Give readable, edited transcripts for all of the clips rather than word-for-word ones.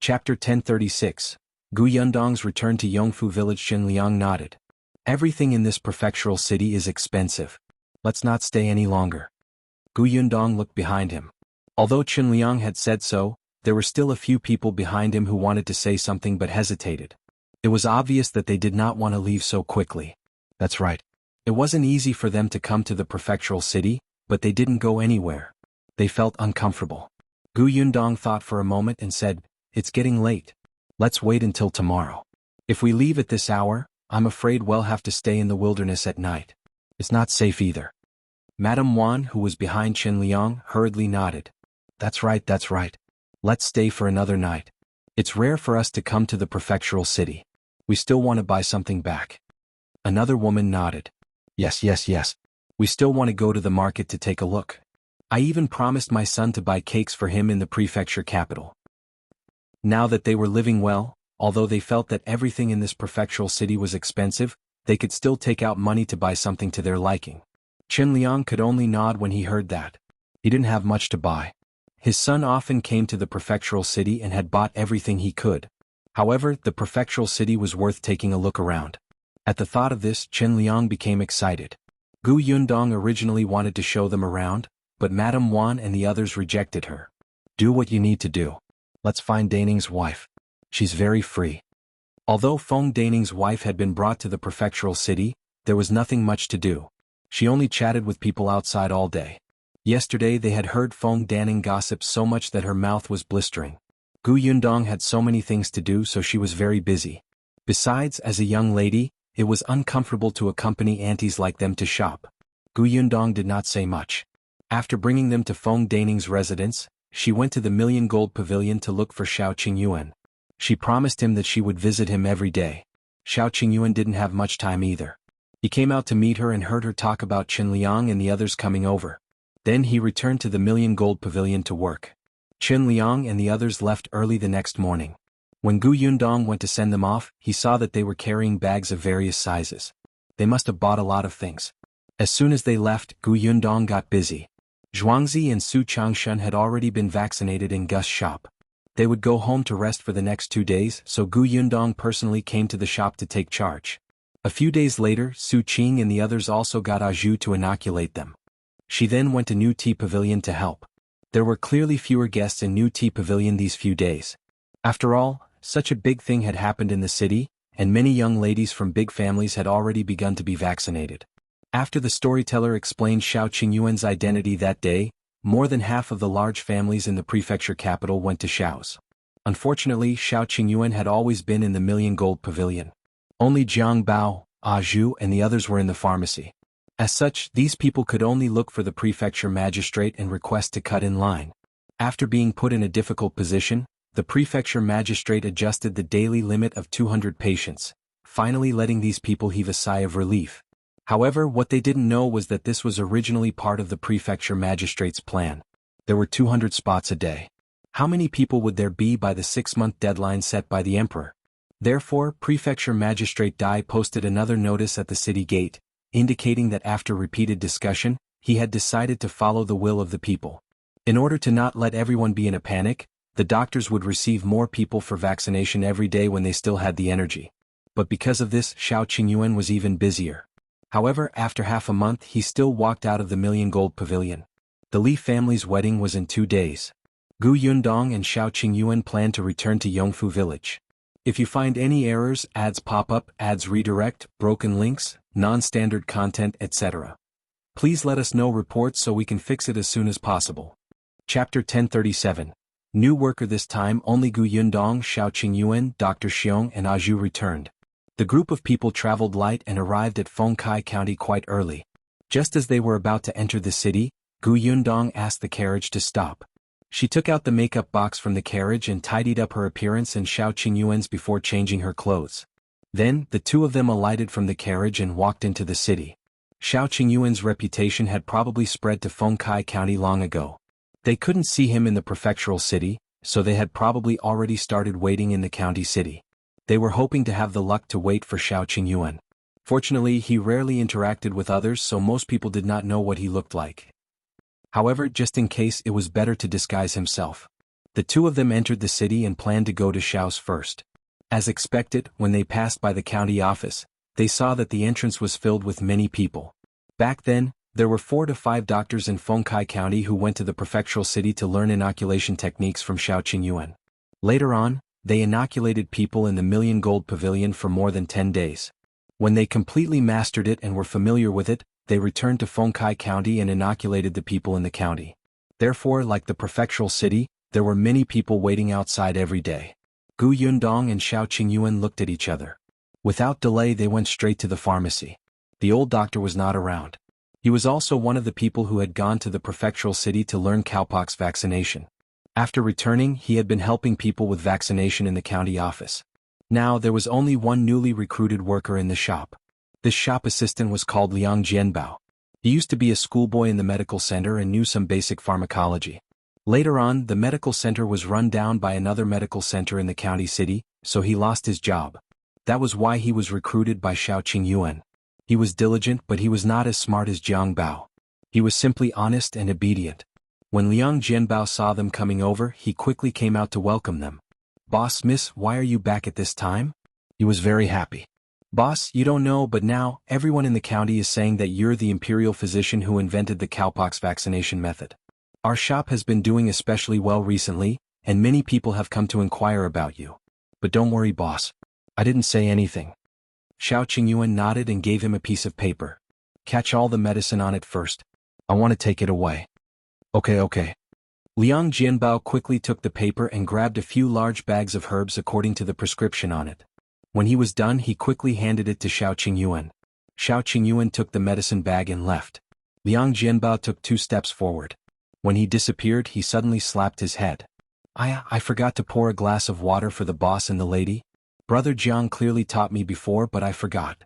Chapter 1036. Gu Yundong's return to Yongfu village. Qingyuan nodded. Everything in this prefectural city is expensive. Let's not stay any longer. Gu Yundong looked behind him. Although Qingyuan had said so, there were still a few people behind him who wanted to say something but hesitated. It was obvious that they did not want to leave so quickly. That's right. It wasn't easy for them to come to the prefectural city, but they didn't go anywhere. They felt uncomfortable. Gu Yundong thought for a moment and said, "It's getting late. Let's wait until tomorrow. If we leave at this hour, I'm afraid we'll have to stay in the wilderness at night. It's not safe either." Madame Wan, who was behind Qingyuan, hurriedly nodded. That's right. Let's stay for another night. It's rare for us to come to the prefectural city. We still want to buy something back. Another woman nodded. Yes. We still want to go to the market to take a look. I even promised my son to buy cakes for him in the prefecture capital. Now that they were living well, although they felt that everything in this prefectural city was expensive, they could still take out money to buy something to their liking. Qingyuan could only nod when he heard that. He didn't have much to buy. His son often came to the prefectural city and had bought everything he could. However, the prefectural city was worth taking a look around. At the thought of this, Qingyuan became excited. Gu Yundong originally wanted to show them around, but Madame Wan and the others rejected her. Do what you need to do. Let's find Daning's wife. She's very free. Although Feng Daning's wife had been brought to the prefectural city, there was nothing much to do. She only chatted with people outside all day. Yesterday they had heard Feng Daning gossip so much that her mouth was blistering. Gu Yundong had so many things to do, so she was very busy. Besides, as a young lady, it was uncomfortable to accompany aunties like them to shop. Gu Yundong did not say much. After bringing them to Feng Daning's residence, she went to the Million Gold Pavilion to look for Shao Qingyuan. She promised him that she would visit him every day. Shao Qingyuan didn't have much time either. He came out to meet her and heard her talk about Qingyuan and the others coming over. Then he returned to the Million Gold Pavilion to work. Qingyuan and the others left early the next morning. When Gu Yundong went to send them off, he saw that they were carrying bags of various sizes. They must have bought a lot of things. As soon as they left, Gu Yundong got busy. Zhuangzi and Su Changshan had already been vaccinated in Gus's shop. They would go home to rest for the next 2 days, so Gu Yundong personally came to the shop to take charge. A few days later, Su Qing and the others also got Ah Zhu to inoculate them. She then went to New Tea Pavilion to help. There were clearly fewer guests in New Tea Pavilion these few days. After all, such a big thing had happened in the city, and many young ladies from big families had already begun to be vaccinated. After the storyteller explained Shao Qingyuan's identity that day, more than half of the large families in the prefecture capital went to Shao's. Unfortunately, Shao Qingyuan had always been in the Million Gold Pavilion. Only Jiang Bao, Ah Zhu and the others were in the pharmacy. As such, these people could only look for the prefecture magistrate and request to cut in line. After being put in a difficult position, the prefecture magistrate adjusted the daily limit of 200 patients, finally letting these people heave a sigh of relief. However, what they didn't know was that this was originally part of the prefecture magistrate's plan. There were 200 spots a day. How many people would there be by the 6-month deadline set by the emperor? Therefore, prefecture magistrate Dai posted another notice at the city gate, indicating that after repeated discussion, he had decided to follow the will of the people. In order to not let everyone be in a panic, the doctors would receive more people for vaccination every day when they still had the energy. But because of this, Shao Qingyuan was even busier. However, after half a month he still walked out of the Million Gold Pavilion. The Li family's wedding was in 2 days. Gu Yundong and Shao Qingyuan planned to return to Yongfu village. If you find any errors, ads pop up, ads redirect, broken links, non-standard content, etc., please let us know reports so we can fix it as soon as possible. Chapter 1037. New worker. This time only Gu Yundong, Shao Qingyuan, Dr. Xiong and Ah Zhu returned. The group of people traveled light and arrived at Fengkai County quite early. Just as they were about to enter the city, Gu Yundong asked the carriage to stop. She took out the makeup box from the carriage and tidied up her appearance and Shao Qingyuan's before changing her clothes. Then, the two of them alighted from the carriage and walked into the city. Shao Qingyuan's reputation had probably spread to Fengkai County long ago. They couldn't see him in the prefectural city, so they had probably already started waiting in the county city. They were hoping to have the luck to wait for Shao Qingyuan. Fortunately, he rarely interacted with others, so most people did not know what he looked like. However, just in case, it was better to disguise himself. The two of them entered the city and planned to go to Shao's first. As expected, when they passed by the county office, they saw that the entrance was filled with many people. Back then, there were 4 to 5 doctors in Fengkai County who went to the prefectural city to learn inoculation techniques from Shao Qingyuan. Later on, they inoculated people in the Million Gold Pavilion for more than 10 days. When they completely mastered it and were familiar with it, they returned to Fengkai County and inoculated the people in the county. Therefore, like the prefectural city, there were many people waiting outside every day. Gu Yundong and Shao Qingyuan looked at each other. Without delay they went straight to the pharmacy. The old doctor was not around. He was also one of the people who had gone to the prefectural city to learn cowpox vaccination. After returning, he had been helping people with vaccination in the county office. Now there was only one newly recruited worker in the shop. This shop assistant was called Liang Jianbao. He used to be a schoolboy in the medical center and knew some basic pharmacology. Later on, the medical center was run down by another medical center in the county city, so he lost his job. That was why he was recruited by Shao Qingyuan. He was diligent, but he was not as smart as Jiang Bao. He was simply honest and obedient. When Liang Jianbao saw them coming over, he quickly came out to welcome them. "Boss, miss, why are you back at this time?" He was very happy. "Boss, you don't know, but now, everyone in the county is saying that you're the imperial physician who invented the cowpox vaccination method. Our shop has been doing especially well recently, and many people have come to inquire about you. But don't worry, boss. I didn't say anything." Shao Qingyuan nodded and gave him a piece of paper. "Catch all the medicine on it first. I want to take it away." Okay. Liang Jianbao quickly took the paper and grabbed a few large bags of herbs according to the prescription on it. When he was done, he quickly handed it to Shao Qingyuan. Shao Qingyuan took the medicine bag and left. Liang Jianbao took 2 steps forward. When he disappeared, he suddenly slapped his head. I forgot to pour a glass of water for the boss and the lady. Brother Zhang clearly taught me before, but I forgot."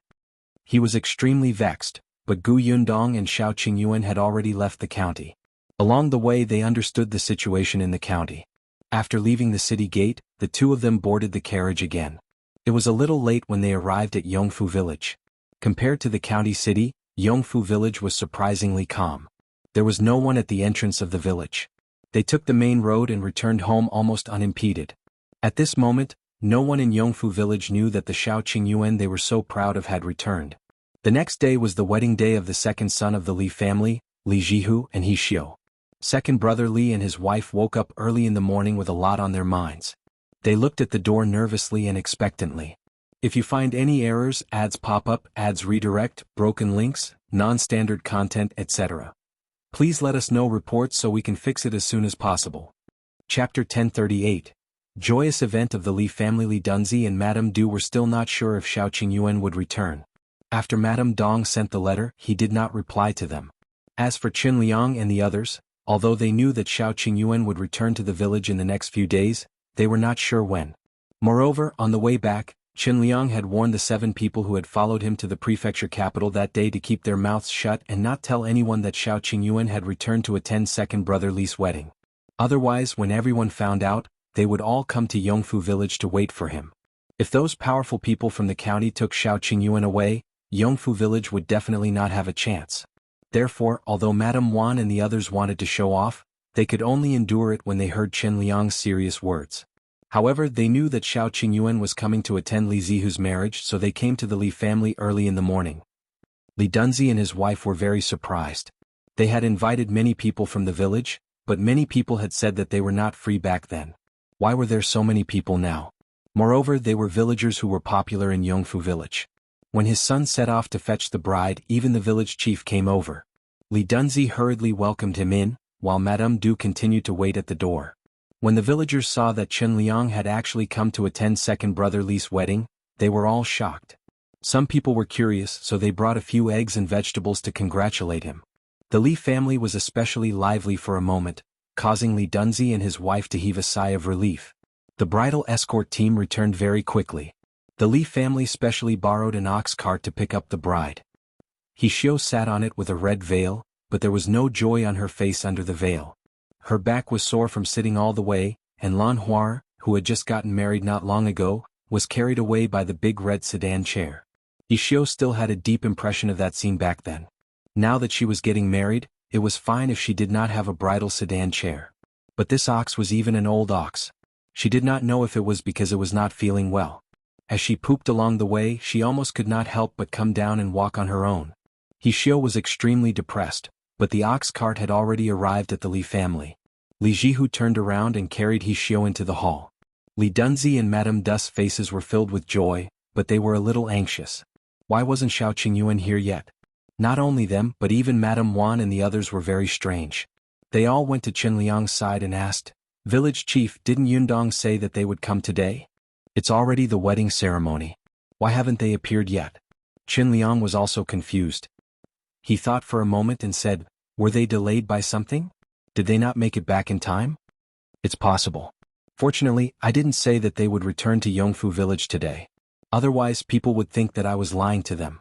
He was extremely vexed, but Gu Yundong and Shao Qingyuan had already left the county. Along the way they understood the situation in the county. After leaving the city gate, the two of them boarded the carriage again. It was a little late when they arrived at Yongfu village. Compared to the county city, Yongfu village was surprisingly calm. There was no one at the entrance of the village. They took the main road and returned home almost unimpeded. At this moment, no one in Yongfu village knew that the Shao Qingyuan they were so proud of had returned. The next day was the wedding day of the second son of the Li family, Li Zhihu and He Xiu. Second brother Li and his wife woke up early in the morning with a lot on their minds. They looked at the door nervously and expectantly. If you find any errors, ads pop up, ads redirect, broken links, non-standard content, etc. Please let us know reports so we can fix it as soon as possible. Chapter 1038. Joyous event of the Li family. Li Dunzi and Madame Du were still not sure if Shao Qingyuan would return. After Madame Dong sent the letter, he did not reply to them. As for Qin Liang and the others, although they knew that Shao Qingyuan would return to the village in the next few days, they were not sure when. Moreover, on the way back, Qin Liang had warned the 7 people who had followed him to the prefecture capital that day to keep their mouths shut and not tell anyone that Shao Qingyuan had returned to attend second brother Li's wedding. Otherwise, when everyone found out, they would all come to Yongfu village to wait for him. If those powerful people from the county took Shao Qingyuan away, Yongfu village would definitely not have a chance. Therefore, although Madame Wan and the others wanted to show off, they could only endure it when they heard Qin Liang's serious words. However, they knew that Shao Qingyuan was coming to attend Li Zihu's marriage, so they came to the Li family early in the morning. Li Dunzi and his wife were very surprised. They had invited many people from the village, but many people had said that they were not free back then. Why were there so many people now? Moreover, they were villagers who were popular in Yongfu village. When his son set off to fetch the bride, even the village chief came over. Li Dunzi hurriedly welcomed him in, while Madame Du continued to wait at the door. When the villagers saw that Qin Liang had actually come to attend second brother Li's wedding, they were all shocked. Some people were curious, so they brought a few eggs and vegetables to congratulate him. The Li family was especially lively for a moment, causing Li Dunzi and his wife to heave a sigh of relief. The bridal escort team returned very quickly. The Li family specially borrowed an ox cart to pick up the bride. He Xiu sat on it with a red veil, but there was no joy on her face under the veil. Her back was sore from sitting all the way, and Lan Huar, who had just gotten married not long ago, was carried away by the big red sedan chair. He Xiu still had a deep impression of that scene back then. Now that she was getting married, it was fine if she did not have a bridal sedan chair. But this ox was even an old ox. She did not know if it was because it was not feeling well. As she pooped along the way, she almost could not help but come down and walk on her own. Xiao was extremely depressed, but the ox cart had already arrived at the Li family. Li Jihu turned around and carried Xiao into the hall. Li Dunzi and Madame Dust's faces were filled with joy, but they were a little anxious. Why wasn't Shao Qingyuan here yet? Not only them, but even Madame Wan and the others were very strange. They all went to Qinliang's side and asked, "Village chief, didn't Yundong say that they would come today? It's already the wedding ceremony. Why haven't they appeared yet?" Qinliang was also confused. He thought for a moment and said, "Were they delayed by something? Did they not make it back in time?" "It's possible. Fortunately, I didn't say that they would return to Yongfu village today. Otherwise people would think that I was lying to them.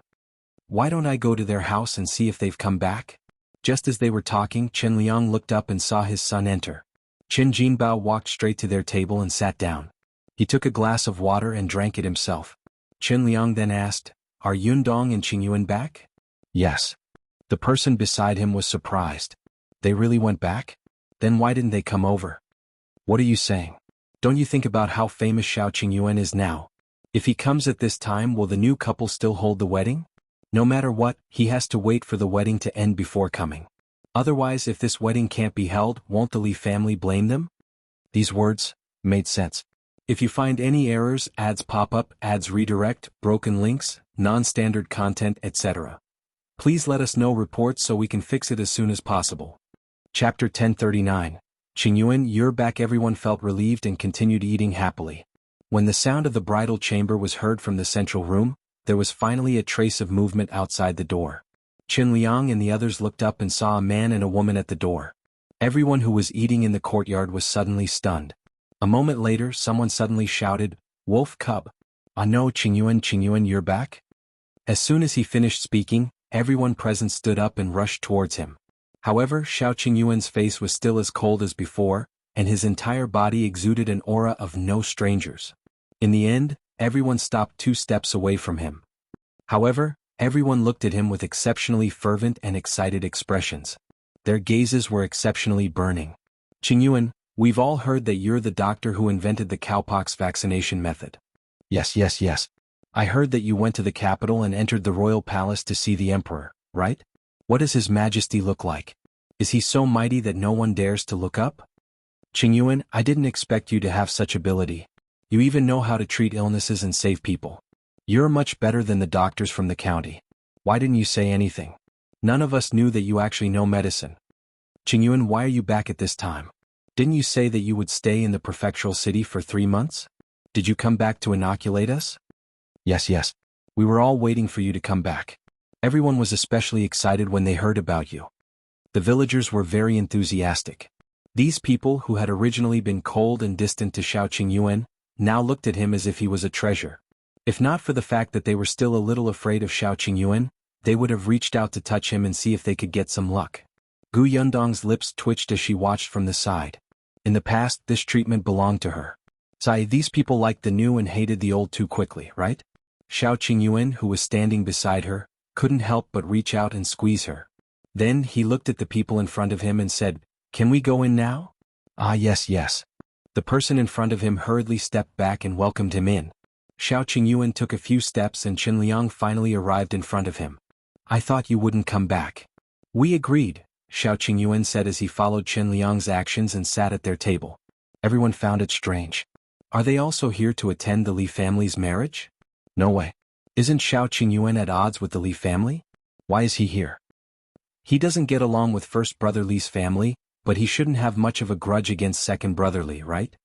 Why don't I go to their house and see if they've come back?" Just as they were talking, Qinliang looked up and saw his son enter. Qin Jinbao walked straight to their table and sat down. He took a glass of water and drank it himself. Qinliang then asked, "Are Yundong and Qingyuan back?" "Yes." The person beside him was surprised. "They really went back? Then why didn't they come over?" "What are you saying? Don't you think about how famous Shao Qingyuan is now? If he comes at this time, will the new couple still hold the wedding? No matter what, he has to wait for the wedding to end before coming. Otherwise, if this wedding can't be held, won't the Li family blame them?" These words made sense. If you find any errors, ads pop up, ads redirect, broken links, non-standard content, etc., please let us know reports so we can fix it as soon as possible. Chapter 1039. Qingyuan, you're back. Everyone felt relieved and continued eating happily. When the sound of the bridal chamber was heard from the central room, there was finally a trace of movement outside the door. Qinliang and the others looked up and saw a man and a woman at the door. Everyone who was eating in the courtyard was suddenly stunned. A moment later, someone suddenly shouted, "Wolf cub! Ah no, Qingyuan, you're back?" As soon as he finished speaking, everyone present stood up and rushed towards him. However, Shao Qingyuan's face was still as cold as before, and his entire body exuded an aura of no strangers. In the end, everyone stopped 2 steps away from him. However, everyone looked at him with exceptionally fervent and excited expressions. Their gazes were exceptionally burning. "Qingyuan, we've all heard that you're the doctor who invented the cowpox vaccination method." Yes. I heard that you went to the capital and entered the royal palace to see the emperor, right? What does his majesty look like? Is he so mighty that no one dares to look up?" "Qingyuan, I didn't expect you to have such ability. You even know how to treat illnesses and save people. You're much better than the doctors from the county. Why didn't you say anything? None of us knew that you actually know medicine. Qingyuan, why are you back at this time? Didn't you say that you would stay in the prefectural city for 3 months? Did you come back to inoculate us?" Yes. We were all waiting for you to come back. Everyone was especially excited when they heard about you." The villagers were very enthusiastic. These people, who had originally been cold and distant to Shao Qingyuan, now looked at him as if he was a treasure. If not for the fact that they were still a little afraid of Shao Qingyuan, they would have reached out to touch him and see if they could get some luck. Gu Yundong's lips twitched as she watched from the side. In the past, this treatment belonged to her. These people liked the new and hated the old too quickly, right? Shao Qingyuan, who was standing beside her, couldn't help but reach out and squeeze her. Then he looked at the people in front of him and said, "Can we go in now?" "Ah yes. The person in front of him hurriedly stepped back and welcomed him in. Shao Qingyuan took a few steps and Qinliang finally arrived in front of him. "I thought you wouldn't come back." "We agreed," Shao Qingyuan said as he followed Qinliang's actions and sat at their table. Everyone found it strange. Are they also here to attend the Li family's marriage? No way. Isn't Shao Qingyuan at odds with the Li family? Why is he here? He doesn't get along with first brother Li's family, but he shouldn't have much of a grudge against second brother Li, right?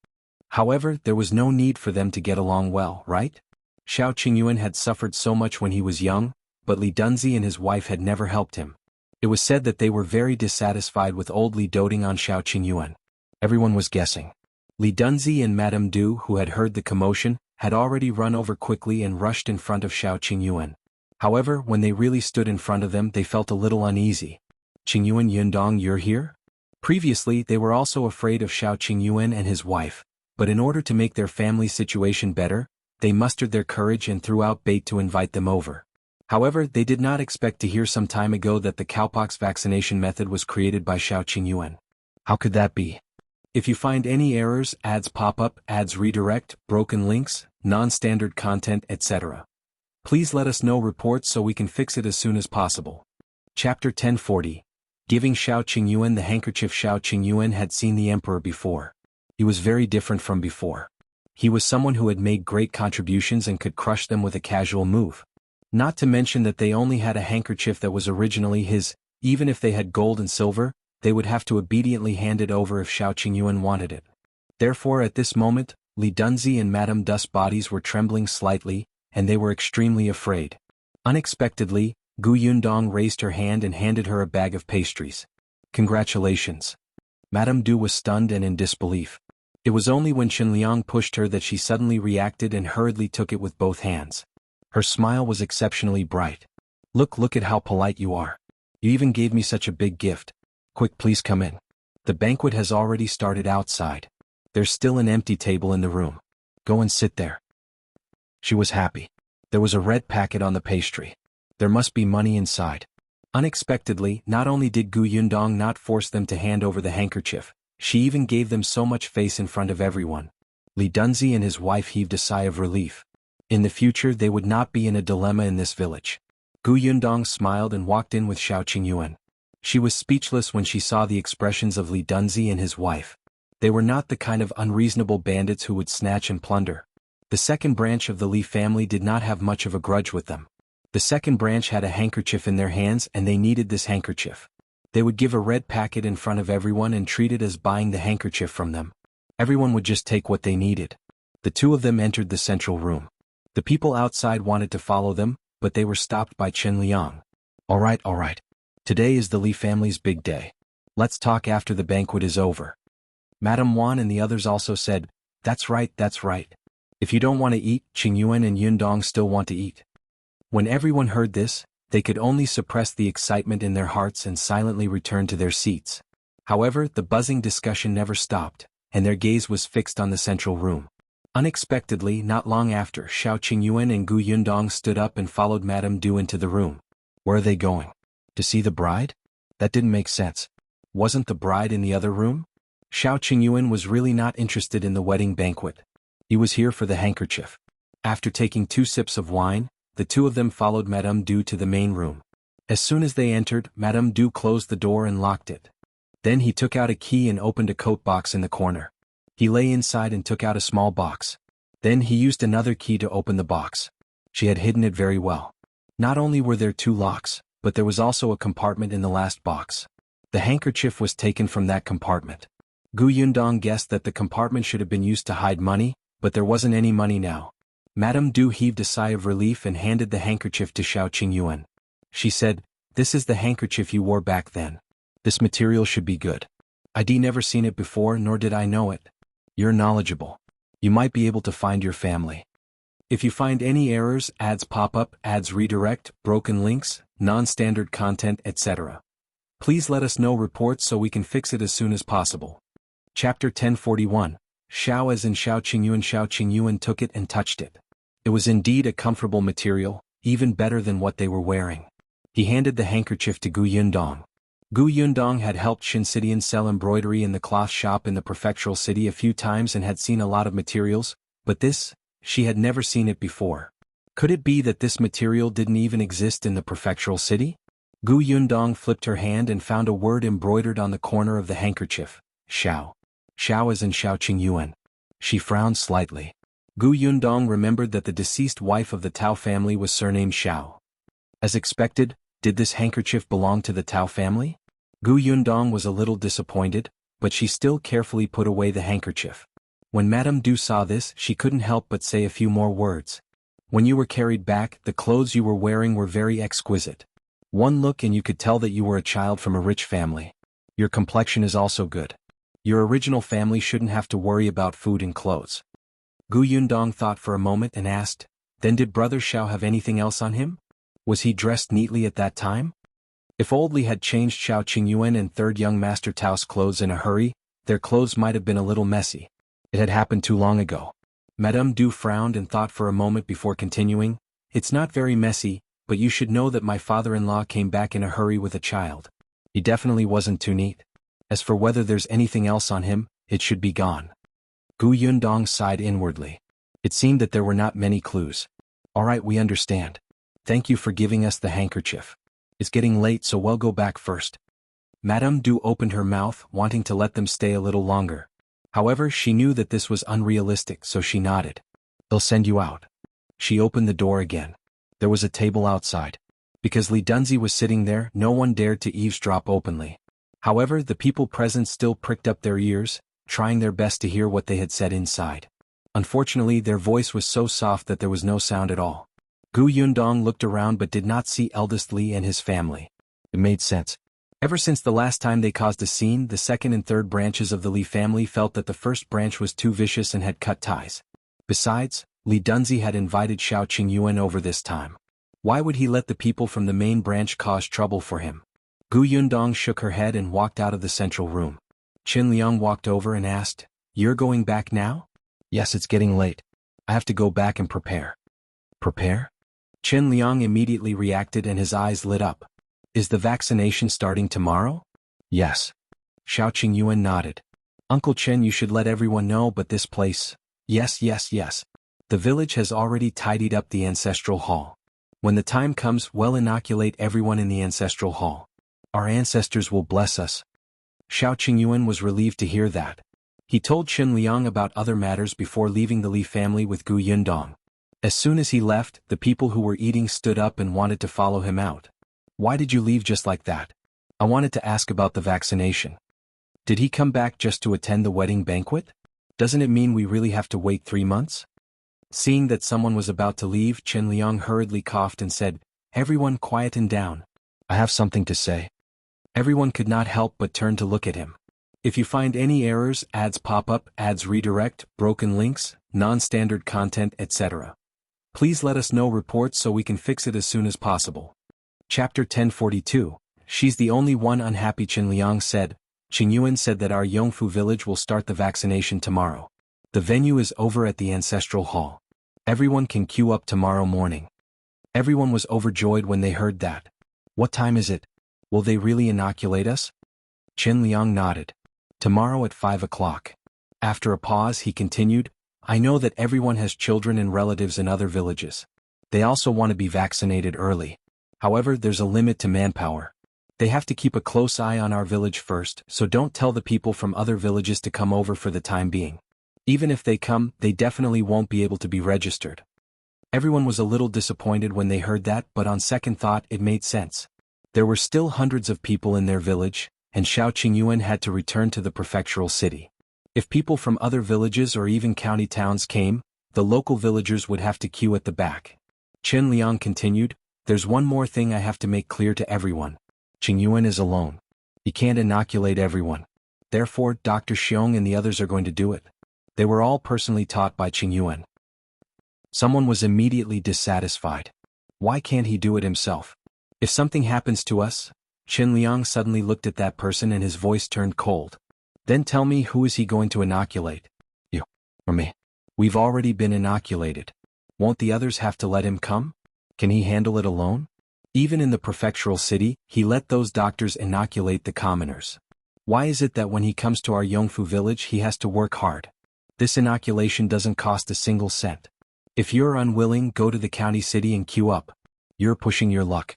However, there was no need for them to get along well, right? Shao Qingyuan had suffered so much when he was young, but Li Dunzi and his wife had never helped him. It was said that they were very dissatisfied with old Li doting on Shao Qingyuan. Everyone was guessing. Li Dunzi and Madame Du, who had heard the commotion, had already run over quickly and rushed in front of Shao Qingyuan. However, when they really stood in front of them, they felt a little uneasy. "Qingyuan, Yundong, you're here?" Previously, they were also afraid of Shao Qingyuan and his wife, but in order to make their family situation better, they mustered their courage and threw out bait to invite them over. However, they did not expect to hear some time ago that the cowpox vaccination method was created by Shao Qingyuan. How could that be? If you find any errors, ads pop up, ads redirect, broken links, non-standard content, etc., please let us know reports so we can fix it as soon as possible. Chapter 1040. Giving Shao Qingyuan the handkerchief. Shao Qingyuan had seen the emperor before. He was very different from before. He was someone who had made great contributions and could crush them with a casual move. Not to mention that they only had a handkerchief that was originally his. Even if they had gold and silver, they would have to obediently hand it over if Shao Qingyuan wanted it. Therefore at this moment, Li Dunzi and Madame Du's bodies were trembling slightly, and they were extremely afraid. Unexpectedly, Yundong raised her hand and handed her a bag of pastries. Congratulations. Madame Du was stunned and in disbelief. It was only when Qinliang pushed her that she suddenly reacted and hurriedly took it with both hands. Her smile was exceptionally bright. Look at how polite you are. You even gave me such a big gift. Quick, please come in. The banquet has already started outside. There's still an empty table in the room. Go and sit there. She was happy. There was a red packet on the pastry. There must be money inside. Unexpectedly, not only did Yundong not force them to hand over the handkerchief, she even gave them so much face in front of everyone. Li Dunzi and his wife heaved a sigh of relief. In the future they would not be in a dilemma in this village. Yundong smiled and walked in with Shao Qingyuan. She was speechless when she saw the expressions of Li Dunzi and his wife. They were not the kind of unreasonable bandits who would snatch and plunder. The second branch of the Li family did not have much of a grudge with them. The second branch had a handkerchief in their hands and they needed this handkerchief. They would give a red packet in front of everyone and treat it as buying the handkerchief from them. Everyone would just take what they needed. The two of them entered the central room. The people outside wanted to follow them, but they were stopped by Qinliang. All right. Today is the Li family's big day. Let's talk after the banquet is over. Madame Wan and the others also said, That's right. If you don't want to eat, Qingyuan and Yundong still want to eat. When everyone heard this, they could only suppress the excitement in their hearts and silently return to their seats. However, the buzzing discussion never stopped, and their gaze was fixed on the central room. Unexpectedly, not long after, Shao Qingyuan and Yundong stood up and followed Madame Du into the room. Where are they going? To see the bride? That didn't make sense. Wasn't the bride in the other room? Shao Qingyuan was really not interested in the wedding banquet. He was here for the handkerchief. After taking 2 sips of wine, the two of them followed Madame Du to the main room. As soon as they entered, Madame Du closed the door and locked it. Then he took out a key and opened a coat box in the corner. He lay inside and took out a small box. Then he used another key to open the box. She had hidden it very well. Not only were there 2 locks, but there was also a compartment in the last box. The handkerchief was taken from that compartment. Yundong guessed that the compartment should have been used to hide money, but there wasn't any money now. Madame Du heaved a sigh of relief and handed the handkerchief to Shao Qingyuan. She said, This is the handkerchief you wore back then. This material should be good. I'd never seen it before nor did I know it. You're knowledgeable. You might be able to find your family. If you find any errors, ads pop up, ads redirect, broken links, non-standard content, etc., please let us know reports so we can fix it as soon as possible. Chapter 1041. Shao as in Shao Qingyuan. Shao Qingyuan took it and touched it. It was indeed a comfortable material, even better than what they were wearing. He handed the handkerchief to Yundong. Yundong had helped Shinsidian sell embroidery in the cloth shop in the Prefectural city a few times and had seen a lot of materials, but this, she had never seen it before. Could it be that this material didn't even exist in the Prefectural city? Yundong flipped her hand and found a word embroidered on the corner of the handkerchief, Shao. Shao as in Shao Qingyuan. She frowned slightly. Yundong remembered that the deceased wife of the Tao family was surnamed Shao. As expected, did this handkerchief belong to the Tao family? Yundong was a little disappointed, but she still carefully put away the handkerchief. When Madame Du saw this, she couldn't help but say a few more words. When you were carried back, the clothes you were wearing were very exquisite. One look and you could tell that you were a child from a rich family. Your complexion is also good. Your original family shouldn't have to worry about food and clothes. Yundong thought for a moment and asked, Then did Brother Shao have anything else on him? Was he dressed neatly at that time? If Old Li had changed Shao Qingyuan and third young Master Tao's clothes in a hurry, their clothes might have been a little messy. It had happened too long ago. Madame Du frowned and thought for a moment before continuing, It's not very messy, but you should know that my father-in-law came back in a hurry with a child. He definitely wasn't too neat. As for whether there's anything else on him, it should be gone. Gu Yundong sighed inwardly. It seemed that there were not many clues. All right, we understand. Thank you for giving us the handkerchief. It's getting late, so we'll go back first. Madame Du opened her mouth, wanting to let them stay a little longer. However, she knew that this was unrealistic, so she nodded. They'll send you out. She opened the door again. There was a table outside. Because Li Dunzi was sitting there, no one dared to eavesdrop openly. However, the people present still pricked up their ears, trying their best to hear what they had said inside. Unfortunately, their voice was so soft that there was no sound at all. Gu Yundong looked around but did not see Eldest Li and his family. It made sense. Ever since the last time they caused a scene, the second and third branches of the Li family felt that the first branch was too vicious and had cut ties. Besides, Li Dunzi had invited Shao Qingyuan over this time. Why would he let the people from the main branch cause trouble for him? Gu Yundong shook her head and walked out of the central room. Qin Liang walked over and asked, "You're going back now?" "Yes, it's getting late. I have to go back and prepare." "Prepare?" Qin Liang immediately reacted and his eyes lit up. "Is the vaccination starting tomorrow?" "Yes." Shao Qingyuan nodded. "Uncle Chen, you should let everyone know, but this place..." "Yes, yes, yes. The village has already tidied up the ancestral hall. When the time comes, we'll inoculate everyone in the ancestral hall. Our ancestors will bless us." Shao Qingyuan was relieved to hear that. He told Qin Liang about other matters before leaving the Li family with Gu Yundong. As soon as he left, the people who were eating stood up and wanted to follow him out. "Why did you leave just like that?" "I wanted to ask about the vaccination." "Did he come back just to attend the wedding banquet? Doesn't it mean we really have to wait 3 months?" Seeing that someone was about to leave, Qin Liang hurriedly coughed and said, "Everyone quieten down. I have something to say." Everyone could not help but turn to look at him. If you find any errors, ads pop up, ads redirect, broken links, non-standard content, etc., please let us know reports so we can fix it as soon as possible. Chapter 1042, She's the only one unhappy. Qin Liang said. Qingyuan said that our Yongfu village will start the vaccination tomorrow. The venue is over at the ancestral hall. Everyone can queue up tomorrow morning. Everyone was overjoyed when they heard that. "What time is it? Will they really inoculate us?" Qin Liang nodded. "Tomorrow at 5 o'clock. After a pause, he continued, "I know that everyone has children and relatives in other villages. They also want to be vaccinated early. However, there's a limit to manpower. They have to keep a close eye on our village first, so don't tell the people from other villages to come over for the time being. Even if they come, they definitely won't be able to be registered." Everyone was a little disappointed when they heard that, but on second thought it made sense. There were still hundreds of people in their village, and Shao Qingyuan had to return to the prefectural city. If people from other villages or even county towns came, the local villagers would have to queue at the back. Qin Liang continued, "There's one more thing I have to make clear to everyone. Qingyuan is alone. He can't inoculate everyone. Therefore, Dr. Xiong and the others are going to do it. They were all personally taught by Qingyuan." Someone was immediately dissatisfied. "Why can't he do it himself? If something happens to us..." Qin Liang suddenly looked at that person and his voice turned cold. "Then tell me, who is he going to inoculate? You or me? We've already been inoculated. Won't the others have to let him come? Can he handle it alone?" Even in the prefectural city, he let those doctors inoculate the commoners. Why is it that when he comes to our Yongfu village he has to work hard? This inoculation doesn't cost a single cent. If you're unwilling, go to the county city and queue up. You're pushing your luck."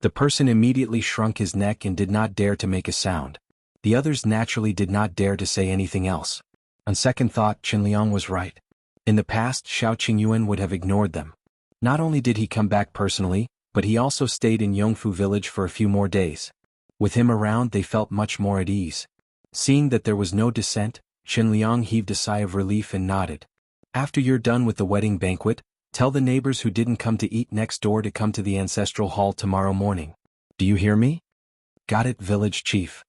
The person immediately shrunk his neck and did not dare to make a sound. The others naturally did not dare to say anything else. On second thought, Qin Liang was right. In the past, Shao Qingyuan would have ignored them. Not only did he come back personally, but he also stayed in Yongfu village for a few more days. With him around, they felt much more at ease. Seeing that there was no dissent, Qin Liang heaved a sigh of relief and nodded. "After you're done with the wedding banquet, tell the neighbors who didn't come to eat next door to come to the ancestral hall tomorrow morning. Do you hear me?" "Got it, village chief."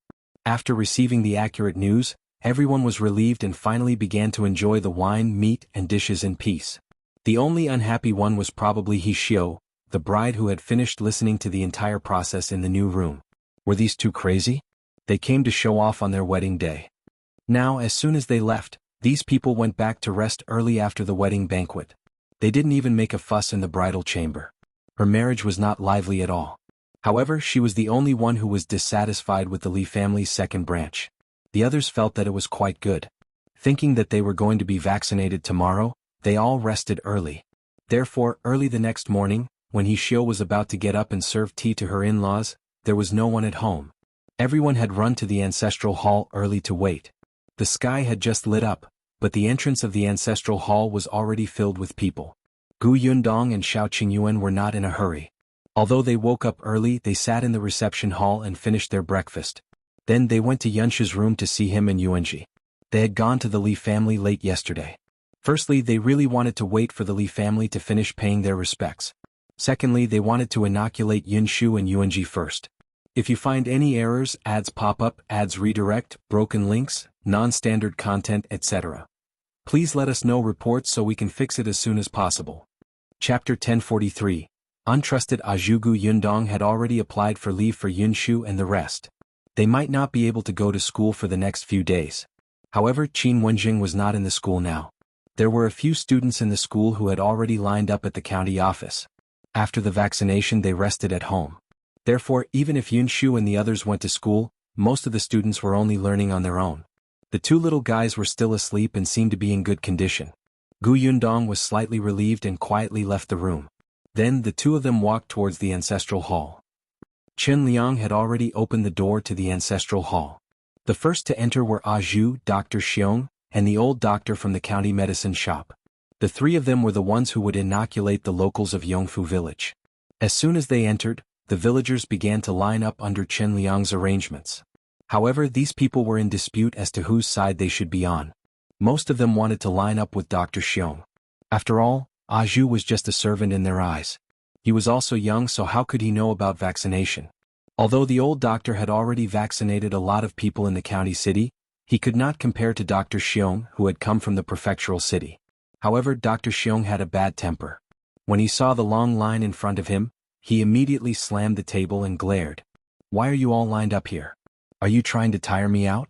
After receiving the accurate news, everyone was relieved and finally began to enjoy the wine, meat, and dishes in peace. The only unhappy one was probably Xiao, the bride who had finished listening to the entire process in the new room. Were these two crazy? They came to show off on their wedding day. Now, as soon as they left, these people went back to rest early after the wedding banquet. They didn't even make a fuss in the bridal chamber. Her marriage was not lively at all. However, she was the only one who was dissatisfied with the Li family's second branch. The others felt that it was quite good. Thinking that they were going to be vaccinated tomorrow, they all rested early. Therefore, early the next morning, when Shao was about to get up and serve tea to her in-laws, there was no one at home. Everyone had run to the ancestral hall early to wait. The sky had just lit up, but the entrance of the ancestral hall was already filled with people. Yundong and Qingyuan were not in a hurry. Although they woke up early, they sat in the reception hall and finished their breakfast. Then they went to Yunshi's room to see him and Yuanji. They had gone to the Li family late yesterday. Firstly, they really wanted to wait for the Li family to finish paying their respects. Secondly, they wanted to inoculate Yunshu and Yuanji first. If you find any errors, ads pop up, ads redirect, broken links, non-standard content, etc. Please let us know reports so we can fix it as soon as possible. Chapter 1043. Untrusted Ah Zhu. Yundong had already applied for leave for Yunshu and the rest. They might not be able to go to school for the next few days. However, Qin Wenjing was not in the school now. There were a few students in the school who had already lined up at the county office. After the vaccination, they rested at home. Therefore, even if Yunshu and the others went to school, most of the students were only learning on their own. The two little guys were still asleep and seemed to be in good condition. Yundong was slightly relieved and quietly left the room. Then the two of them walked towards the ancestral hall. Chen Liang had already opened the door to the ancestral hall. The first to enter were Ah Zhu, Dr. Xiong, and the old doctor from the county medicine shop. The three of them were the ones who would inoculate the locals of Yongfu village. As soon as they entered, the villagers began to line up under Chen Liang's arrangements. However, these people were in dispute as to whose side they should be on. Most of them wanted to line up with Dr. Xiong. After all, Ah Zhu was just a servant in their eyes. He was also young, so how could he know about vaccination? Although the old doctor had already vaccinated a lot of people in the county city, he could not compare to Dr. Xiong, who had come from the prefectural city. However, Dr. Xiong had a bad temper. When he saw the long line in front of him, he immediately slammed the table and glared. "Why are you all lined up here? Are you trying to tire me out?"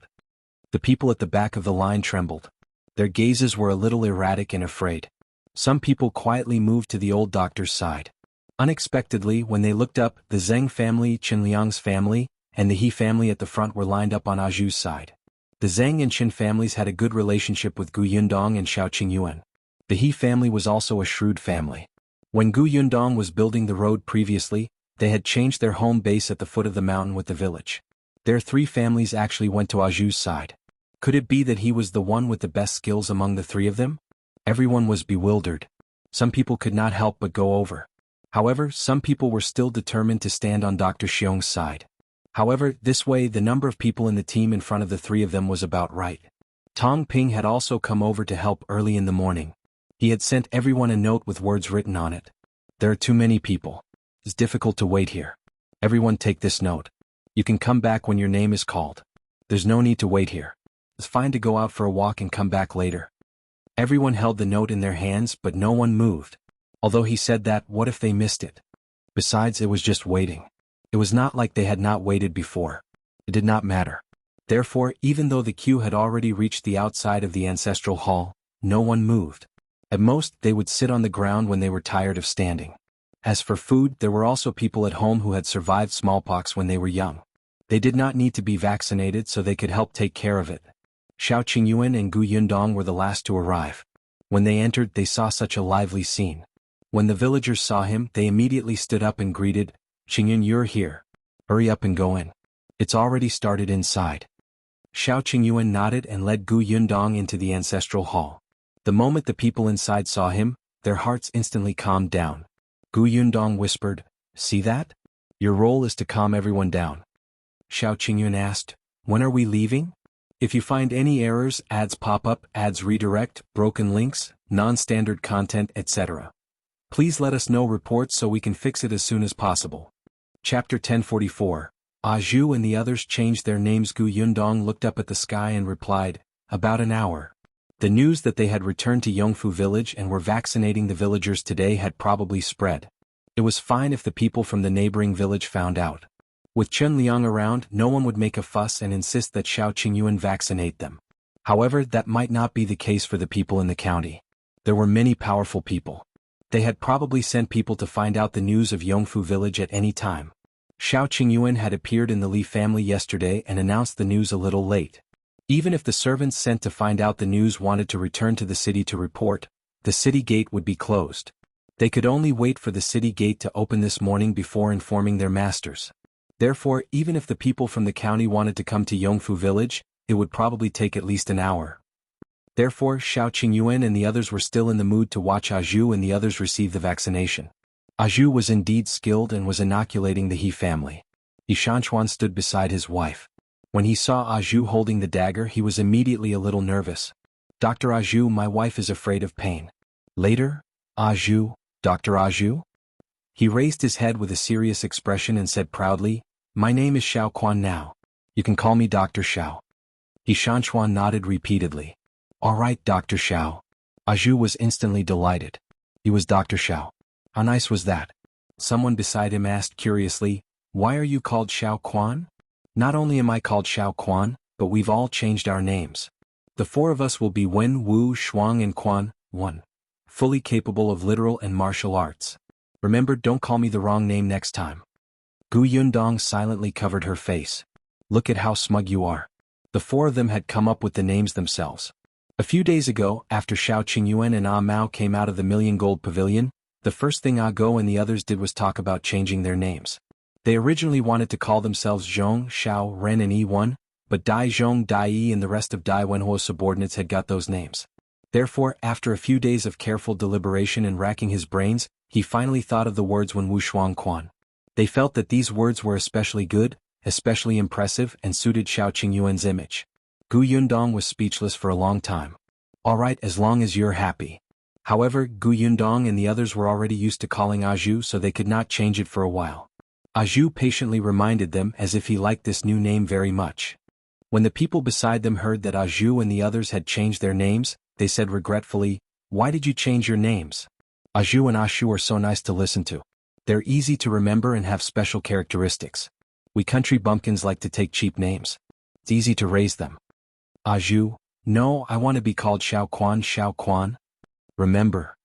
The people at the back of the line trembled. Their gazes were a little erratic and afraid. Some people quietly moved to the old doctor's side. Unexpectedly, when they looked up, the Zhang family, Chen Liang's family, and the He family at the front were lined up on Ah Zhu's side. The Zhang and Chen families had a good relationship with Yundong and Qingyuan. The He family was also a shrewd family. When Yundong was building the road previously, they had changed their home base at the foot of the mountain with the village. Their three families actually went to Ah Zhu's side. Could it be that he was the one with the best skills among the three of them? Everyone was bewildered. Some people could not help but go over. However, some people were still determined to stand on Dr. Xiong's side. However, this way the number of people in the team in front of the three of them was about right. Tong Ping had also come over to help early in the morning. He had sent everyone a note with words written on it. "There are too many people. It's difficult to wait here. Everyone take this note. You can come back when your name is called. There's no need to wait here. It's fine to go out for a walk and come back later." Everyone held the note in their hands, but no one moved. Although he said that, what if they missed it? Besides, it was just waiting. It was not like they had not waited before. It did not matter. Therefore, even though the queue had already reached the outside of the ancestral hall, no one moved. At most, they would sit on the ground when they were tired of standing. As for food, there were also people at home who had survived smallpox when they were young. They did not need to be vaccinated, so they could help take care of it. Shao Qingyuan and Yundong were the last to arrive. When they entered, they saw such a lively scene. When the villagers saw him, they immediately stood up and greeted, "Qingyuan, you're here. Hurry up and go in. It's already started inside." Shao Qingyuan nodded and led Yundong into the ancestral hall. The moment the people inside saw him, their hearts instantly calmed down. Yundong whispered, "See that? Your role is to calm everyone down." Shao Qingyuan asked, "When are we leaving? If you find any errors, ads pop up, ads redirect, broken links, non-standard content, etc. Please let us know reports so we can fix it as soon as possible." Chapter 1044. Ah Zhu and the others changed their names. Yundong looked up at the sky and replied, "About an hour." The news that they had returned to Yongfu village and were vaccinating the villagers today had probably spread. It was fine if the people from the neighboring village found out. With Chen Liang around, no one would make a fuss and insist that Shao Qingyuan vaccinate them. However, that might not be the case for the people in the county. There were many powerful people. They had probably sent people to find out the news of Yongfu village at any time. Shao Qingyuan had appeared in the Li family yesterday and announced the news a little late. Even if the servants sent to find out the news wanted to return to the city to report, the city gate would be closed. They could only wait for the city gate to open this morning before informing their masters. Therefore, even if the people from the county wanted to come to Yongfu village, it would probably take at least an hour. Therefore, Shao Qingyuan and the others were still in the mood to watch Ah Zhu and the others receive the vaccination. Ah Zhu was indeed skilled and was inoculating the He family. Yishanchuan stood beside his wife. When he saw Ah Zhu holding the dagger, he was immediately a little nervous. Dr. Ah Zhu, my wife is afraid of pain. Later, Ah Zhu, Dr. Ah Zhu? He raised his head with a serious expression and said proudly, my name is Shao Quan now. You can call me Dr. Shao. Yishanchuan nodded repeatedly. All right, Dr. Shao. Ah Zhu was instantly delighted. He was Dr. Shao. How nice was that? Someone beside him asked curiously, why are you called Shao Quan? Not only am I called Shao Quan, but we've all changed our names. The four of us will be Wen, Wu, Shuang and Quan, one. Fully capable of literal and martial arts. Remember, don't call me the wrong name next time. Yundong silently covered her face. Look at how smug you are. The four of them had come up with the names themselves. A few days ago, after Shao Qingyuan and Ah Mao came out of the Million Gold Pavilion, the first thing Ah Go and the others did was talk about changing their names. They originally wanted to call themselves Zhong, Shao, Ren and Yi1, but Dai Zhong, Dai Yi and the rest of Dai Wenhuo's subordinates had got those names. Therefore, after a few days of careful deliberation and racking his brains, he finally thought of the words Wen Wu Shuang Quan. They felt that these words were especially good, especially impressive and suited Shao Qingyuan's image. Yundong was speechless for a long time. All right, as long as you're happy. However, Yundong and the others were already used to calling Ah Zhu, so they could not change it for a while. Ah Zhu patiently reminded them as if he liked this new name very much. When the people beside them heard that Ah Zhu and the others had changed their names, they said regretfully, why did you change your names? Ah Zhu and Ah Shu are so nice to listen to. They're easy to remember and have special characteristics. We country bumpkins like to take cheap names. It's easy to raise them. Ah Zhu, no, I want to be called Shao Quan, Shao Quan. Remember.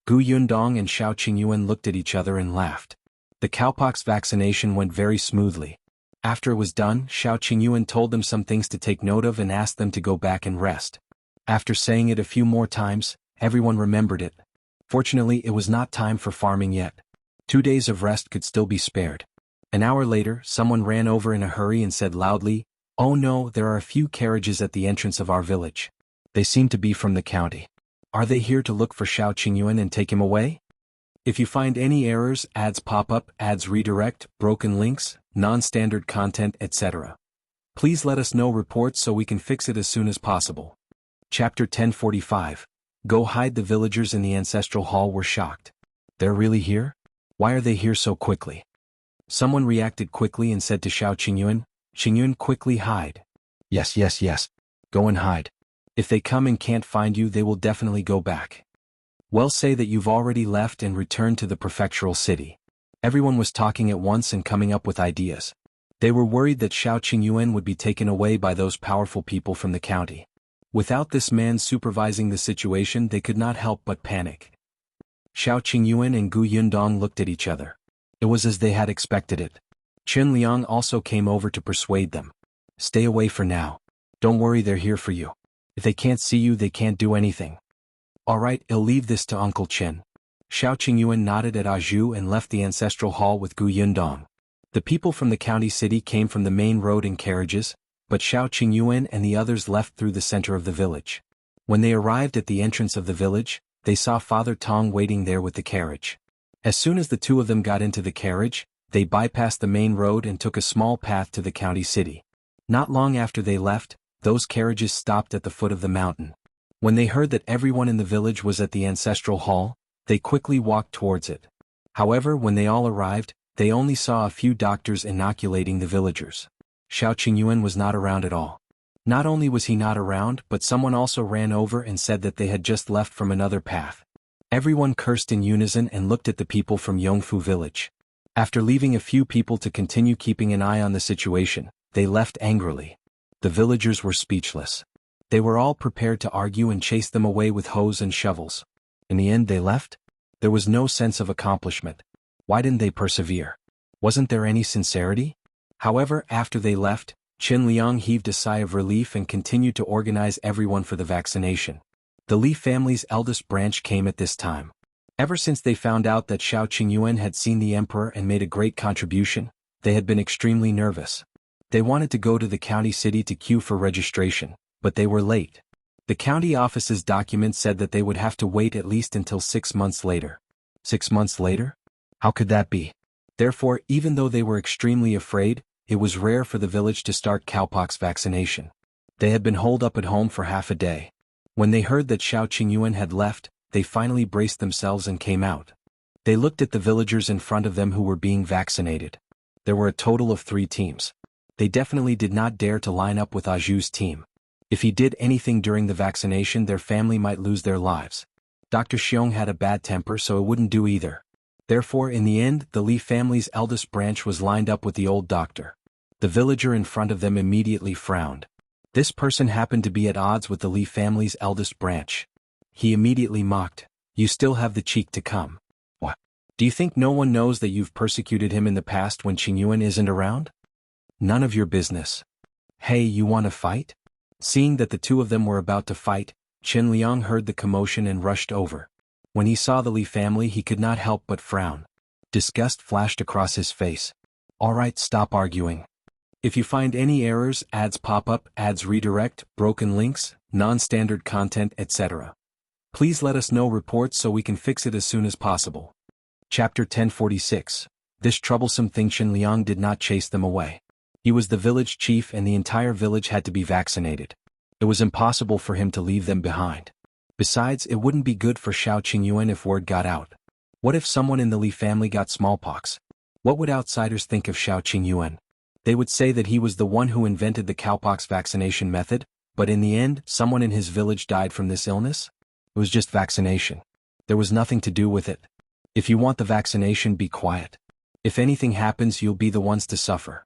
Yundong and Shao Qingyuan looked at each other and laughed. The cowpox vaccination went very smoothly. After it was done, Shao Qingyuan told them some things to take note of and asked them to go back and rest. After saying it a few more times, everyone remembered it. Fortunately, it was not time for farming yet. 2 days of rest could still be spared. An hour later, someone ran over in a hurry and said loudly, oh no, there are a few carriages at the entrance of our village. They seem to be from the county. Are they here to look for Shao Qingyuan and take him away? If you find any errors, ads pop up, ads redirect, broken links, non-standard content, etc., please let us know reports so we can fix it as soon as possible. Chapter 1045. Go hide. The villagers in the ancestral hall were shocked. They're really here? Why are they here so quickly? Someone reacted quickly and said to Shao Qingyuan, Qingyuan, quickly hide. Yes. Go and hide. If they come and can't find you, they will definitely go back. Well, say that you've already left and returned to the prefectural city. Everyone was talking at once and coming up with ideas. They were worried that Shao Qingyuan would be taken away by those powerful people from the county. Without this man supervising the situation, they could not help but panic. Shao Qingyuan and Yundong looked at each other. It was as they had expected it. Qin Liang also came over to persuade them. Stay away for now. Don't worry, they're here for you. If they can't see you, they can't do anything. All right, I'll leave this to Uncle Qin. Shao Qingyuan nodded at Ah Zhu and left the ancestral hall with Yundong. The people from the county city came from the main road in carriages, but Shao Qingyuan and the others left through the center of the village. When they arrived at the entrance of the village, they saw Father Tong waiting there with the carriage. As soon as the two of them got into the carriage, they bypassed the main road and took a small path to the county city. Not long after they left, those carriages stopped at the foot of the mountain. When they heard that everyone in the village was at the ancestral hall, they quickly walked towards it. However, when they all arrived, they only saw a few doctors inoculating the villagers. Shao Qingyuan was not around at all. Not only was he not around, but someone also ran over and said that they had just left from another path. Everyone cursed in unison and looked at the people from Yongfu village. After leaving a few people to continue keeping an eye on the situation, they left angrily. The villagers were speechless. They were all prepared to argue and chase them away with hoes and shovels. In the end, they left? There was no sense of accomplishment. Why didn't they persevere? Wasn't there any sincerity? However, after they left, Qin Liang heaved a sigh of relief and continued to organize everyone for the vaccination. The Li family's eldest branch came at this time. Ever since they found out that Shao Qingyuan had seen the emperor and made a great contribution, they had been extremely nervous. They wanted to go to the county city to queue for registration, but they were late. The county office's document said that they would have to wait at least until 6 months later. 6 months later? How could that be? Therefore, even though they were extremely afraid, it was rare for the village to start cowpox vaccination. They had been holed up at home for half a day. When they heard that Shao Qingyuan had left, they finally braced themselves and came out. They looked at the villagers in front of them who were being vaccinated. There were a total of 3 teams. They definitely did not dare to line up with Ah Zhu's team. If he did anything during the vaccination, their family might lose their lives. Dr. Xiong had a bad temper, so it wouldn't do either. Therefore, in the end, the Li family's eldest branch was lined up with the old doctor. The villager in front of them immediately frowned. This person happened to be at odds with the Li family's eldest branch. He immediately mocked, "You still have the cheek to come. What? Do you think no one knows that you've persecuted him in the past when Qingyuan isn't around? None of your business. Hey, you want to fight?" Seeing that the two of them were about to fight, Qin Liang heard the commotion and rushed over. When he saw the Li family, he could not help but frown. Disgust flashed across his face. "All right, stop arguing. If you find any errors, ads pop up, ads redirect, broken links, non-standard content, etc., please let us know reports so we can fix it as soon as possible." Chapter 1046. This troublesome thing. Qin Liang did not chase them away. He was the village chief and the entire village had to be vaccinated. It was impossible for him to leave them behind. Besides, it wouldn't be good for Shao Qingyuan if word got out. What if someone in the Li family got smallpox? What would outsiders think of Shao Qingyuan? They would say that he was the one who invented the cowpox vaccination method, but in the end, someone in his village died from this illness? It was just vaccination. There was nothing to do with it. If you want the vaccination, be quiet. If anything happens, you'll be the ones to suffer.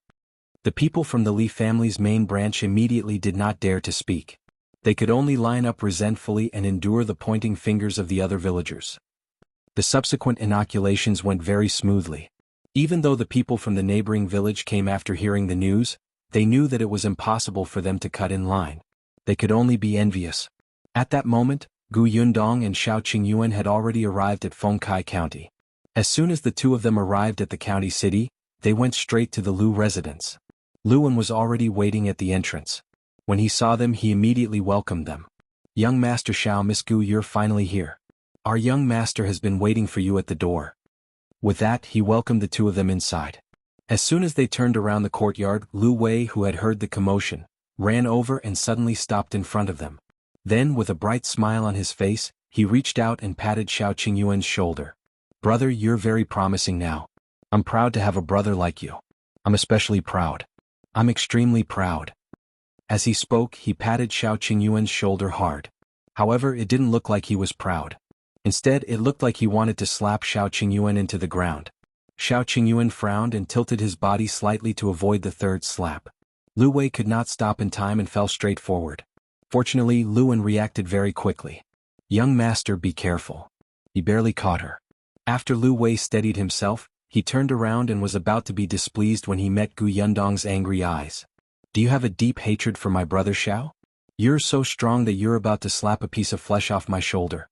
The people from the Li family's main branch immediately did not dare to speak. They could only line up resentfully and endure the pointing fingers of the other villagers. The subsequent inoculations went very smoothly. Even though the people from the neighboring village came after hearing the news, they knew that it was impossible for them to cut in line. They could only be envious. At that moment, Yundong and Shao Qingyuan had already arrived at Fengkai County. As soon as the two of them arrived at the county city, they went straight to the Liu residence. Liuan was already waiting at the entrance. When he saw them, he immediately welcomed them. "Young Master Shao, Miss Gu, you're finally here. Our young master has been waiting for you at the door." With that, he welcomed the two of them inside. As soon as they turned around the courtyard, Liu Wei, who had heard the commotion, ran over and suddenly stopped in front of them. Then, with a bright smile on his face, he reached out and patted Shao Qingyuan's shoulder. "Brother, you're very promising now. I'm proud to have a brother like you. I'm especially proud. I'm extremely proud." As he spoke, he patted Shao Qingyuan's shoulder hard. However, it didn't look like he was proud. Instead, it looked like he wanted to slap Shao Qingyuan into the ground. Shao Qingyuan frowned and tilted his body slightly to avoid the third slap. Liu Wei could not stop in time and fell straight forward. Fortunately, Liuan reacted very quickly. "Young master, be careful." He barely caught her. After Liu Wei steadied himself, he turned around and was about to be displeased when he met Yundong's angry eyes. "Do you have a deep hatred for my brother Shao? You're so strong that you're about to slap a piece of flesh off my shoulder."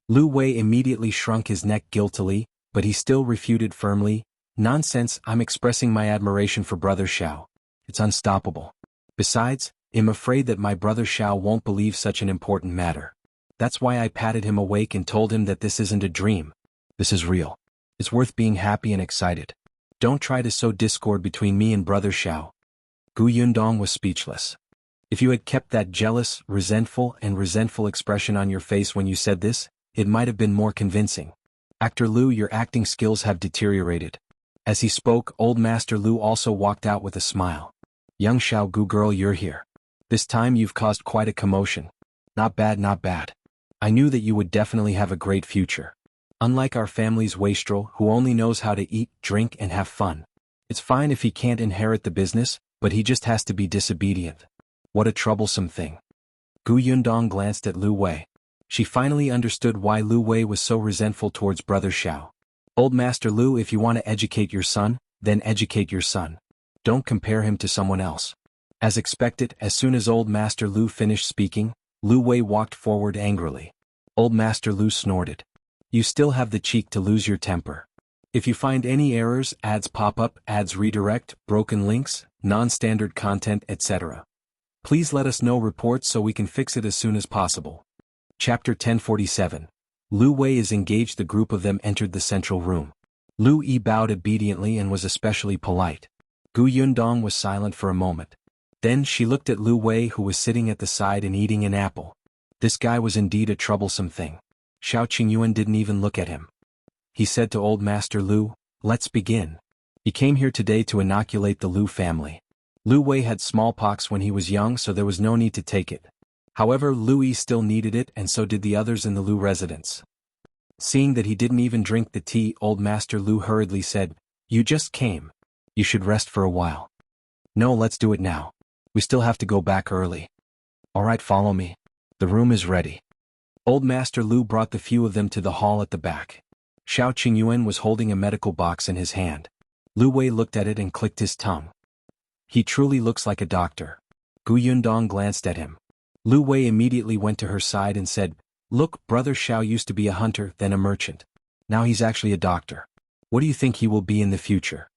Liu Wei immediately shrunk his neck guiltily, but he still refuted firmly, "Nonsense, I'm expressing my admiration for brother Shao. It's unstoppable. Besides, I'm afraid that my brother Shao won't believe such an important matter. That's why I patted him awake and told him that this isn't a dream. This is real. It's worth being happy and excited. Don't try to sow discord between me and brother Shao." Yundong was speechless. If you had kept that jealous, resentful expression on your face when you said this, it might have been more convincing. "Actor Liu, your acting skills have deteriorated." As he spoke, old Master Liu also walked out with a smile. "Young Shao Gu girl, you're here. This time you've caused quite a commotion. Not bad, not bad. I knew that you would definitely have a great future. Unlike our family's wastrel who only knows how to eat, drink and have fun. It's fine if he can't inherit the business, but he just has to be disobedient. What a troublesome thing." Yundong glanced at Liu Wei. She finally understood why Liu Wei was so resentful towards brother Shao. "Old Master Liu, if you want to educate your son, then educate your son. Don't compare him to someone else. As expected, as soon as Old Master Liu finished speaking, Liu Wei walked forward angrily. Old Master Liu snorted. You still have the cheek to lose your temper. If you find any errors, ads pop up, ads redirect, broken links, non-standard content, etc., please let us know reports so we can fix it as soon as possible. Chapter 1047. Liu Wei Is Engaged. The group of them entered the central room. Liu Yi bowed obediently and was especially polite. Gu Yundong was silent for a moment. Then she looked at Liu Wei, who was sitting at the side and eating an apple. This guy was indeed a troublesome thing. Shao Qingyuan didn't even look at him. He said to Old Master Liu, "Let's begin. He came here today to inoculate the Liu family." Liu Wei had smallpox when he was young, so there was no need to take it. However, Liu Yi still needed it, and so did the others in the Liu residence. Seeing that he didn't even drink the tea, Old Master Liu hurriedly said, "You just came. You should rest for a while." "No, let's do it now. We still have to go back early." "All right, follow me. The room is ready." Old Master Liu brought the few of them to the hall at the back. Shao Qingyuan was holding a medical box in his hand. Liu Wei looked at it and clicked his tongue. He truly looks like a doctor. Gu Yundong glanced at him. Liu Wei immediately went to her side and said, "Look, brother Shao used to be a hunter, then a merchant. Now he's actually a doctor. What do you think he will be in the future?"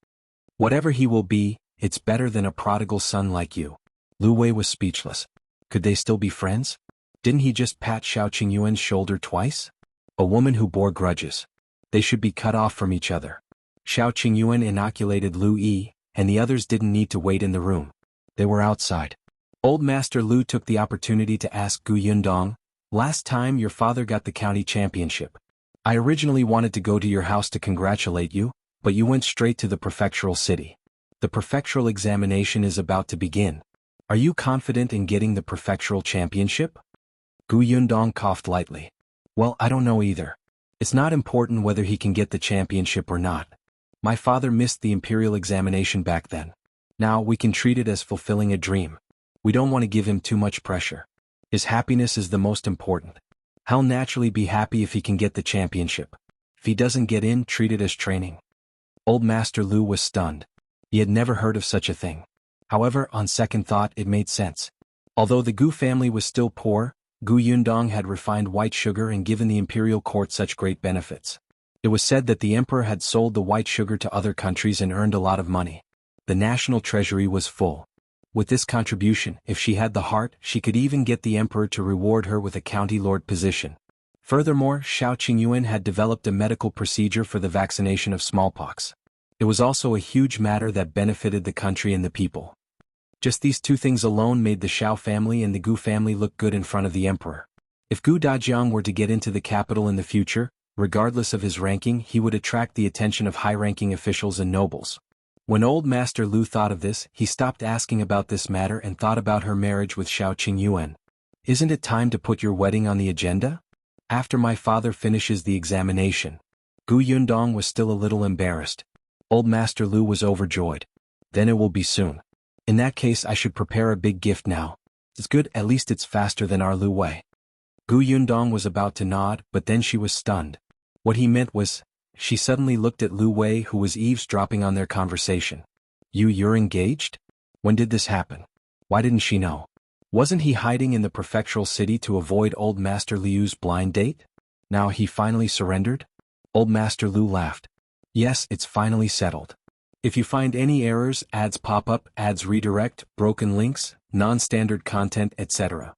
"Whatever he will be, it's better than a prodigal son like you." Liu Wei was speechless. Could they still be friends? Didn't he just pat Shao Qingyuan's shoulder twice? A woman who bore grudges. They should be cut off from each other. Shao Qingyuan inoculated Liu Yi, and the others didn't need to wait in the room. They were outside. Old Master Liu took the opportunity to ask Gu Yundong, "Last time your father got the county championship. I originally wanted to go to your house to congratulate you, but you went straight to the prefectural city. The prefectural examination is about to begin. Are you confident in getting the prefectural championship?" Gu Yundong coughed lightly. "Well, I don't know either. It's not important whether he can get the championship or not. My father missed the imperial examination back then. Now we can treat it as fulfilling a dream. We don't want to give him too much pressure. His happiness is the most important. He'll naturally be happy if he can get the championship. If he doesn't get in, treat it as training." Old Master Liu was stunned. He had never heard of such a thing. However, on second thought, it made sense. Although the Gu family was still poor, Gu Yundong had refined white sugar and given the imperial court such great benefits. It was said that the emperor had sold the white sugar to other countries and earned a lot of money. The national treasury was full. With this contribution, if she had the heart, she could even get the emperor to reward her with a county lord position. Furthermore, Shao Qingyuan had developed a medical procedure for the vaccination of smallpox. It was also a huge matter that benefited the country and the people. Just these two things alone made the Shao family and the Gu family look good in front of the emperor. If Gu Dajiang were to get into the capital in the future, regardless of his ranking, he would attract the attention of high-ranking officials and nobles. When Old Master Liu thought of this, he stopped asking about this matter and thought about her marriage with Shao Qingyuan. "Isn't it time to put your wedding on the agenda? After my father finishes the examination." Gu Yundong was still a little embarrassed. Old Master Liu was overjoyed. "Then it will be soon. In that case, I should prepare a big gift now. It's good, at least it's faster than our Liu Wei." Gu Yundong was about to nod, but then she was stunned. What he meant was, she suddenly looked at Liu Wei, who was eavesdropping on their conversation. You're engaged? When did this happen? Why didn't she know? Wasn't he hiding in the prefectural city to avoid Old Master Liu's blind date? Now he finally surrendered? Old Master Liu laughed. "Yes, it's finally settled. If you find any errors, ads pop up, ads redirect, broken links, non-standard content, etc.,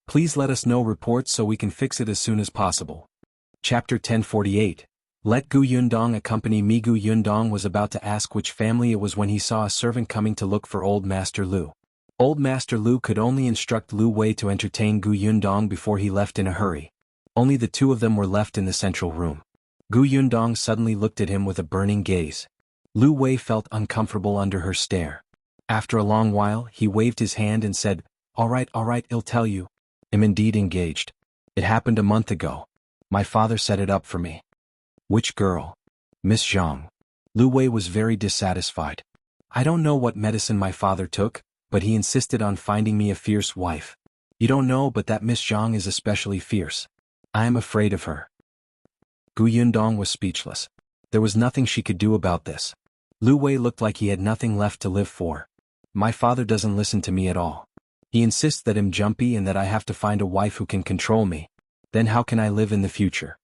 please let us know reports so we can fix it as soon as possible." Chapter 1048. Let Gu Yundong accompany me. Gu Yundong was about to ask which family it was when he saw a servant coming to look for Old Master Liu. Old Master Liu could only instruct Liu Wei to entertain Gu Yundong before he left in a hurry. Only the two of them were left in the central room. Gu Yundong suddenly looked at him with a burning gaze. Liu Wei felt uncomfortable under her stare. After a long while, he waved his hand and said, all right, I'll tell you. I'm indeed engaged. It happened a month ago. My father set it up for me." "Which girl?" "Miss Zhang." Liu Wei was very dissatisfied. "I don't know what medicine my father took, but he insisted on finding me a fierce wife. You don't know, but that Miss Zhang is especially fierce. I am afraid of her." Gu Yundong was speechless. There was nothing she could do about this. Liu Wei looked like he had nothing left to live for. My father doesn't listen to me at all. He insists that I'm jumpy and that I have to find a wife who can control me. Then how can I live in the future?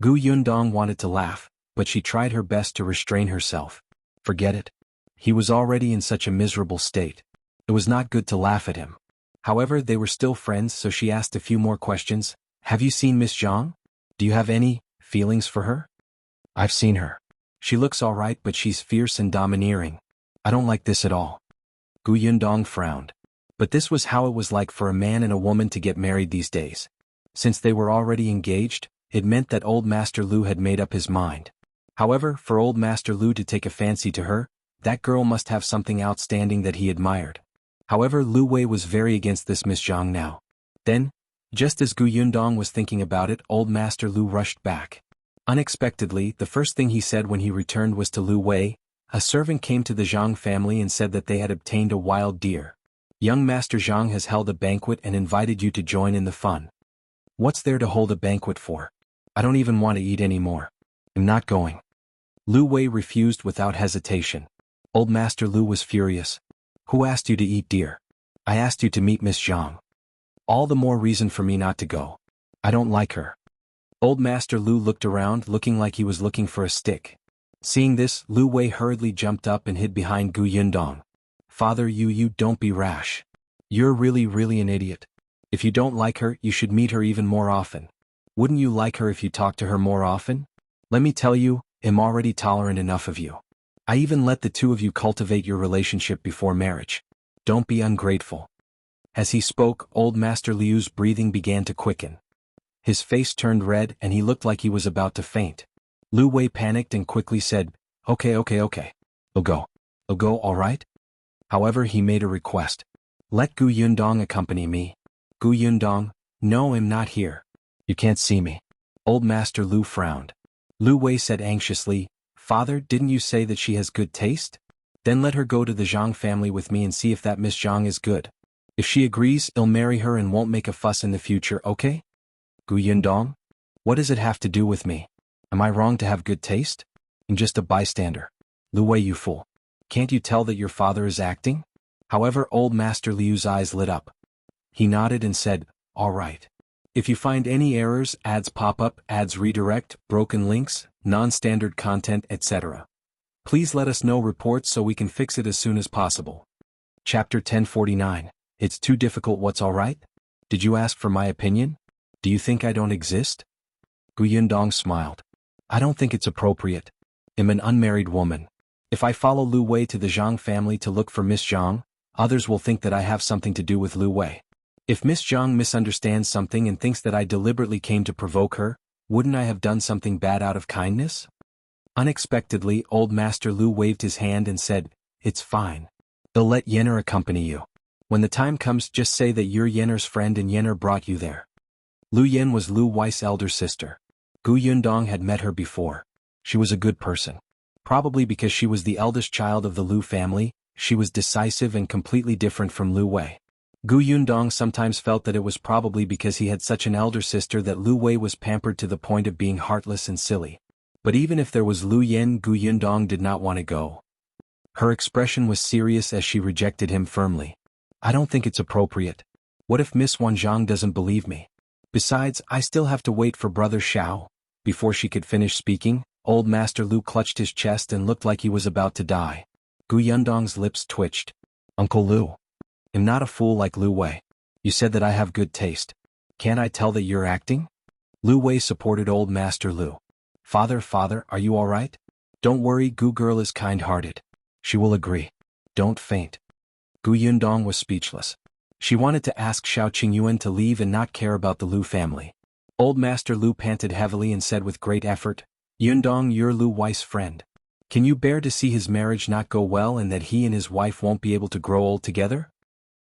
Gu Yundong wanted to laugh, but she tried her best to restrain herself. Forget it. He was already in such a miserable state. It was not good to laugh at him. However, they were still friends, so she asked a few more questions. Have you seen Miss Zhang? Do you have any feelings for her? I've seen her. She looks alright, but she's fierce and domineering. I don't like this at all. Gu Yundong frowned. But this was how it was like for a man and a woman to get married these days. Since they were already engaged, it meant that old Master Liu had made up his mind. However, for old Master Liu to take a fancy to her, that girl must have something outstanding that he admired. However, Liu Wei was very against this Miss Zhang now. Then, just as Gu Yundong was thinking about it, old Master Liu rushed back. Unexpectedly, the first thing he said when he returned was to Liu Wei. A servant came to the Zhang family and said that they had obtained a wild deer. Young Master Zhang has held a banquet and invited you to join in the fun. What's there to hold a banquet for? I don't even want to eat anymore. I'm not going. Liu Wei refused without hesitation. Old Master Liu was furious. Who asked you to eat deer? I asked you to meet Miss Zhang. All the more reason for me not to go. I don't like her. Old Master Liu looked around, looking like he was looking for a stick. Seeing this, Liu Wei hurriedly jumped up and hid behind Gu Yundong. Father, you don't be rash. You're really an idiot. If you don't like her, you should meet her even more often. Wouldn't you like her if you talked to her more often? Let me tell you, I'm already tolerant enough of you. I even let the two of you cultivate your relationship before marriage. Don't be ungrateful. As he spoke, old Master Liu's breathing began to quicken. His face turned red and he looked like he was about to faint. Liu Wei panicked and quickly said, Okay. I'll go, alright? However, he made a request. Let Gu Yundong accompany me. Gu Yundong, no, I'm not here. You can't see me. Old Master Liu frowned. Liu Wei said anxiously, Father, didn't you say that she has good taste? Then let her go to the Zhang family with me and see if that Miss Zhang is good. If she agrees, I'll marry her and won't make a fuss in the future, okay? Gu Yundong? What does it have to do with me? Am I wrong to have good taste? I'm just a bystander. Liu Wei, you fool. Can't you tell that your father is acting? However, old Master Liu's eyes lit up. He nodded and said, All right. If you find any errors, ads pop up, ads redirect, broken links, non-standard content, etc., please let us know reports so we can fix it as soon as possible. Chapter 1049. It's too difficult. What's alright? Did you ask for my opinion? Do you think I don't exist? Gu Yundong smiled. I don't think it's appropriate. I'm an unmarried woman. If I follow Liu Wei to the Zhang family to look for Miss Zhang, others will think that I have something to do with Liu Wei. If Miss Zhang misunderstands something and thinks that I deliberately came to provoke her, wouldn't I have done something bad out of kindness? Unexpectedly, old Master Liu waved his hand and said, It's fine. They'll let Yenner accompany you. When the time comes, just say that you're Yenner's friend and Yenner brought you there. Liu Yen was Liu Wei's elder sister. Gu Yundong had met her before. She was a good person. Probably because she was the eldest child of the Liu family, she was decisive and completely different from Liu Wei. Gu Yundong sometimes felt that it was probably because he had such an elder sister that Liu Wei was pampered to the point of being heartless and silly. But even if there was Liu Yen, Gu Yundong did not want to go. Her expression was serious as she rejected him firmly. I don't think it's appropriate. What if Miss Wanzhang doesn't believe me? Besides, I still have to wait for brother Shao. Before she could finish speaking, old Master Liu clutched his chest and looked like he was about to die. Gu Yundong's lips twitched. Uncle Liu. I'm not a fool like Liu Wei. You said that I have good taste. Can't I tell that you're acting? Liu Wei supported old Master Liu. Father, are you alright? Don't worry, Gu girl is kind-hearted. She will agree. Don't faint. Gu Yundong was speechless. She wanted to ask Shao Qingyuan to leave and not care about the Liu family. Old Master Liu panted heavily and said with great effort, Yundong, you're Liu Wei's friend. Can you bear to see his marriage not go well and that he and his wife won't be able to grow old together?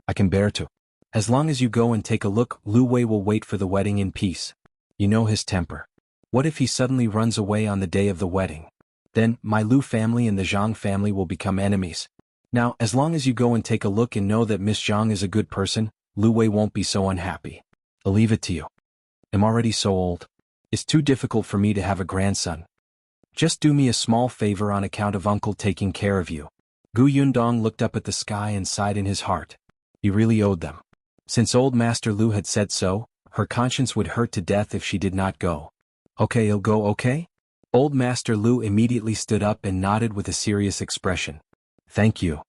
I can bear to. As long as you go and take a look, Liu Wei will wait for the wedding in peace. You know his temper. What if he suddenly runs away on the day of the wedding? Then, my Liu family and the Zhang family will become enemies. Now, as long as you go and take a look and know that Miss Zhang is a good person, Liu Wei won't be so unhappy. I'll leave it to you. I'm already so old. It's too difficult for me to have a grandson. Just do me a small favor on account of uncle taking care of you. Gu Yundong looked up at the sky and sighed in his heart. He really owed them. Since old Master Lu had said so, her conscience would hurt to death if she did not go. Okay, I'll go, okay? Old Master Lu immediately stood up and nodded with a serious expression. Thank you.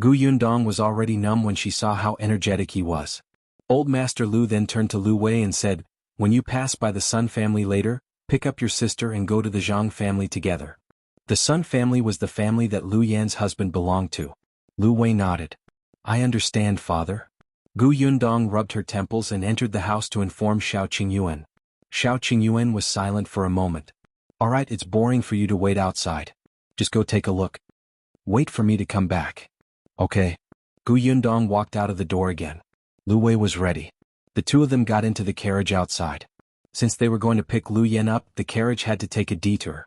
Gu Yundong was already numb when she saw how energetic he was. Old Master Lu then turned to Liu Wei and said, when you pass by the Sun family later, pick up your sister and go to the Zhang family together. The Sun family was the family that Liu Yan's husband belonged to. Liu Wei nodded. I understand, father. Gu Yundong rubbed her temples and entered the house to inform Shao Qingyuan. Shao Qingyuan was silent for a moment. Alright, it's boring for you to wait outside. Just go take a look. Wait for me to come back. Okay. Gu Yundong walked out of the door again. Liu Wei was ready. The two of them got into the carriage outside. Since they were going to pick Liu Yan up, the carriage had to take a detour.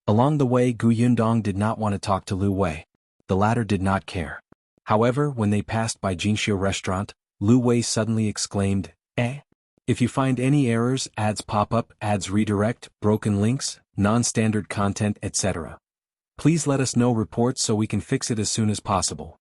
Along the way, Gu Yundong did not want to talk to Liu Wei. The latter did not care. However, when they passed by Jinxiu restaurant, Liu Wei suddenly exclaimed, If you find any errors, ads pop up, ads redirect, broken links, non-standard content, etc. Please let us know reports so we can fix it as soon as possible.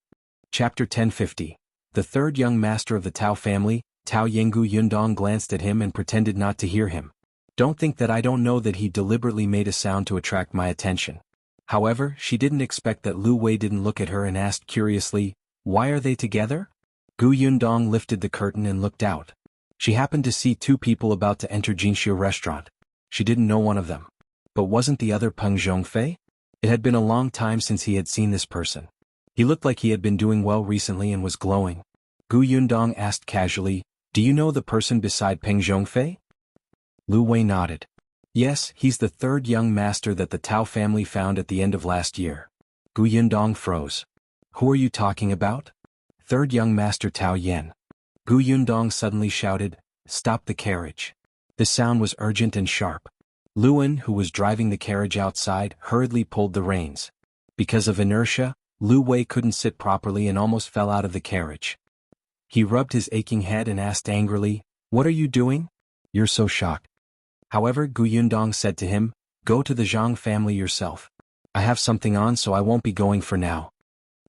Chapter 1050. The third young master of the Tao family, Tao Yengu Yundong glanced at him and pretended not to hear him. Don't think that I don't know that he deliberately made a sound to attract my attention. However, she didn't expect that Liu Wei didn't look at her and asked curiously, why are they together? Gu Yundong lifted the curtain and looked out. She happened to see two people about to enter Jinxiu restaurant. She didn't know one of them. But wasn't the other Peng Zhongfei? It had been a long time since he had seen this person. He looked like he had been doing well recently and was glowing. Gu Yundong asked casually, do you know the person beside Peng Zhongfei? Liu Wei nodded. Yes, he's the third young master that the Tao family found at the end of last year. Gu Yundong froze. Who are you talking about? Third young master Tao Yan. Gu Yundong suddenly shouted, stop the carriage. The sound was urgent and sharp. Luan, who was driving the carriage outside, hurriedly pulled the reins. Because of inertia, Liu Wei couldn't sit properly and almost fell out of the carriage. He rubbed his aching head and asked angrily, what are you doing? You're so shocked. However, Gu Yundong said to him, go to the Zhang family yourself. I have something on so I won't be going for now.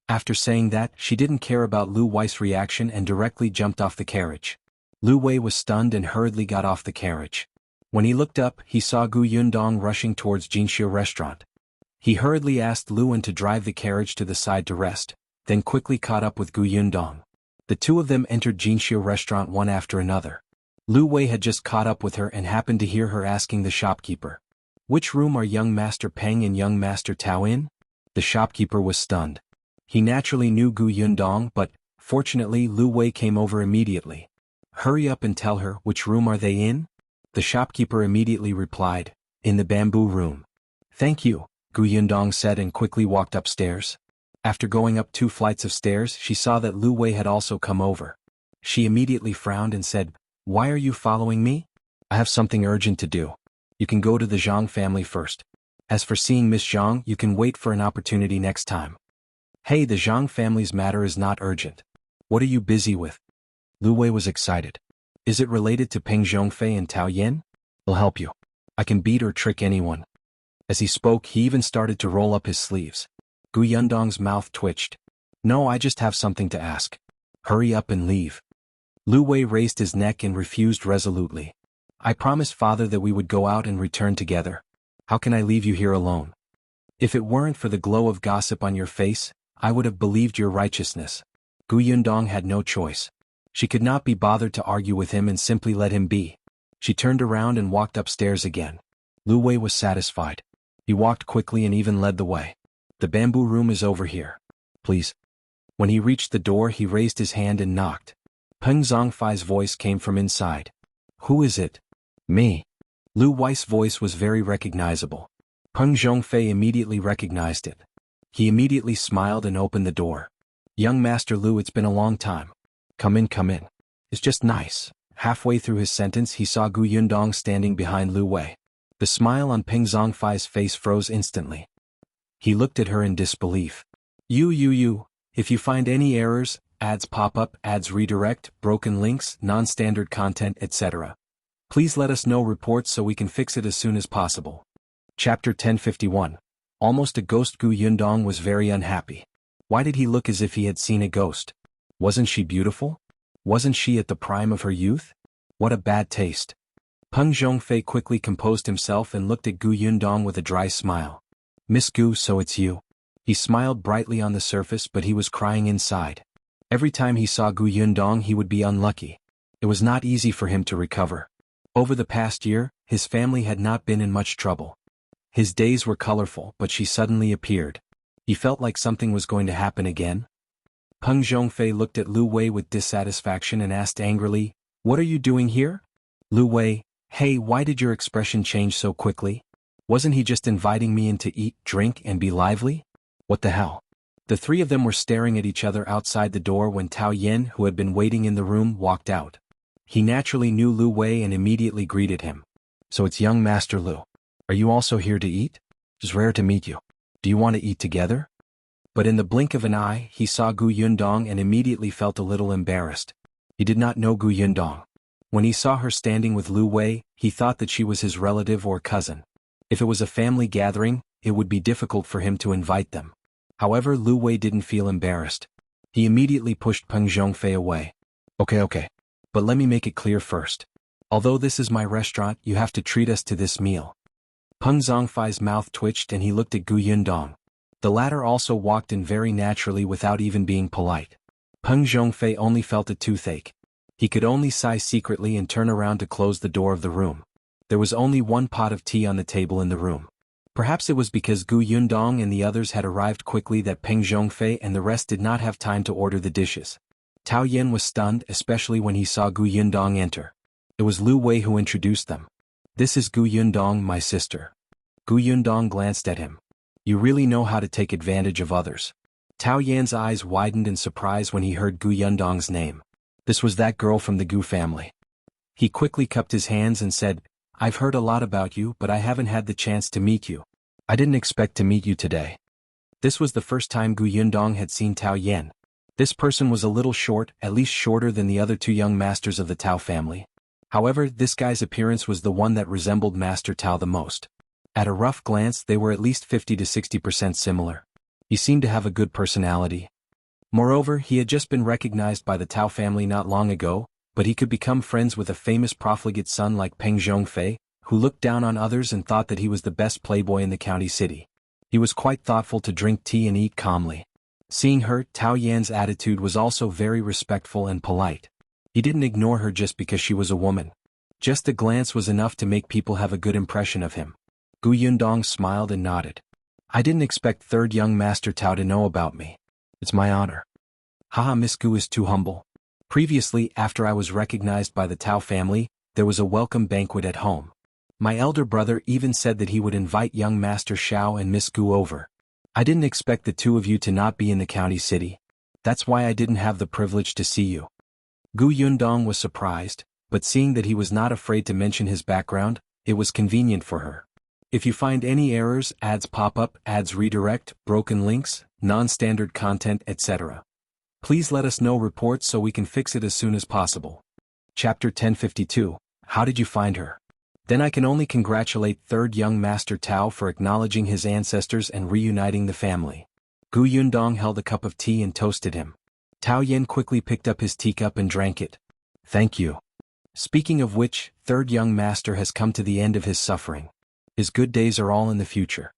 After saying that, she didn't care about Liu Wei's reaction and directly jumped off the carriage. Liu Wei was stunned and hurriedly got off the carriage. When he looked up, he saw Gu Yundong rushing towards Jinxiu restaurant. He hurriedly asked Luan to drive the carriage to the side to rest, then quickly caught up with Gu Yundong. The two of them entered Jinxiu restaurant one after another. Liu Wei had just caught up with her and happened to hear her asking the shopkeeper, which room are young Master Peng and young Master Tao in? The shopkeeper was stunned. He naturally knew Gu Yundong, but, fortunately, Liu Wei came over immediately. Hurry up and tell her, which room are they in? The shopkeeper immediately replied, in the bamboo room. Thank you, Gu Yundong said and quickly walked upstairs. After going up 2 flights of stairs, she saw that Liu Wei had also come over. She immediately frowned and said, why are you following me? I have something urgent to do. You can go to the Zhang family first. As for seeing Miss Zhang, you can wait for an opportunity next time. Hey, the Zhang family's matter is not urgent. What are you busy with? Liu Wei was excited. Is it related to Peng Zhongfei and Tao Yan? I'll help you. I can beat or trick anyone. As he spoke, he even started to roll up his sleeves. Gu Yundong's mouth twitched. No, I just have something to ask. Hurry up and leave. Liu Wei raised his neck and refused resolutely. I promised father that we would go out and return together. How can I leave you here alone? If it weren't for the glow of gossip on your face, I would have believed your righteousness. Gu Yundong had no choice. She could not be bothered to argue with him and simply let him be. She turned around and walked upstairs again. Liu Wei was satisfied. He walked quickly and even led the way. The bamboo room is over here. Please. When he reached the door, he raised his hand and knocked. Peng Zhongfei's voice came from inside. Who is it? Me. Liu Wei's voice was very recognizable. Peng Zhongfei immediately recognized it. He immediately smiled and opened the door. Young Master Liu, it's been a long time. Come in, come in. It's just nice. Halfway through his sentence, he saw Gu Yundong standing behind Liu Wei. The smile on Peng Zhongfei's face froze instantly. He looked at her in disbelief. You. If you find any errors, ads pop up, ads redirect, broken links, non-standard content, etc. Please let us know reports so we can fix it as soon as possible. Chapter 1051. Almost a ghost. Gu Yundong was very unhappy. Why did he look as if he had seen a ghost? Wasn't she beautiful? Wasn't she at the prime of her youth? What a bad taste. Peng Zhongfei quickly composed himself and looked at Gu Yundong with a dry smile. Miss Gu, so it's you. He smiled brightly on the surface, but he was crying inside. Every time he saw Gu Yundong he would be unlucky. It was not easy for him to recover. Over the past year, his family had not been in much trouble. His days were colorful, but she suddenly appeared. He felt like something was going to happen again. Peng Zhongfei looked at Liu Wei with dissatisfaction and asked angrily, "What are you doing here?" Liu Wei, "Hey, why did your expression change so quickly? Wasn't he just inviting me in to eat, drink, and be lively? What the hell?" The three of them were staring at each other outside the door when Tao Yen, who had been waiting in the room, walked out. He naturally knew Liu Wei and immediately greeted him. "So it's young Master Liu. Are you also here to eat? It's rare to meet you. Do you want to eat together?" But in the blink of an eye, he saw Gu Yundong and immediately felt a little embarrassed. He did not know Gu Yundong. When he saw her standing with Liu Wei, he thought that she was his relative or cousin. If it was a family gathering, it would be difficult for him to invite them. However, Liu Wei didn't feel embarrassed. He immediately pushed Peng Zhongfei away. Okay. But let me make it clear first. Although this is my restaurant, you have to treat us to this meal. Peng Zhongfei's mouth twitched and he looked at Gu Yundong. The latter also walked in very naturally without even being polite. Peng Zhongfei only felt a toothache. He could only sigh secretly and turn around to close the door of the room. There was only one pot of tea on the table in the room. Perhaps it was because Gu Yundong and the others had arrived quickly that Peng Zhongfei and the rest did not have time to order the dishes. Tao Yen was stunned, especially when he saw Gu Yundong enter. It was Liu Wei who introduced them. "This is Gu Yundong, my sister." Gu Yundong glanced at him. "You really know how to take advantage of others." Tao Yan's eyes widened in surprise when he heard Gu Yundong's name. This was that girl from the Gu family. He quickly cupped his hands and said, "I've heard a lot about you, but I haven't had the chance to meet you. I didn't expect to meet you today." This was the first time Gu Yundong had seen Tao Yan. This person was a little short, at least shorter than the other two young masters of the Tao family. However, this guy's appearance was the one that resembled Master Tao the most. At a rough glance, they were at least 50 to 60% similar. He seemed to have a good personality. Moreover, he had just been recognized by the Tao family not long ago, but he could become friends with a famous profligate son like Peng Zhongfei, who looked down on others and thought that he was the best playboy in the county city. He was quite thoughtful to drink tea and eat calmly. Seeing her, Tao Yan's attitude was also very respectful and polite. He didn't ignore her just because she was a woman. Just a glance was enough to make people have a good impression of him. Gu Yundong smiled and nodded. "I didn't expect third young Master Tao to know about me. It's my honor." "Haha, Miss Gu is too humble. Previously, after I was recognized by the Tao family, there was a welcome banquet at home. My elder brother even said that he would invite young Master Shao and Miss Gu over. I didn't expect the two of you to not be in the county city. That's why I didn't have the privilege to see you." Gu Yundong was surprised, but seeing that he was not afraid to mention his background, it was convenient for her. "If you find any errors, ads pop up, ads redirect, broken links, non-standard content, etc., please let us know reports so we can fix it as soon as possible." Chapter 1052, How did you find her? Then I can only congratulate third young Master Tao for acknowledging his ancestors and reuniting the family. Gu Yundong held a cup of tea and toasted him. Tao Yen quickly picked up his teacup and drank it. "Thank you. Speaking of which, third young master has come to the end of his suffering. His good days are all in the future."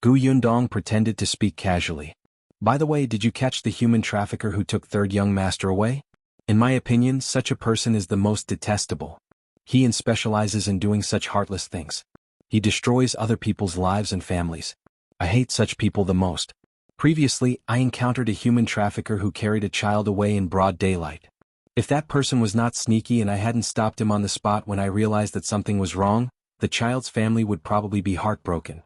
Gu Yundong pretended to speak casually. "By the way, did you catch the human trafficker who took third young master away? In my opinion, such a person is the most detestable. He specializes in doing such heartless things. He destroys other people's lives and families. I hate such people the most. Previously, I encountered a human trafficker who carried a child away in broad daylight. If that person was not sneaky and I hadn't stopped him on the spot when I realized that something was wrong, the child's family would probably be heartbroken."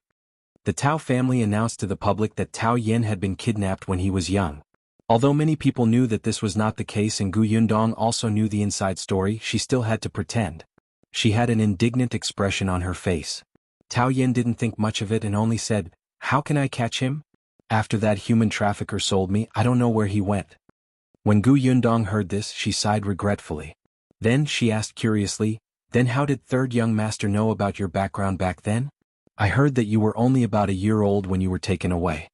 The Tao family announced to the public that Tao Yen had been kidnapped when he was young. Although many people knew that this was not the case and Gu Yundong also knew the inside story, she still had to pretend. She had an indignant expression on her face. Tao Yen didn't think much of it and only said, "How can I catch him? After that human trafficker sold me, I don't know where he went." When Gu Yundong heard this, she sighed regretfully. Then she asked curiously, "Then how did third young master know about your background back then? I heard that you were only about a year old when you were taken away."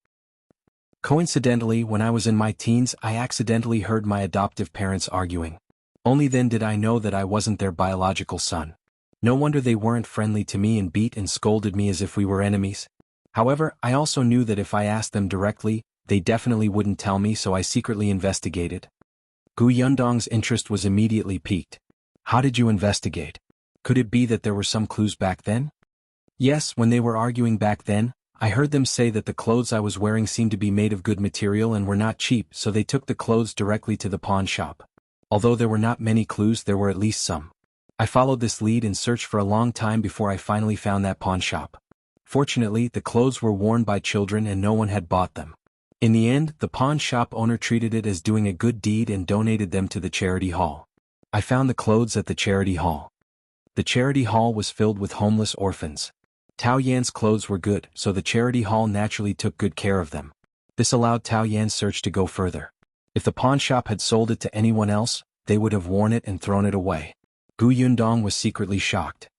Coincidentally, when I was in my teens, I accidentally heard my adoptive parents arguing. Only then did I know that I wasn't their biological son. No wonder they weren't friendly to me and beat and scolded me as if we were enemies. However, I also knew that if I asked them directly, they definitely wouldn't tell me, so I secretly investigated. Gu Yundong's interest was immediately piqued. How did you investigate? Could it be that there were some clues back then? Yes, when they were arguing back then, I heard them say that the clothes I was wearing seemed to be made of good material and were not cheap, so they took the clothes directly to the pawn shop. Although there were not many clues, there were at least some. I followed this lead and searched for a long time before I finally found that pawn shop. Fortunately, the clothes were worn by children and no one had bought them. In the end, the pawn shop owner treated it as doing a good deed and donated them to the charity hall. I found the clothes at the charity hall. The charity hall was filled with homeless orphans. Tao Yan's clothes were good, so the charity hall naturally took good care of them. This allowed Tao Yan's search to go further. If the pawn shop had sold it to anyone else, they would have worn it and thrown it away. Gu Yundong was secretly shocked.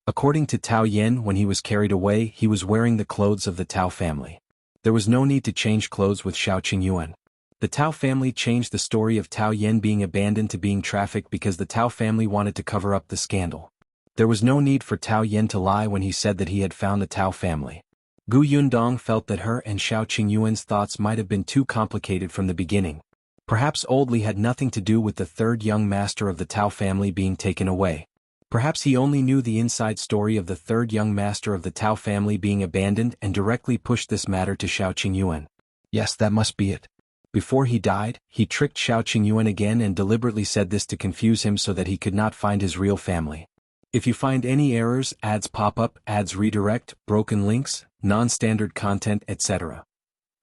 According to Tao Yan, when he was carried away, he was wearing the clothes of the Tao family. There was no need to change clothes with Shao Qingyuan. The Tao family changed the story of Tao Yan being abandoned to being trafficked because the Tao family wanted to cover up the scandal. There was no need for Tao Yan to lie when he said that he had found the Tao family. Gu Yundong felt that her and Shao Qingyuan's thoughts might have been too complicated from the beginning. Perhaps Old Li had nothing to do with the third young master of the Tao family being taken away. Perhaps he only knew the inside story of the third young master of the Tao family being abandoned and directly pushed this matter to Shao Qingyuan. Yes, that must be it. Before he died, he tricked Shao Qingyuan again and deliberately said this to confuse him so that he could not find his real family. If you find any errors, ads pop up, ads redirect, broken links, non-standard content, etc.,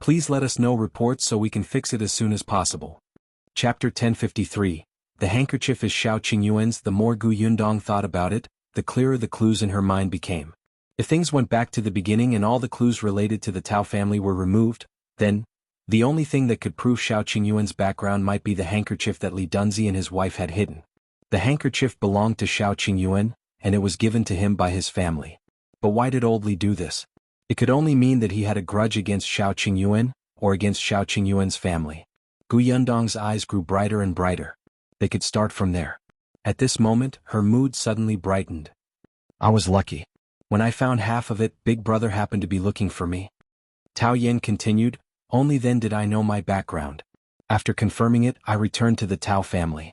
please let us know reports so we can fix it as soon as possible. Chapter 1053. The handkerchief is Shao Qingyuan's. The more Gu Yundong thought about it, the clearer the clues in her mind became. If things went back to the beginning and all the clues related to the Tao family were removed, then the only thing that could prove Shao Qingyuan's background might be the handkerchief that Li Dunzi and his wife had hidden. The handkerchief belonged to Shao Qingyuan, and it was given to him by his family. But why did Old Li do this? It could only mean that he had a grudge against Shao Qingyuan, or against Shao Qingyuan's family. Gu Yundong's eyes grew brighter and brighter. They could start from there. At this moment, her mood suddenly brightened. I was lucky. When I found half of it, Big Brother happened to be looking for me. Tao Yan continued, only then did I know my background. After confirming it, I returned to the Tao family.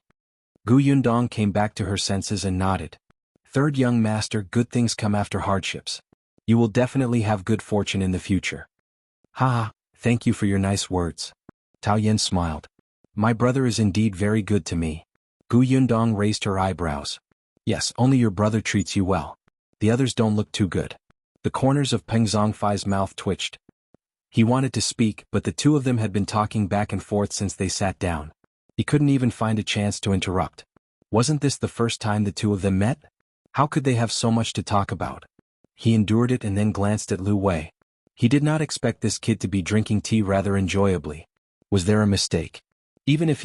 Gu Yundong came back to her senses and nodded. Third young master, good things come after hardships. You will definitely have good fortune in the future. Ha, thank you for your nice words. Tao Yan smiled. My brother is indeed very good to me. Gu Yundong raised her eyebrows. Yes, only your brother treats you well. The others don't look too good. The corners of Peng Zhongfei's mouth twitched. He wanted to speak, but the two of them had been talking back and forth since they sat down. He couldn't even find a chance to interrupt. Wasn't this the first time the two of them met? How could they have so much to talk about? He endured it and then glanced at Liu Wei. He did not expect this kid to be drinking tea rather enjoyably. Was there a mistake? Even if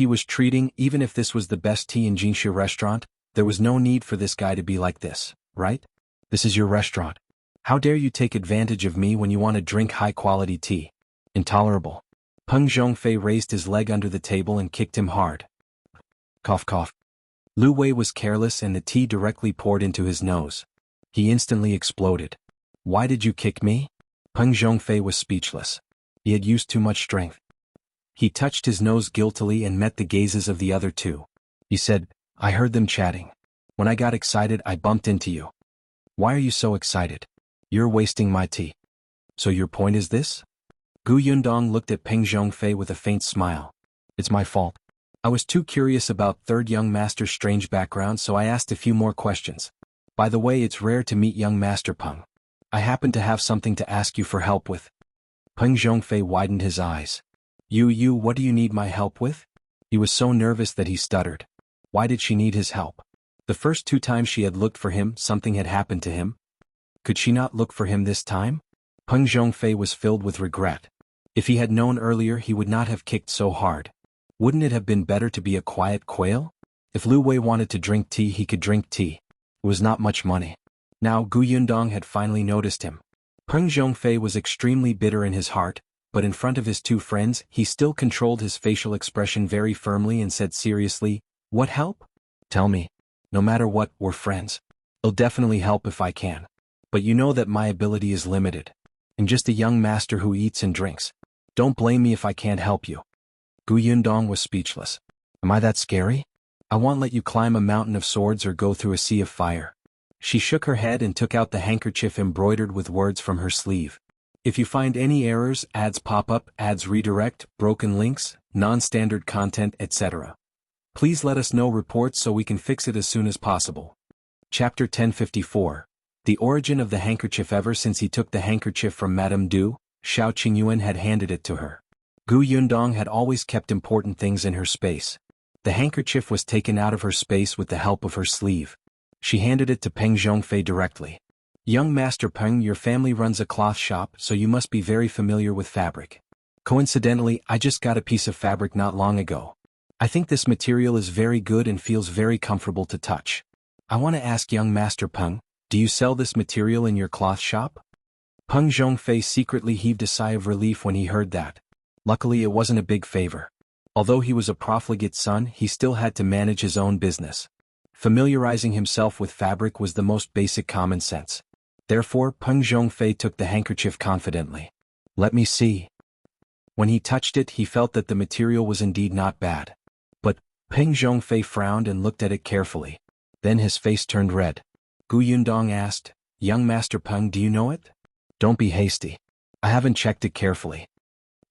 this was the best tea in Jinxia restaurant, there was no need for this guy to be like this, right? This is your restaurant. How dare you take advantage of me when you want to drink high-quality tea? Intolerable. Peng Zhongfei raised his leg under the table and kicked him hard. Cough cough. Liu Wei was careless and the tea directly poured into his nose. He instantly exploded. Why did you kick me? Peng Zhongfei was speechless. He had used too much strength. He touched his nose guiltily and met the gazes of the other two. He said, I heard them chatting. When I got excited, I bumped into you. Why are you so excited? You're wasting my tea. So your point is this? Gu Yundong looked at Peng Zhongfei with a faint smile. It's my fault. I was too curious about third young master's strange background, so I asked a few more questions. By the way, it's rare to meet young Master Peng. I happen to have something to ask you for help with. Peng Zhongfei widened his eyes. What do you need my help with? He was so nervous that he stuttered. Why did she need his help? The first 2 times she had looked for him, something had happened to him. Could she not look for him this time? Peng Zhongfei was filled with regret. If he had known earlier, he would not have kicked so hard. Wouldn't it have been better to be a quiet quail? If Liu Wei wanted to drink tea, he could drink tea. It was not much money. Now Gu Yundong had finally noticed him. Peng Zhongfei was extremely bitter in his heart, but in front of his two friends he still controlled his facial expression very firmly and said seriously, "What help? Tell me. No matter what, we're friends. It'll definitely help if I can. But you know that my ability is limited. I'm just a young master who eats and drinks. Don't blame me if I can't help you." Yundong was speechless. "Am I that scary? I won't let you climb a mountain of swords or go through a sea of fire." She shook her head and took out the handkerchief embroidered with words from her sleeve. "If you find any errors, ads pop up, ads redirect, broken links, non-standard content, etc. Please let us know reports so we can fix it as soon as possible." Chapter 1054. The origin of the handkerchief. Ever since he took the handkerchief from Madame Du, Shao Qingyuan had handed it to her. Yundong had always kept important things in her space. The handkerchief was taken out of her space with the help of her sleeve. She handed it to Peng Zhongfei directly. "Young Master Peng, your family runs a cloth shop, so you must be very familiar with fabric. Coincidentally, I just got a piece of fabric not long ago. I think this material is very good and feels very comfortable to touch. I want to ask young Master Peng, do you sell this material in your cloth shop?" Peng Zhongfei secretly heaved a sigh of relief when he heard that. Luckily it wasn't a big favor. Although he was a profligate son, he still had to manage his own business. Familiarizing himself with fabric was the most basic common sense. Therefore, Peng Zhongfei took the handkerchief confidently. "Let me see." When he touched it, he felt that the material was indeed not bad. But Peng Zhongfei frowned and looked at it carefully. Then his face turned red. Yundong asked, "Young Master Peng, do you know it?" "Don't be hasty. I haven't checked it carefully."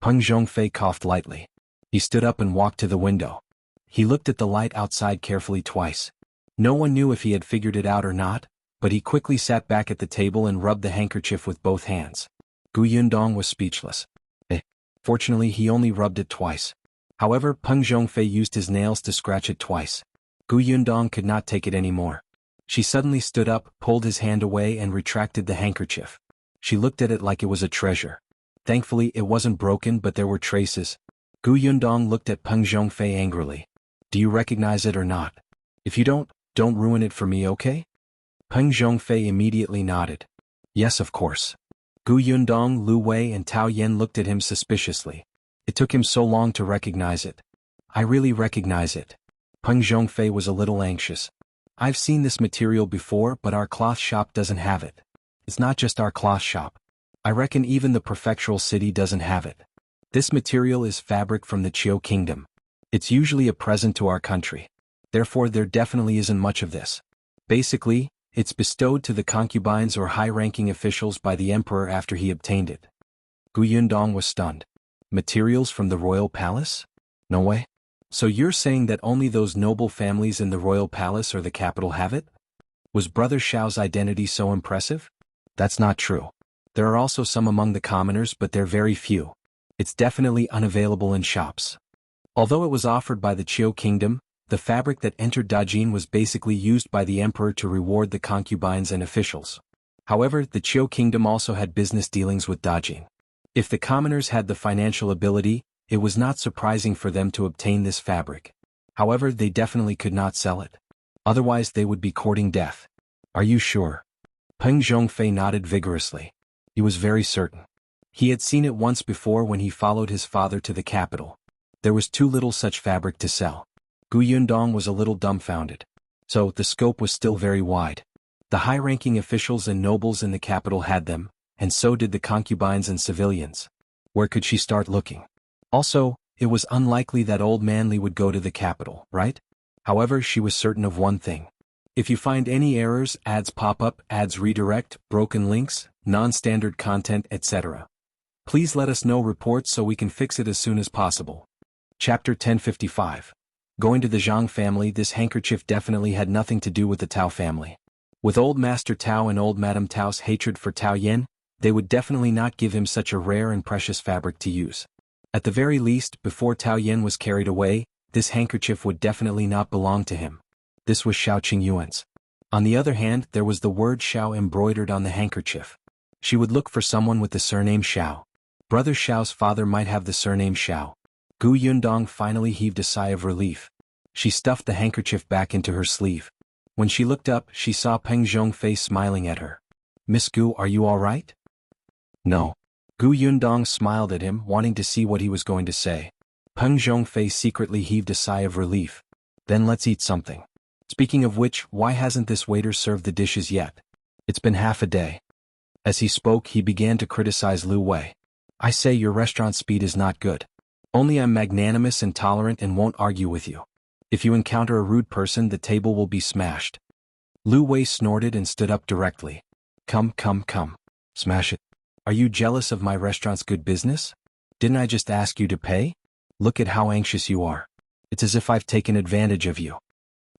Peng Zhongfei coughed lightly. He stood up and walked to the window. He looked at the light outside carefully twice. No one knew if he had figured it out or not, but he quickly sat back at the table and rubbed the handkerchief with both hands. Yundong was speechless. Fortunately he only rubbed it twice. However, Peng Zhongfei used his nails to scratch it twice. Yundong could not take it anymore. She suddenly stood up, pulled his hand away and retracted the handkerchief. She looked at it like it was a treasure. Thankfully it wasn't broken, but there were traces. Yundong looked at Peng Zhongfei angrily. "Do you recognize it or not? If you don't ruin it for me, okay?" Peng Zhongfei immediately nodded. "Yes, of course." Yundong, Liu Wei and Tao Yan looked at him suspiciously. It took him so long to recognize it. "I really recognize it." Peng Zhongfei was a little anxious. "I've seen this material before, but our cloth shop doesn't have it. It's not just our cloth shop. I reckon even the Prefectural city doesn't have it. This material is fabric from the Jiao kingdom. It's usually a present to our country. Therefore there definitely isn't much of this. Basically, it's bestowed to the concubines or high-ranking officials by the emperor after he obtained it." Yundong was stunned. "Materials from the royal palace? No way. So you're saying that only those noble families in the royal palace or the capital have it? Was Brother Shao's identity so impressive? That's not true. There are also some among the commoners, but they're very few. It's definitely unavailable in shops. Although it was offered by the Jiao kingdom, the fabric that entered Dajiang was basically used by the emperor to reward the concubines and officials. However, the Jiao kingdom also had business dealings with Dajiang. If the commoners had the financial ability, it was not surprising for them to obtain this fabric. However, they definitely could not sell it. Otherwise they would be courting death. Are you sure? Peng Zhongfei nodded vigorously. He was very certain. He had seen it once before when he followed his father to the capital. There was too little such fabric to sell. Yundong was a little dumbfounded. So, the scope was still very wide. The high-ranking officials and nobles in the capital had them, and so did the concubines and civilians. Where could she start looking? Also, it was unlikely that old Manly would go to the capital, right? However, she was certain of one thing. If you find any errors, ads pop up, ads redirect, broken links, non-standard content, etc. Please let us know reports so we can fix it as soon as possible. Chapter 1055. Going to the Zhang family. This handkerchief definitely had nothing to do with the Tao family. With old Master Tao and old Madame Tao's hatred for Tao Yan, they would definitely not give him such a rare and precious fabric to use. At the very least, before Tao Yan was carried away, this handkerchief would definitely not belong to him. This was Shao Qingyuan's. On the other hand, there was the word Shao embroidered on the handkerchief. She would look for someone with the surname Shao. Brother Shao's father might have the surname Shao. Yundong finally heaved a sigh of relief. She stuffed the handkerchief back into her sleeve. When she looked up, she saw Peng Zhongfei smiling at her. "Miss Gu, are you all right?" "No. Gu Yundong smiled at him, wanting to see what he was going to say. Peng Zhongfei secretly heaved a sigh of relief. Then let's eat something. Speaking of which, why hasn't this waiter served the dishes yet? It's been half a day. As he spoke, he began to criticize Liu Wei. I say your restaurant speed is not good. Only I'm magnanimous and tolerant and won't argue with you. If you encounter a rude person, the table will be smashed. Liu Wei snorted and stood up directly. Come. Smash it. Are you jealous of my restaurant's good business? Didn't I just ask you to pay? Look at how anxious you are. It's as if I've taken advantage of you.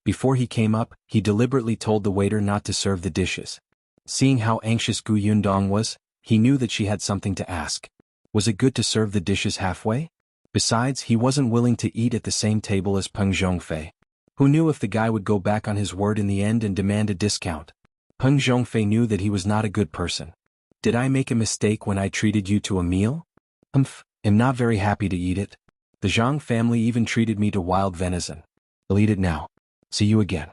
Before he came up, he deliberately told the waiter not to serve the dishes. Seeing how anxious Gu Yundong was, he knew that she had something to ask. Was it good to serve the dishes halfway? Besides, he wasn't willing to eat at the same table as Peng Zhongfei. Who knew if the guy would go back on his word in the end and demand a discount? Peng Zhongfei knew that he was not a good person. Did I make a mistake when I treated you to a meal? I'm not very happy to eat it. The Zhang family even treated me to wild venison. I'll eat it now. See you again.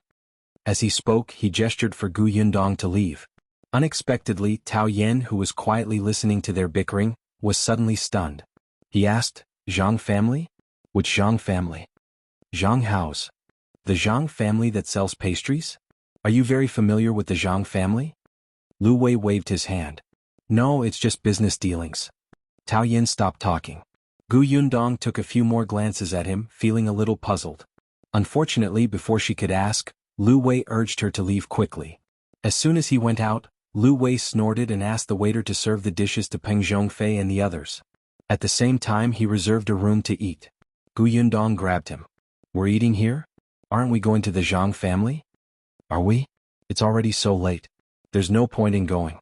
As he spoke, he gestured for Gu Yundong to leave. Unexpectedly, Tao Yen, who was quietly listening to their bickering, was suddenly stunned. He asked, Zhang family? Which Zhang family? Zhang Hao's. The Zhang family that sells pastries? Are you very familiar with the Zhang family? Liu Wei waved his hand. No, it's just business dealings. Tao Yen stopped talking. Gu Yundong took a few more glances at him, feeling a little puzzled. Unfortunately, before she could ask, Liu Wei urged her to leave quickly. As soon as he went out, Liu Wei snorted and asked the waiter to serve the dishes to Peng Zhongfei and the others. At the same time, he reserved a room to eat. Gu Yundong grabbed him. We're eating here? Aren't we going to the Zhang family? Are we? It's already so late. There's no point in going.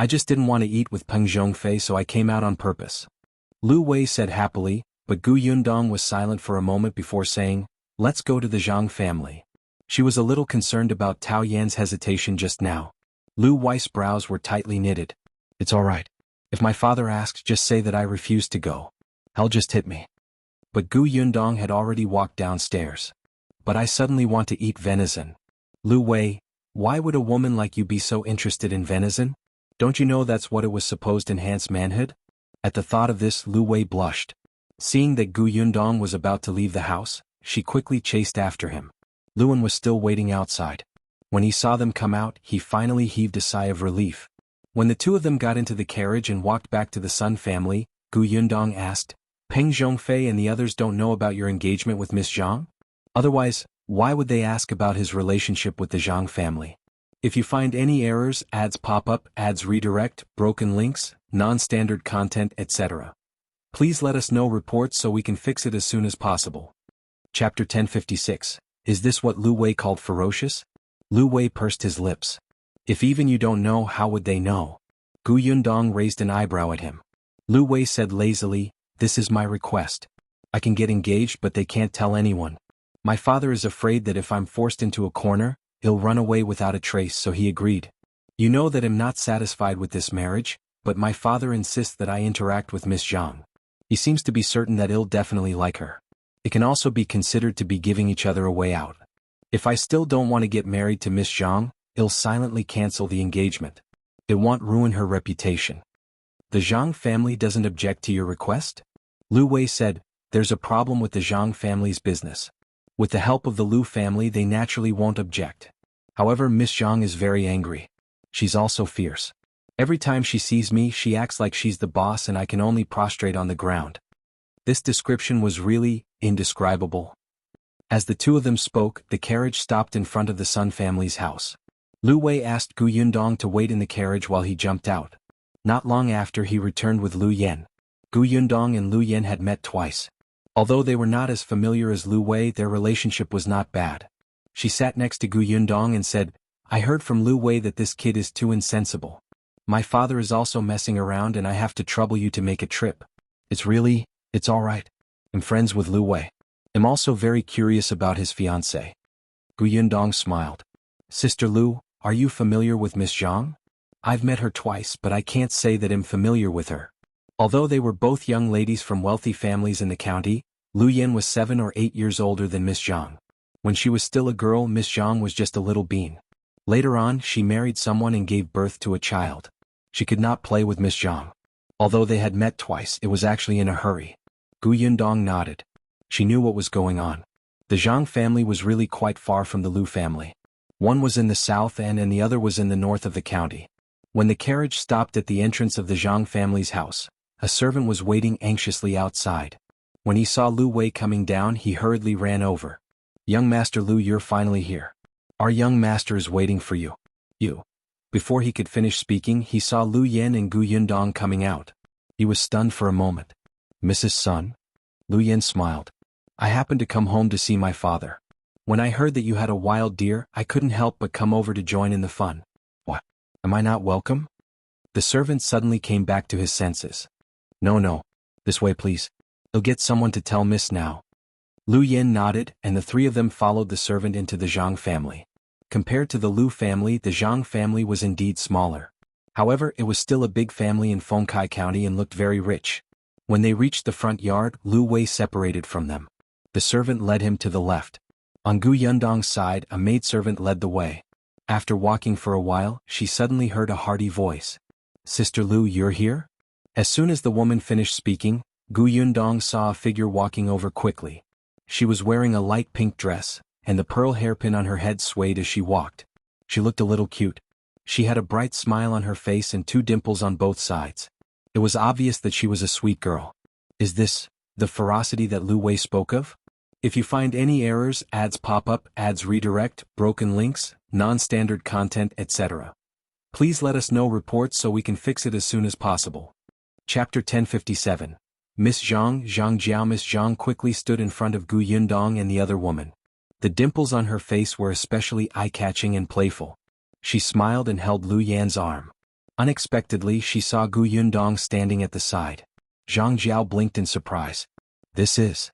I just didn't want to eat with Peng Zhongfei, so I came out on purpose. Liu Wei said happily, but Gu Yundong was silent for a moment before saying, Let's go to the Zhang family. She was a little concerned about Tao Yan's hesitation just now. Liu Wei's brows were tightly knitted. It's all right. If my father asks, just say that I refuse to go. He'll just hit me. But Gu Yundong had already walked downstairs. But I suddenly want to eat venison. Liu Wei, why would a woman like you be so interested in venison? Don't you know that's what it was supposed to enhance manhood? At the thought of this, Liu Wei blushed. Seeing that Gu Yundong was about to leave the house, she quickly chased after him. Luan was still waiting outside. When he saw them come out, he finally heaved a sigh of relief. When the two of them got into the carriage and walked back to the Sun family, Gu Yundong asked, Peng Zhongfei and the others don't know about your engagement with Miss Zhang? Otherwise, why would they ask about his relationship with the Zhang family? If you find any errors, ads pop up, ads redirect, broken links, non-standard content, etc., please let us know reports so we can fix it as soon as possible. Chapter 1056. Is this what Liu Wei called ferocious? Liu Wei pursed his lips. If even you don't know, how would they know? Gu Yundong raised an eyebrow at him. Liu Wei said lazily, This is my request. I can get engaged, but they can't tell anyone. My father is afraid that if I'm forced into a corner, he'll run away without a trace, so he agreed. You know that I'm not satisfied with this marriage, but my father insists that I interact with Miss Zhang. He seems to be certain that he'll definitely like her. It can also be considered to be giving each other a way out. If I still don't want to get married to Miss Zhang, he'll silently cancel the engagement. It won't ruin her reputation. The Zhang family doesn't object to your request? Liu Wei said, There's a problem with the Zhang family's business. With the help of the Liu family, they naturally won't object. However, Miss Zhang is very angry. She's also fierce. Every time she sees me, she acts like she's the boss and I can only prostrate on the ground. This description was really indescribable. As the two of them spoke, the carriage stopped in front of the Sun family's house. Liu Wei asked Gu Yundong to wait in the carriage while he jumped out. Not long after, he returned with Liu Yan. Gu Yundong and Liu Yan had met twice. Although they were not as familiar as Liu Wei, their relationship was not bad. She sat next to Gu Yundong and said, I heard from Liu Wei that this kid is too insensible. My father is also messing around and I have to trouble you to make a trip. It's all right. I'm friends with Liu Wei. I'm also very curious about his fiancée. Gu Yundong smiled. Sister Liu, are you familiar with Miss Zhang? I've met her twice, but I can't say that I'm familiar with her. Although they were both young ladies from wealthy families in the county, Liu Yan was 7 or 8 years older than Miss Zhang. When she was still a girl, Miss Zhang was just a little bean. Later on, she married someone and gave birth to a child. She could not play with Miss Zhang. Although they had met twice, it was actually in a hurry. Gu Yundong nodded. She knew what was going on. The Zhang family was really quite far from the Liu family. One was in the south and the other was in the north of the county. When the carriage stopped at the entrance of the Zhang family's house, a servant was waiting anxiously outside. When he saw Liu Wei coming down, he hurriedly ran over. "Young Master Liu, you're finally here. Our young master is waiting for you." "You." Before he could finish speaking, he saw Liu Yan and Gu Yundong coming out. He was stunned for a moment. "Mrs. Sun?" Liu Yan smiled. "I happened to come home to see my father. When I heard that you had a wild deer, I couldn't help but come over to join in the fun." "What? Am I not welcome?" The servant suddenly came back to his senses. No. This way please. I'll get someone to tell Miss now." Liu Yan nodded, and the three of them followed the servant into the Zhang family. Compared to the Liu family, the Zhang family was indeed smaller. However, it was still a big family in Fengkai County and looked very rich. When they reached the front yard, Liu Wei separated from them. The servant led him to the left. On Gu Yundong's side, a maidservant led the way. After walking for a while, she suddenly heard a hearty voice. "Sister Liu, you're here?" As soon as the woman finished speaking, Gu Yundong saw a figure walking over quickly. She was wearing a light pink dress, and the pearl hairpin on her head swayed as she walked. She looked a little cute. She had a bright smile on her face and 2 dimples on both sides. It was obvious that she was a sweet girl. Is this the ferocity that Liu Wei spoke of? If you find any errors, ads pop up, ads redirect, broken links, non-standard content, etc., please let us know reports so we can fix it as soon as possible. Chapter 1057. Miss Zhang, Jiao. Miss Zhang quickly stood in front of Gu Yundong and the other woman. The dimples on her face were especially eye-catching and playful. She smiled and held Liu Yan's arm. Unexpectedly, she saw Gu Yundong standing at the side. Jiao blinked in surprise. "This is...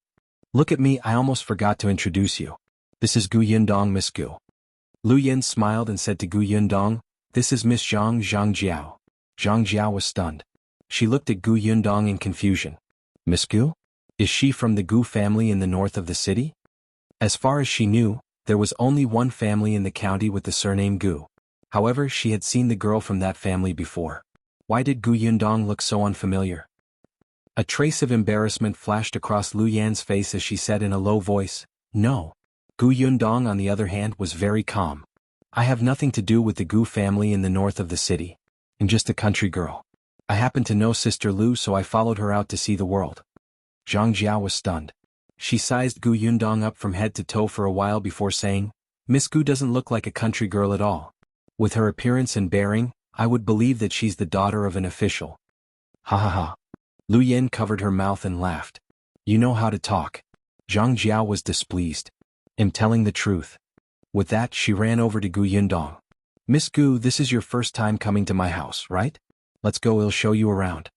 Look at me, I almost forgot to introduce you. This is Gu Yundong, Miss Gu." Liu Yan smiled and said to Gu Yundong, "This is Miss Zhang, Jiao." Jiao was stunned. She looked at Gu Yundong in confusion. "Miss Gu? Is she from the Gu family in the north of the city?" As far as she knew, there was only one family in the county with the surname Gu. However, she had seen the girl from that family before. Why did Gu Yundong look so unfamiliar? A trace of embarrassment flashed across Liu Yan's face as she said in a low voice, "No." Gu Yundong, on the other hand, was very calm. "I have nothing to do with the Gu family in the north of the city. I'm just a country girl. I happen to know Sister Liu, so I followed her out to see the world." Jiao was stunned. She sized Gu Yundong up from head to toe for a while before saying, "Miss Gu doesn't look like a country girl at all. With her appearance and bearing, I would believe that she's the daughter of an official." "Ha ha ha." Liu Yan covered her mouth and laughed. "You know how to talk." Jiao was displeased. "I'm telling the truth." With that, she ran over to Gu Yundong. "Miss Gu, this is your first time coming to my house, right? Let's go, I'll show you around."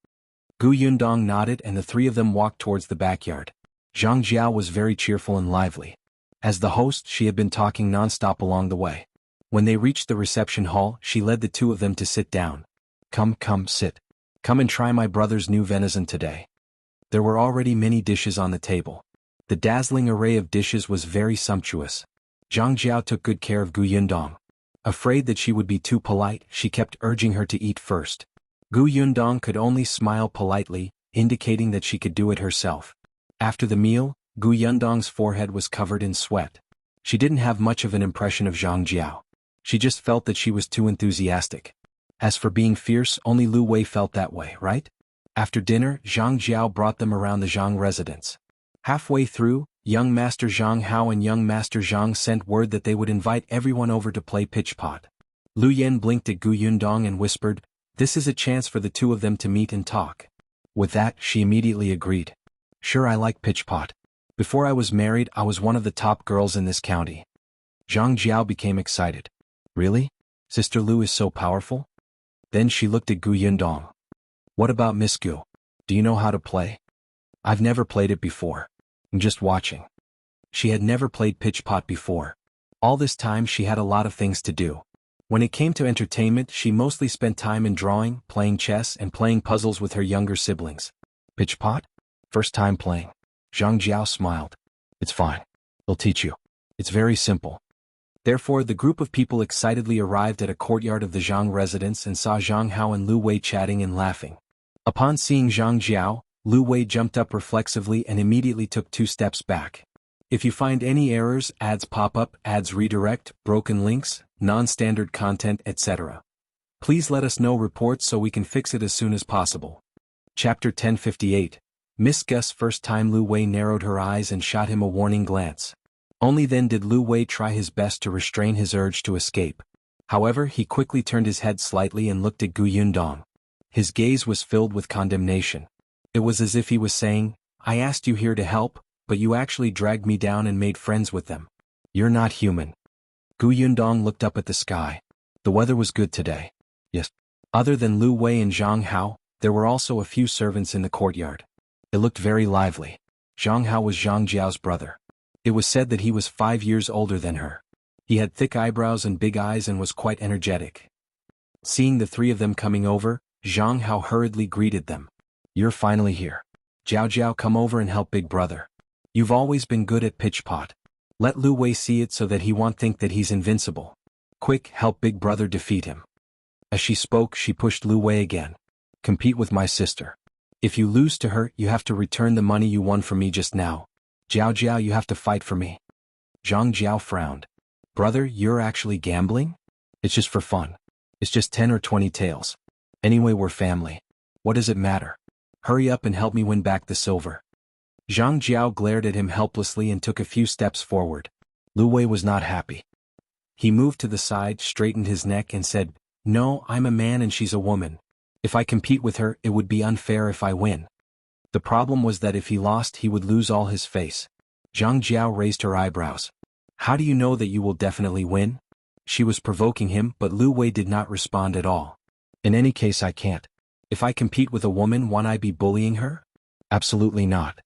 Gu Yundong nodded and the three of them walked towards the backyard. Jiao was very cheerful and lively. As the host, she had been talking non-stop along the way. When they reached the reception hall, she led the 2 of them to sit down. Come, sit. Come and try my brother's new venison today." There were already many dishes on the table. The dazzling array of dishes was very sumptuous. Jiao took good care of Gu Yundong. Afraid that she would be too polite, she kept urging her to eat first. Gu Yundong could only smile politely, indicating that she could do it herself. After the meal, Gu Yundong's forehead was covered in sweat. She didn't have much of an impression of Jiao. She just felt that she was too enthusiastic. As for being fierce, only Liu Wei felt that way, right? After dinner, Jiao brought them around the Zhang residence. Halfway through, young Master Zhang Hao and young Master Zhang sent word that they would invite everyone over to play pitch-pot. Liu Yan blinked at Gu Yundong and whispered, "This is a chance for the 2 of them to meet and talk." With that, she immediately agreed. "Sure, I like pitch-pot. Before I was married, I was one of the top girls in this county." Jiao became excited. "Really? Sister Liu is so powerful?" Then she looked at Gu Yundong. "What about Miss Gu? Do you know how to play?" "I've never played it before. I'm just watching." She had never played pitch-pot before. All this time she had a lot of things to do. When it came to entertainment, she mostly spent time in drawing, playing chess, and playing puzzles with her younger siblings. "Pitch-pot? First time playing." Jiao smiled. "It's fine. They'll teach you. It's very simple." Therefore, the group of people excitedly arrived at a courtyard of the Zhang residence and saw Zhang Hao and Liu Wei chatting and laughing. Upon seeing Zhang Jiao, Liu Wei jumped up reflexively and immediately took 2 steps back. If you find any errors, ads pop up, ads redirect, broken links, non-standard content, etc. Please let us know reports so we can fix it as soon as possible. Chapter 1058. Miss Gus. First time Liu Wei narrowed her eyes and shot him a warning glance. Only then did Liu Wei try his best to restrain his urge to escape. However, he quickly turned his head slightly and looked at Yundong. His gaze was filled with condemnation. It was as if he was saying, I asked you here to help, but you actually dragged me down and made friends with them. You're not human. Yundong looked up at the sky. The weather was good today. Yes. Other than Liu Wei and Zhang Hao, there were also a few servants in the courtyard. It looked very lively. Zhang Hao was Zhang Jiao's brother. It was said that he was 5 years older than her. He had thick eyebrows and big eyes and was quite energetic. Seeing the 3 of them coming over, Zhang Hao hurriedly greeted them. You're finally here. Jiao, come over and help big brother. You've always been good at pitch pot. Let Liu Wei see it so that he won't think that he's invincible. Quick, help big brother defeat him. As she spoke, she pushed Liu Wei again. Compete with my sister. If you lose to her, you have to return the money you won from me just now. Jiao, you have to fight for me. Zhang Jiao frowned. Brother, you're actually gambling? It's just for fun. It's just 10 or 20 taels. Anyway, we're family. What does it matter? Hurry up and help me win back the silver. Zhang Jiao glared at him helplessly and took a few steps forward. Liu Wei was not happy. He moved to the side, straightened his neck and said, No, I'm a man and she's a woman. If I compete with her, it would be unfair if I win. The problem was that if he lost, he would lose all his face. Zhang Jiao raised her eyebrows. How do you know that you will definitely win? She was provoking him, but Liu Wei did not respond at all. In any case, I can't. If I compete with a woman, won't I be bullying her? Absolutely not.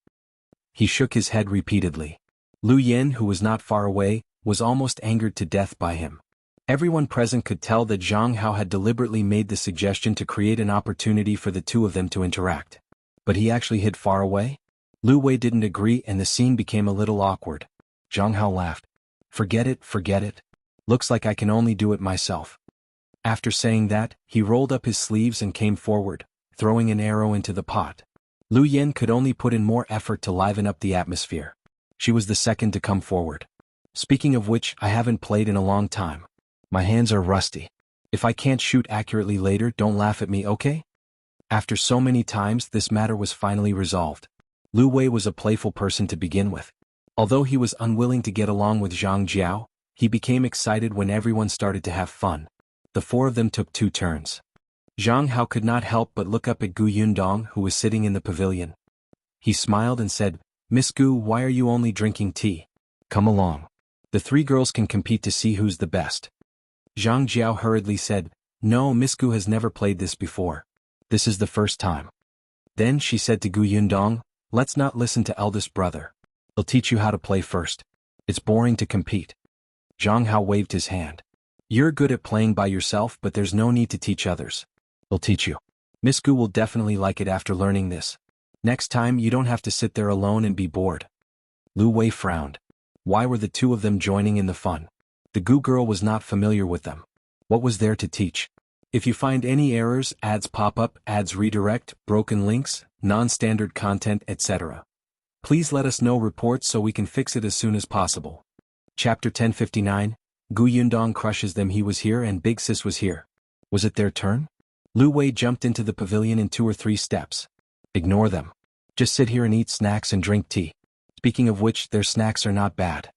He shook his head repeatedly. Liu Yin, who was not far away, was almost angered to death by him. Everyone present could tell that Zhang Hao had deliberately made the suggestion to create an opportunity for the 2 of them to interact. But he actually hid far away? Liu Wei didn't agree and the scene became a little awkward. Zhang Hao laughed. Forget it. Looks like I can only do it myself. After saying that, he rolled up his sleeves and came forward, throwing an arrow into the pot. Liu Yin could only put in more effort to liven up the atmosphere. She was the second to come forward. Speaking of which, I haven't played in a long time. My hands are rusty. If I can't shoot accurately later, don't laugh at me, okay? After so many times, this matter was finally resolved. Liu Wei was a playful person to begin with. Although he was unwilling to get along with Zhang Jiao, he became excited when everyone started to have fun. The 4 of them took 2 turns. Zhang Hao could not help but look up at Yundong, who was sitting in the pavilion. He smiled and said, Miss Gu, why are you only drinking tea? Come along. The 3 girls can compete to see who's the best. Zhang Jiao hurriedly said, No, Miss Gu has never played this before. This is the first time. Then she said to Yundong, Let's not listen to eldest brother. He'll teach you how to play first. It's boring to compete. Zhang Hao waved his hand. You're good at playing by yourself, but there's no need to teach others. He'll teach you. Miss Gu will definitely like it after learning this. Next time you don't have to sit there alone and be bored. Liu Wei frowned. Why were the 2 of them joining in the fun? The Gu girl was not familiar with them. What was there to teach? If you find any errors, ads pop up, ads redirect, broken links, non-standard content, etc. Please let us know reports so we can fix it as soon as possible. Chapter 1059. Yundong crushes them. He was here and Big Sis was here. Was it their turn? Liu Wei jumped into the pavilion in 2 or 3 steps. Ignore them. Just sit here and eat snacks and drink tea. Speaking of which, their snacks are not bad.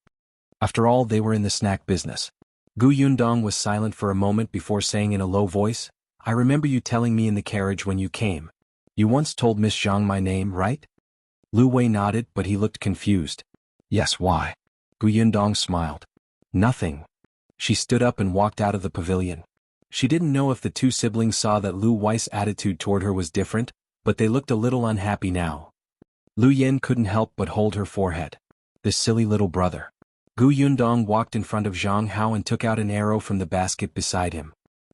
After all, they were in the snack business. Yundong was silent for a moment before saying in a low voice, I remember you telling me in the carriage when you came. You once told Miss Zhang my name, right? Liu Wei nodded, but he looked confused. Yes, why? Yundong smiled. Nothing. She stood up and walked out of the pavilion. She didn't know if the 2 siblings saw that Liu Wei's attitude toward her was different, but they looked a little unhappy now. Liu Yin couldn't help but hold her forehead. This silly little brother. Yundong walked in front of Zhang Hao and took out an arrow from the basket beside him.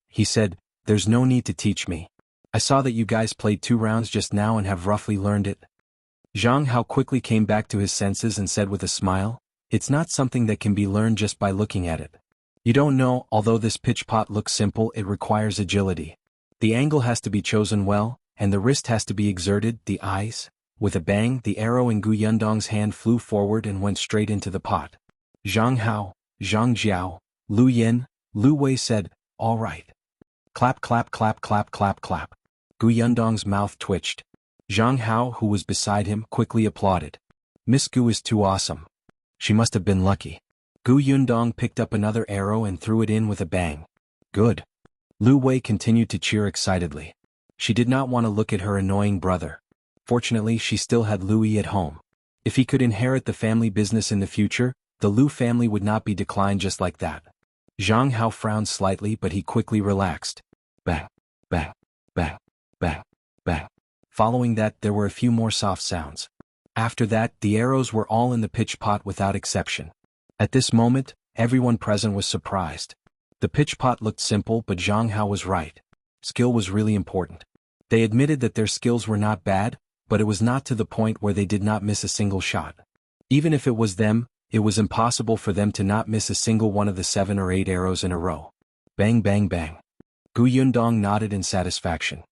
He said, There's no need to teach me. I saw that you guys played 2 rounds just now and have roughly learned it. Zhang Hao quickly came back to his senses and said with a smile, It's not something that can be learned just by looking at it. You don't know, although this pitch pot looks simple, it requires agility. The angle has to be chosen well, and the wrist has to be exerted, the eyes. With a bang, the arrow in Gu Yundong's hand flew forward and went straight into the pot. Zhang Hao, Zhang Jiao, Lu Yin, Liu Wei said, "All right." Clap clap clap clap clap clap. Gu Yundong's mouth twitched. Zhang Hao, who was beside him, quickly applauded. Miss Gu is too awesome. She must have been lucky. Gu Yundong picked up another arrow and threw it in with a bang. Good. Liu Wei continued to cheer excitedly. She did not want to look at her annoying brother. Fortunately, she still had Louis at home. If he could inherit the family business in the future, the Liu family would not be declined just like that. Zhang Hao frowned slightly, but he quickly relaxed. Bang, bang, bang, bang, bang. Following that, there were a few more soft sounds. After that, the arrows were all in the pitch pot without exception. At this moment, everyone present was surprised. The pitch pot looked simple, but Zhang Hao was right. Skill was really important. They admitted that their skills were not bad, but it was not to the point where they did not miss a single shot. Even if it was them, it was impossible for them to not miss a single one of the 7 or 8 arrows in a row. Bang bang bang. Gu Yundong nodded in satisfaction.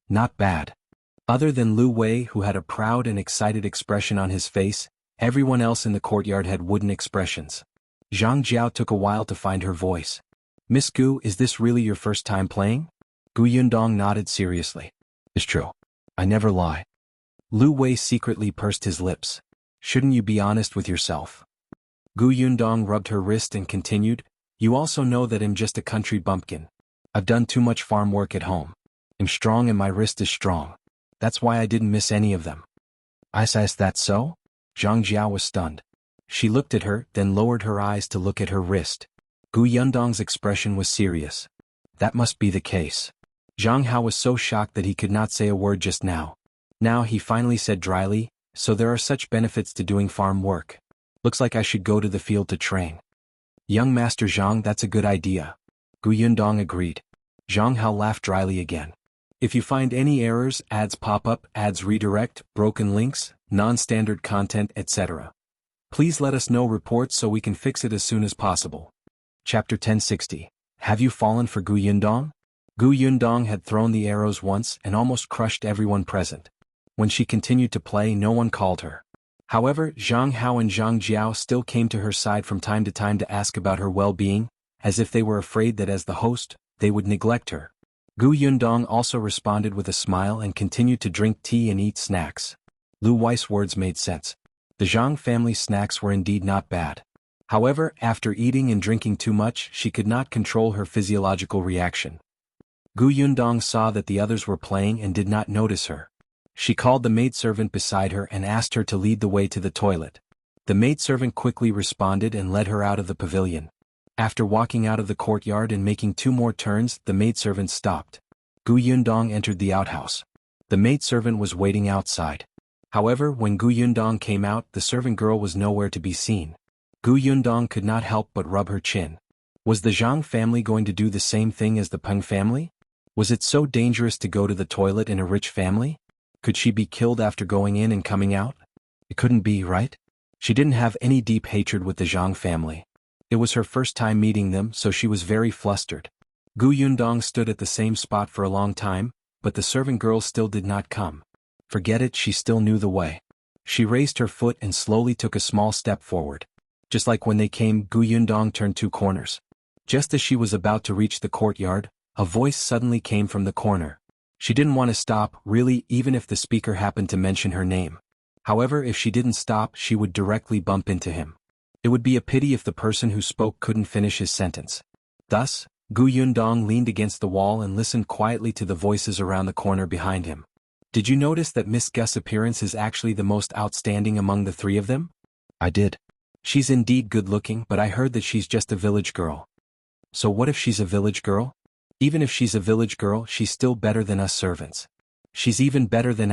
Not bad. Other than Liu Wei, who had a proud and excited expression on his face, everyone else in the courtyard had wooden expressions. Zhang Jiao took a while to find her voice. Miss Gu, is this really your first time playing? Gu Yundong nodded seriously. It's true. I never lie. Liu Wei secretly pursed his lips. Shouldn't you be honest with yourself? Gu Yundong rubbed her wrist and continued, You also know that I'm just a country bumpkin. I've done too much farm work at home. I'm strong and my wrist is strong. That's why I didn't miss any of them. Is that so? Zhang Jiao was stunned. She looked at her, then lowered her eyes to look at her wrist. Gu Yundong's expression was serious. That must be the case. Zhang Hao was so shocked that he could not say a word just now. Now he finally said dryly, So there are such benefits to doing farm work. Looks like I should go to the field to train. Young Master Zhang, that's a good idea. Gu Yundong agreed. Zhang Hao laughed dryly again. If you find any errors, ads pop up, ads redirect, broken links, non-standard content, etc. Please let us know reports so we can fix it as soon as possible. Chapter 1060. Have you fallen for Gu Yundong? Gu Yundong had thrown the arrows once and almost crushed everyone present. When she continued to play, no one called her. However, Zhang Hao and Zhang Jiao still came to her side from time to ask about her well-being, as if they were afraid that as the host, they would neglect her. Gu Yundong also responded with a smile and continued to drink tea and eat snacks. Liu Wei's words made sense. The Zhang family's snacks were indeed not bad. However, after eating and drinking too much, she could not control her physiological reaction. Gu Yundong saw that the others were playing and did not notice her. She called the maidservant beside her and asked her to lead the way to the toilet. The maidservant quickly responded and led her out of the pavilion. After walking out of the courtyard and making 2 more turns, the maidservant stopped. Gu Yundong entered the outhouse. The maidservant was waiting outside. However, when Gu Yundong came out, the servant girl was nowhere to be seen. Gu Yundong could not help but rub her chin. Was the Zhang family going to do the same thing as the Peng family? Was it so dangerous to go to the toilet in a rich family? Could she be killed after going in and coming out? It couldn't be, right? She didn't have any deep hatred with the Zhang family. It was her first time meeting them, so she was very flustered. Gu Yundong stood at the same spot for a long time, but the servant girl still did not come. Forget it, she still knew the way. She raised her foot and slowly took a small step forward. Just like when they came, Gu Yundong turned 2 corners. Just as she was about to reach the courtyard, a voice suddenly came from the corner. She didn't want to stop, really, even if the speaker happened to mention her name. However, if she didn't stop, she would directly bump into him. It would be a pity if the person who spoke couldn't finish his sentence. Thus, Gu Yundong leaned against the wall and listened quietly to the voices around the corner behind him. Did you notice that Miss Gu's appearance is actually the most outstanding among the 3 of them? I did. She's indeed good-looking, but I heard that she's just a village girl. So what if she's a village girl? Even if she's a village girl, she's still better than us servants. She's even better than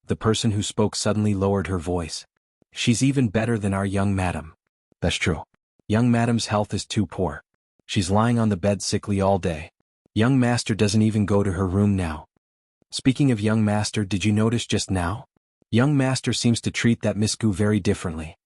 the person who spoke suddenly lowered her voice. She's even better than our young madam. That's true. Young madam's health is too poor. She's lying on the bed sickly all day. Young master doesn't even go to her room now. Speaking of young master, did you notice just now? Young master seems to treat that Miss Gu very differently.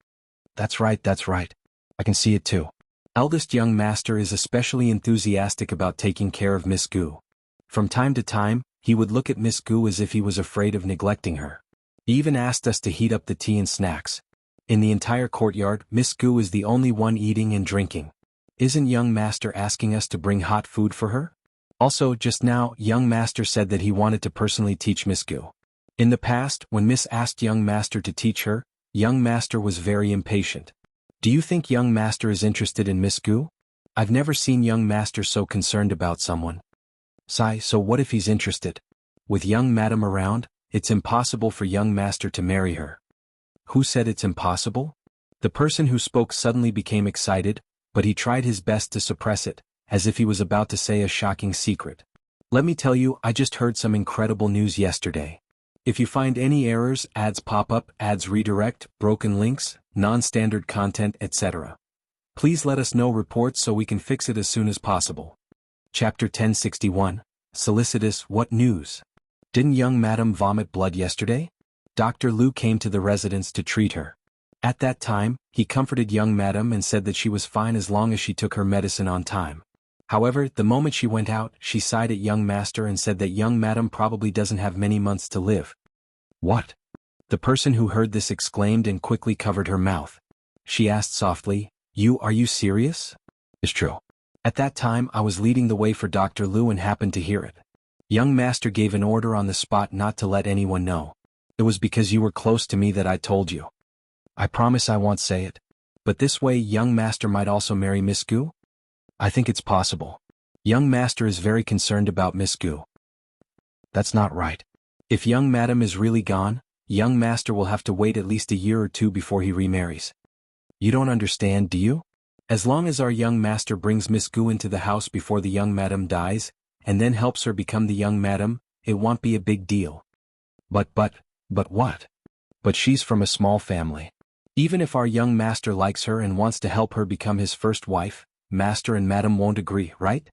That's right. I can see it too. Eldest young master is especially enthusiastic about taking care of Miss Gu. From time to time, He would look at Miss Gu as if he was afraid of neglecting her. He even asked us to heat up the tea and snacks. In the entire courtyard, Miss Gu is the only one eating and drinking. Isn't young master asking us to bring hot food for her? Also, just now, young master said that he wanted to personally teach Miss Gu. In the past, when Miss asked young master to teach her, young master was very impatient. Do you think young master is interested in Miss Gu? I've never seen young master so concerned about someone. Sigh, so what if he's interested? With young madam around, it's impossible for young master to marry her. Who said it's impossible? The person who spoke suddenly became excited, but he tried his best to suppress it, as if he was about to say a shocking secret. Let me tell you, I just heard some incredible news yesterday. If you find any errors, ads pop up, ads redirect, broken links, non-standard content, etc., please let us know reports so we can fix it as soon as possible. Chapter 1061, Solicitous, what news? Didn't young madam vomit blood yesterday? Dr. Liu came to the residence to treat her. At that time, he comforted young madam and said that she was fine as long as she took her medicine on time. However, the moment she went out, she sighed at young master and said that young madam probably doesn't have many months to live. What? The person who heard this exclaimed and quickly covered her mouth. She asked softly, Are you serious? It's true. At that time I was leading the way for Dr. Liu and happened to hear it. Young master gave an order on the spot not to let anyone know. It was because you were close to me that I told you. I promise I won't say it. But this way young master might also marry Miss Gu? I think it's possible. Young master is very concerned about Miss Gu. That's not right. If young madam is really gone, young master will have to wait at least a year or two before he remarries. You don't understand, do you? As long as our young master brings Miss Gu into the house before the young madam dies, and then helps her become the young madam, it won't be a big deal. But what? But she's from a small family. Even if our young master likes her and wants to help her become his first wife, master and madam won't agree, right?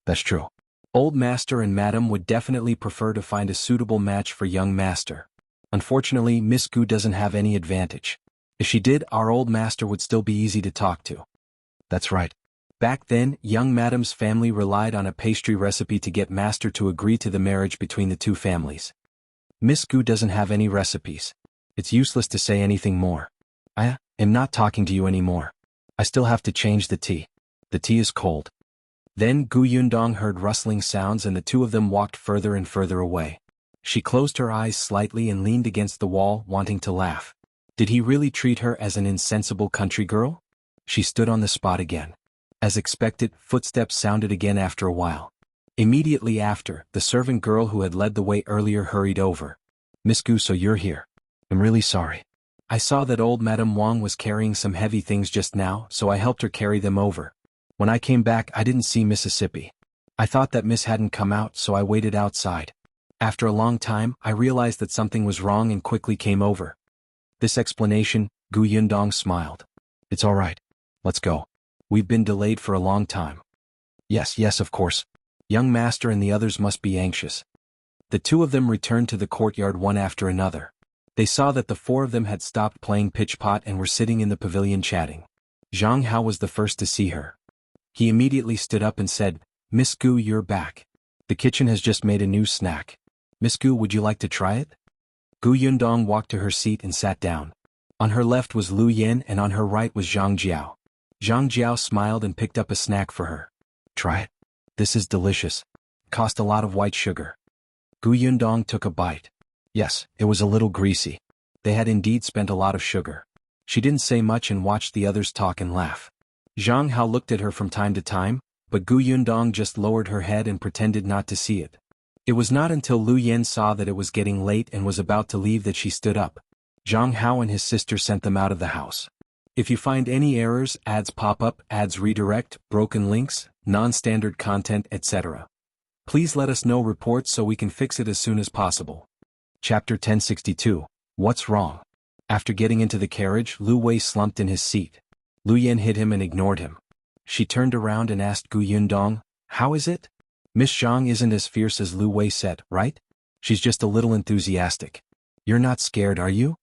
That's true. Old master and madam would definitely prefer to find a suitable match for young master. Unfortunately, Miss Gu doesn't have any advantage. If she did, our old master would still be easy to talk to. That's right. Back then, young madam's family relied on a pastry recipe to get master to agree to the marriage between the two families. Miss Gu doesn't have any recipes. It's useless to say anything more. I am not talking to you anymore. I still have to change the tea. The tea is cold. Then Yundong heard rustling sounds and the two of them walked further and further away. She closed her eyes slightly and leaned against the wall, wanting to laugh. Did he really treat her as an insensible country girl? She stood on the spot again. As expected, footsteps sounded again after a while. Immediately after, the servant girl who had led the way earlier hurried over. Miss Gu, so you're here. I'm really sorry. I saw that old Madame Wang was carrying some heavy things just now, so I helped her carry them over. When I came back, I didn't see Mississippi. I thought that Miss hadn't come out, so I waited outside. After a long time, I realized that something was wrong and quickly came over. This explanation, Yundong smiled. It's all right. Let's go. We've been delayed for a long time. Yes, of course. Young master and the others must be anxious. The two of them returned to the courtyard one after another. They saw that the four of them had stopped playing pitch-pot and were sitting in the pavilion chatting. Zhang was the first to see her. He immediately stood up and said, Miss Gu, you're back. The kitchen has just made a new snack. Miss Gu, would you like to try it? Yundong walked to her seat and sat down. On her left was Liu Yan and on her right was Zhang Jiao. Zhang Jiao smiled and picked up a snack for her. Try it. This is delicious. Cost a lot of white sugar. Yundong took a bite. Yes, it was a little greasy. They had indeed spent a lot of sugar. She didn't say much and watched the others talk and laugh. Zhang looked at her from time to time, but Yundong just lowered her head and pretended not to see it. It was not until Liu Yan saw that it was getting late and was about to leave that she stood up. Zhang and his sister sent them out of the house. If you find any errors, ads pop up, ads redirect, broken links, non-standard content, etc., please let us know reports so we can fix it as soon as possible. Chapter 1062, What's Wrong? After getting into the carriage, Liu Wei slumped in his seat. Liu Yan hit him and ignored him. She turned around and asked Yundong, How is it? Miss Zhang isn't as fierce as Liu Wei said, right? She's just a little enthusiastic. You're not scared, are you?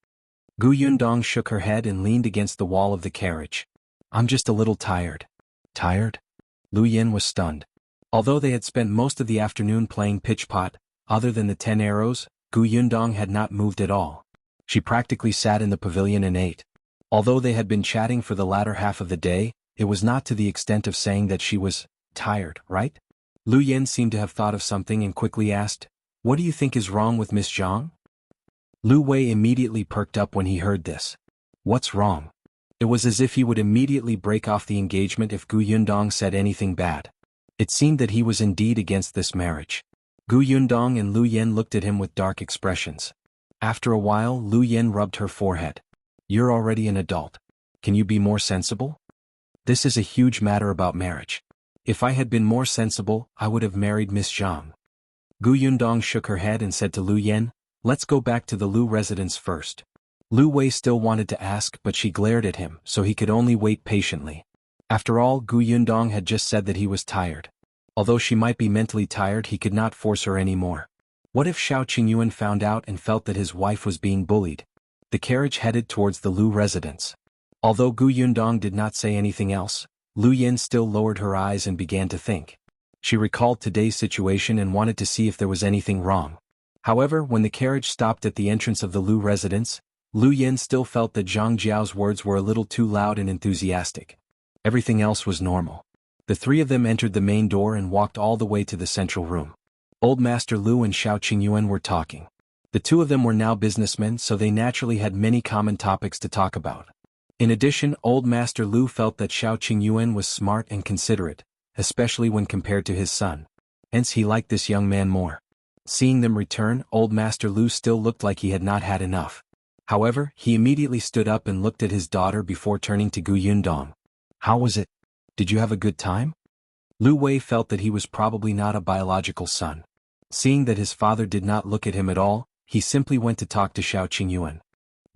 Yundong shook her head and leaned against the wall of the carriage. I'm just a little tired. Tired? Liu Yan was stunned. Although they had spent most of the afternoon playing pitch-pot, Other than the 10 arrows, Gu Yundong had not moved at all. She practically sat in the pavilion and ate. Although they had been chatting for the latter half of the day, it was not to the extent of saying that she was tired, right? Lu Yen seemed to have thought of something and quickly asked, "What do you think is wrong with Miss Zhang?" Liu Wei immediately perked up when he heard this. What's wrong? It was as if he would immediately break off the engagement if Gu Yundong said anything bad. It seemed that he was indeed against this marriage. Gu Yundong and Lu Yen looked at him with dark expressions. After a while, Lu Yen rubbed her forehead. You're already an adult. Can you be more sensible? This is a huge matter about marriage. If I had been more sensible, I would have married Miss Zhang. Gu Yundong shook her head and said to Lu Yen, let's go back to the Lu residence first. Liu Wei still wanted to ask, but she glared at him, so he could only wait patiently. After all, Gu Yundong had just said that he was tired. Although she might be mentally tired, he could not force her anymore. What if Shao Qingyuan found out and felt that his wife was being bullied? The carriage headed towards the Lu residence. Although Gu Yundong did not say anything else, Lu Yen still lowered her eyes and began to think. She recalled today's situation and wanted to see if there was anything wrong. However, when the carriage stopped at the entrance of the Lu residence, Lu Yen still felt that Zhang Jiao's words were a little too loud and enthusiastic. Everything else was normal. The three of them entered the main door and walked all the way to the central room. Old Master Lu and Shao Qingyuan were talking. The two of them were now businessmen, so they naturally had many common topics to talk about. In addition, Old Master Lu felt that Shao Qingyuan was smart and considerate, especially when compared to his son. Hence he liked this young man more. Seeing them return, Old Master Lu still looked like he had not had enough. However, he immediately stood up and looked at his daughter before turning to Gu Yundong. How was it? Did you have a good time? Liu Wei felt that he was probably not a biological son. Seeing that his father did not look at him at all, he simply went to talk to Shao Qingyuan.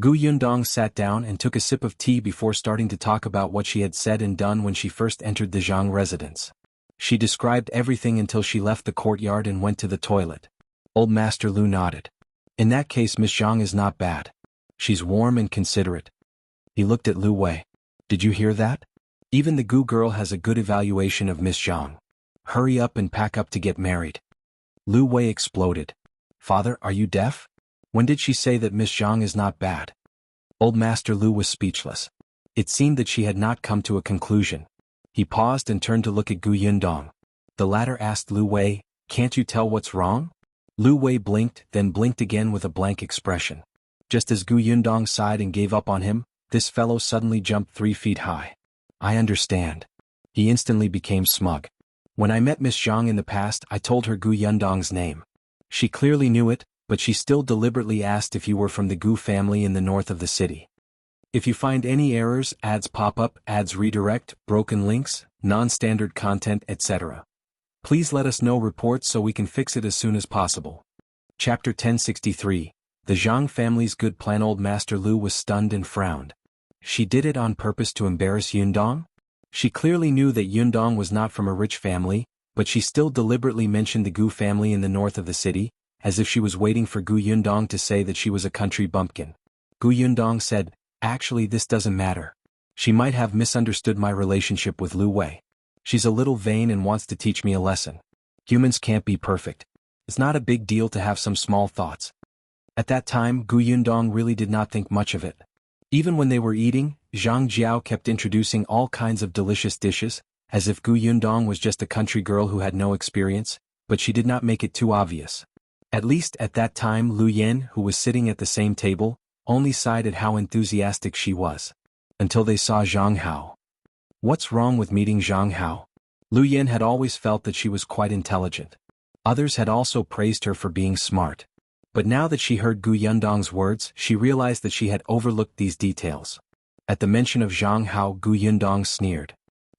Gu Yundong sat down and took a sip of tea before starting to talk about what she had said and done when she first entered the Zhang residence. She described everything until she left the courtyard and went to the toilet. Old Master Lu nodded. In that case, Miss Zhang is not bad. She's warm and considerate. He looked at Liu Wei. Did you hear that? Even the Gu girl has a good evaluation of Miss Zhang. Hurry up and pack up to get married. Liu Wei exploded. Father, are you deaf? When did she say that Miss Zhang is not bad? Old Master Lu was speechless. It seemed that she had not come to a conclusion. He paused and turned to look at Gu Yundong. The latter asked Liu Wei, can't you tell what's wrong? Liu Wei blinked, then blinked again with a blank expression. Just as Gu Yundong sighed and gave up on him, this fellow suddenly jumped 3 feet high. I understand. He instantly became smug. When I met Miss Zhang in the past, I told her Gu Yundong's name. She clearly knew it, but she still deliberately asked if you were from the Gu family in the north of the city. If you find any errors, ads pop up, ads redirect, broken links, non-standard content, etc. Please let us know reports so we can fix it as soon as possible. Chapter 1063. The Zhang family's good plan. Old Master Lu was stunned and frowned. She did it on purpose to embarrass Yundong? She clearly knew that Yundong was not from a rich family, but she still deliberately mentioned the Gu family in the north of the city, as if she was waiting for Gu Yundong to say that she was a country bumpkin. Gu Yundong said, actually this doesn't matter. She might have misunderstood my relationship with Liu Wei. She's a little vain and wants to teach me a lesson. Humans can't be perfect. It's not a big deal to have some small thoughts. At that time, Gu Yundong really did not think much of it. Even when they were eating, Zhang Jiao kept introducing all kinds of delicious dishes, as if Gu Yundong was just a country girl who had no experience, but she did not make it too obvious. At least at that time, Lu Yen, who was sitting at the same table, only sighed at how enthusiastic she was. Until they saw Zhang Hao. What's wrong with meeting Zhang Hao? Lu Yen had always felt that she was quite intelligent. Others had also praised her for being smart. But now that she heard Gu Yundong's words, she realized that she had overlooked these details. At the mention of Zhang Hao, Gu Yundong sneered.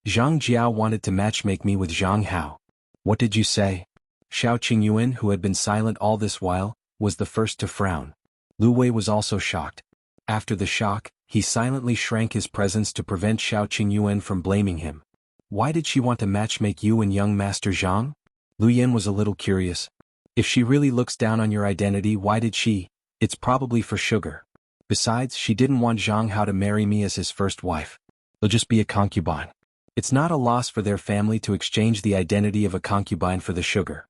Zhang Jiao wanted to matchmake me with Zhang Hao. What did you say? Shao Qingyuan, who had been silent all this while, was the first to frown. Liu Wei was also shocked. After the shock, he silently shrank his presence to prevent Shao Qingyuan from blaming him. Why did she want to matchmake you and young Master Zhang? Lu Yen was a little curious. If she really looks down on your identity, why did she? It's probably for sugar. Besides, she didn't want Zhang Hao to marry me as his first wife. They'll just be a concubine. It's not a loss for their family to exchange the identity of a concubine for the sugar.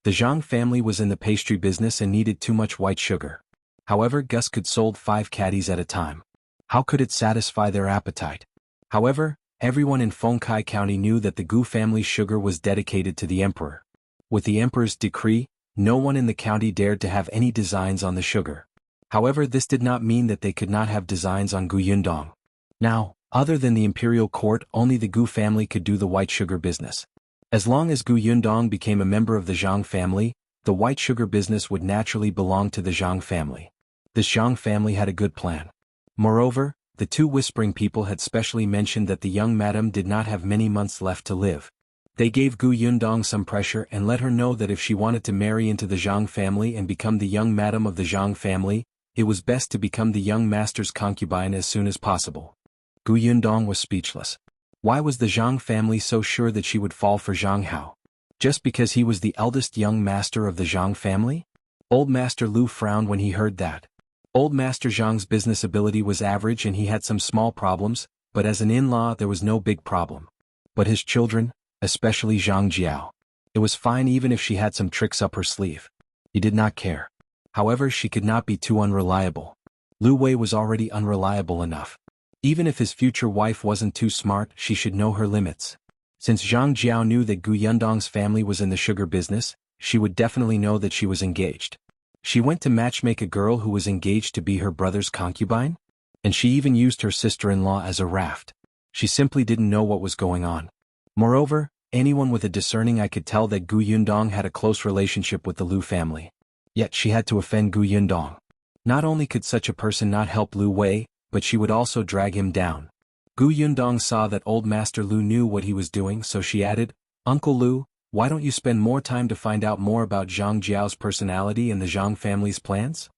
The Zhang family was in the pastry business and needed too much white sugar. However, Gus could sold 5 caddies at a time. How could it satisfy their appetite? However, everyone in Fengkai County knew that the Gu family's sugar was dedicated to the emperor. With the emperor's decree, no one in the county dared to have any designs on the sugar. However, this did not mean that they could not have designs on Gu Yundong. Now, other than the imperial court, only the Gu family could do the white sugar business. As long as Gu Yundong became a member of the Zhang family, the white sugar business would naturally belong to the Zhang family. This Zhang family had a good plan. Moreover, the 2 whispering people had specially mentioned that the young madam did not have many months left to live. They gave Gu Yundong some pressure and let her know that if she wanted to marry into the Zhang family and become the young madam of the Zhang family, it was best to become the young master's concubine as soon as possible. Gu Yundong was speechless. Why was the Zhang family so sure that she would fall for Zhang Hao? Just because he was the eldest young master of the Zhang family? Old Master Liu frowned when he heard that. Old Master Zhang's business ability was average and he had some small problems, but as an in-law there was no big problem. But his children, especially Zhang Jiao. It was fine even if she had some tricks up her sleeve. He did not care. However, she could not be too unreliable. Liu Wei was already unreliable enough. Even if his future wife wasn't too smart, she should know her limits. Since Zhang Jiao knew that Gu Yundong's family was in the sugar business, she would definitely know that she was engaged. She went to matchmake a girl who was engaged to be her brother's concubine? And she even used her sister-in-law as a raft. She simply didn't know what was going on. Moreover, anyone with a discerning eye could tell that Gu Yundong had a close relationship with the Liu family. Yet she had to offend Gu Yundong. Not only could such a person not help Liu Wei, but she would also drag him down. Gu Yundong saw that old Master Liu knew what he was doing, so she added, "Uncle Liu, why don't you spend more time to find out more about Zhang Jiao's personality and the Zhang family's plans?"